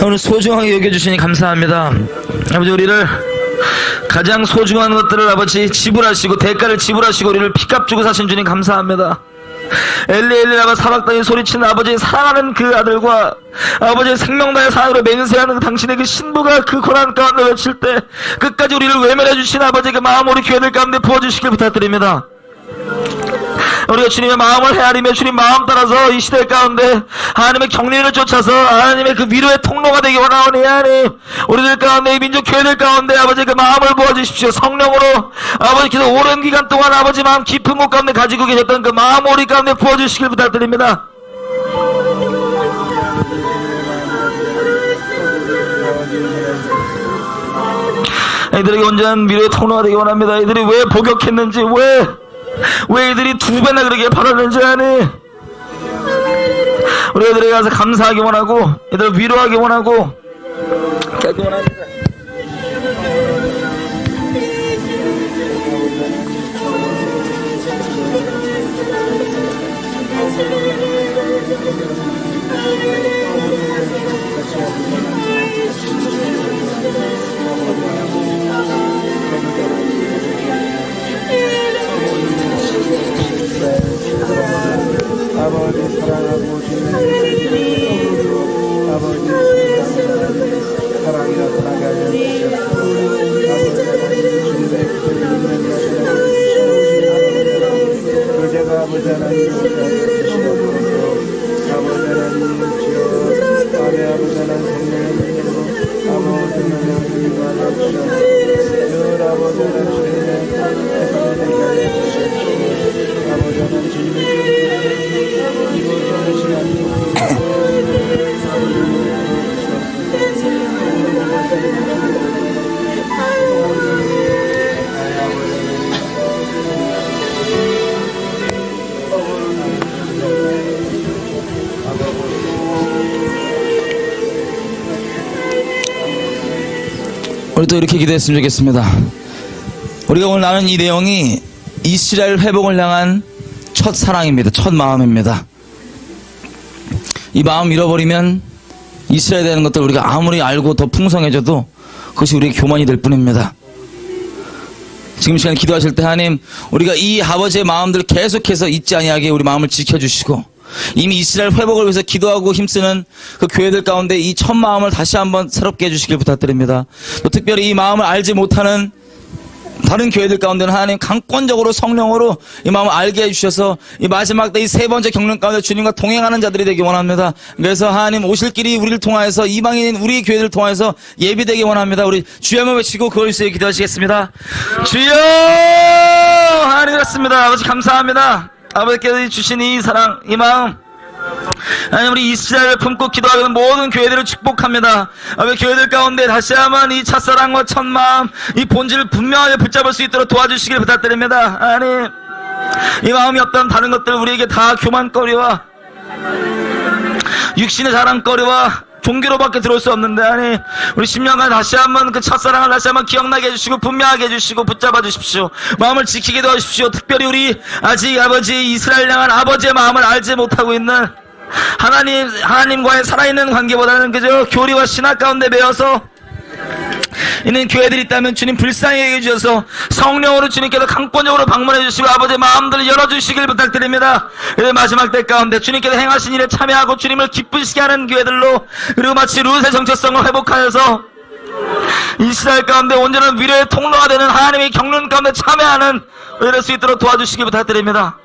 오늘 소중하게 여겨주시니 감사합니다. 아버지, 우리를 가장 소중한 것들을 아버지 지불하시고 대가를 지불하시고 우리를 피값 주고 사신 주님 감사합니다. 엘리 엘리라고 사박당에 소리치는 아버지의 사랑하는 그 아들과 아버지의 생명나의 사랑으로 맹세하는 당신의 그 신부가 그 고난 가운데 외칠 때 끝까지 우리를 외면해 주신 아버지의 그 마음 우리 교회들 가운데 부어주시길 부탁드립니다. 우리가 주님의 마음을 헤아리며 주님 마음 따라서 이 시대 가운데 하나님의 경륜을 쫓아서 하나님의 그 위로의 통로가 되기 원하오니 하나님, 우리들 가운데 이 민족 교회들 가운데 아버지 그 마음을 부어주십시오. 성령으로 아버지께서 오랜 기간 동안 아버지 마음 깊은 곳 가운데 가지고 계셨던 그 마음 우리 가운데 부어주시길 부탁드립니다. 이들에게 온전한 위로의 통로가 되기 원합니다. 이들이 왜 복역했는지, 왜 이들이 두 배나 그렇게 받았는지 아니, 우리 애들에게 가서 감사하기 원하고 이들을 위로하기 원하고 그렇게 원합니다. 아버지 사랑하고 주님 아버지 사랑이라 사랑하게 하여 주시옵소서. 아버지 주님의 교제가 아버지 하나님 주시옵소서. 아버지 하나님 주여 아내 아버지 하나님 성령의 이름으로 아버지 하나님 받아 주시옵소서. 아버지 하나님 주님의 백성에게 하여 주시옵소서. 아버지 하나님 주님의 우리 또 이렇게 기도했으면 좋겠습니다. 우리가 오늘 나눈 이 내용이 이스라엘 회복을 향한 첫 사랑입니다. 첫 마음입니다. 이 마음 잃어버리면 이스라엘 되는 것들 우리가 아무리 알고 더 풍성해져도 그것이 우리의 교만이 될 뿐입니다. 지금 시간 기도하실 때 하나님, 우리가 이 아버지의 마음들을 계속해서 잊지 아니하게 우리 마음을 지켜주시고 이미 이스라엘 회복을 위해서 기도하고 힘쓰는 그 교회들 가운데 이 첫 마음을 다시 한번 새롭게 해주시길 부탁드립니다. 또 특별히 이 마음을 알지 못하는 다른 교회들 가운데는 하나님 강권적으로 성령으로 이 마음을 알게 해주셔서 이 마지막 때 이 세 번째 경륜 가운데 주님과 동행하는 자들이 되기 원합니다. 그래서 하나님 오실 길이 우리를 통하여서 이방인인 우리 교회들을 통하여서 예비되기 원합니다. 우리 주여 한번 외치고 그걸 위해 기도하시겠습니다. 주여 하나님 그렇습니다. 아버지 감사합니다. 아버지께서 주신 이 사랑, 이 마음 하나님, 우리 이스라엘을 품고 기도하는 모든 교회들을 축복합니다. 아버지 교회들 가운데 다시 한번 이 첫사랑과 첫마음, 이 본질을 분명하게 붙잡을 수 있도록 도와주시길 부탁드립니다. 하나님, 이 마음이 없다면 다른 것들 우리에게 다 교만거리와 육신의 자랑거리와 종교로밖에 들어올 수 없는데, 아니 우리 10년간 다시 한번 그 첫사랑을 다시 한번 기억나게 해주시고 분명하게 해주시고 붙잡아 주십시오. 마음을 지키게 도와주십시오. 특별히 우리 아직 아버지 이스라엘 향한 아버지의 마음을 알지 못하고 있는 하나님과의 살아있는 관계보다는 그저 교리와 신학 가운데 매여서 있는 교회들이 있다면 주님 불쌍히 여겨주셔서 성령으로 주님께서 강권적으로 방문해 주시고 아버지의 마음들을 열어주시길 부탁드립니다. 그래서 마지막 때 가운데 주님께서 행하신 일에 참여하고 주님을 기쁘시게 하는 교회들로, 그리고 마치 룻의 정체성을 회복하여서 이스라엘 가운데 온전한 위로의 통로가 되는 하나님의 경륜 가운데 참여하는 이럴 수 있도록 도와주시기 부탁드립니다.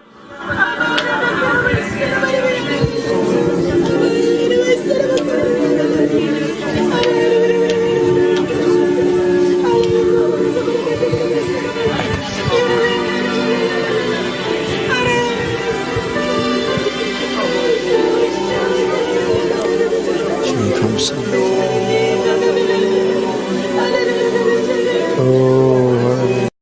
주님 감사합니다.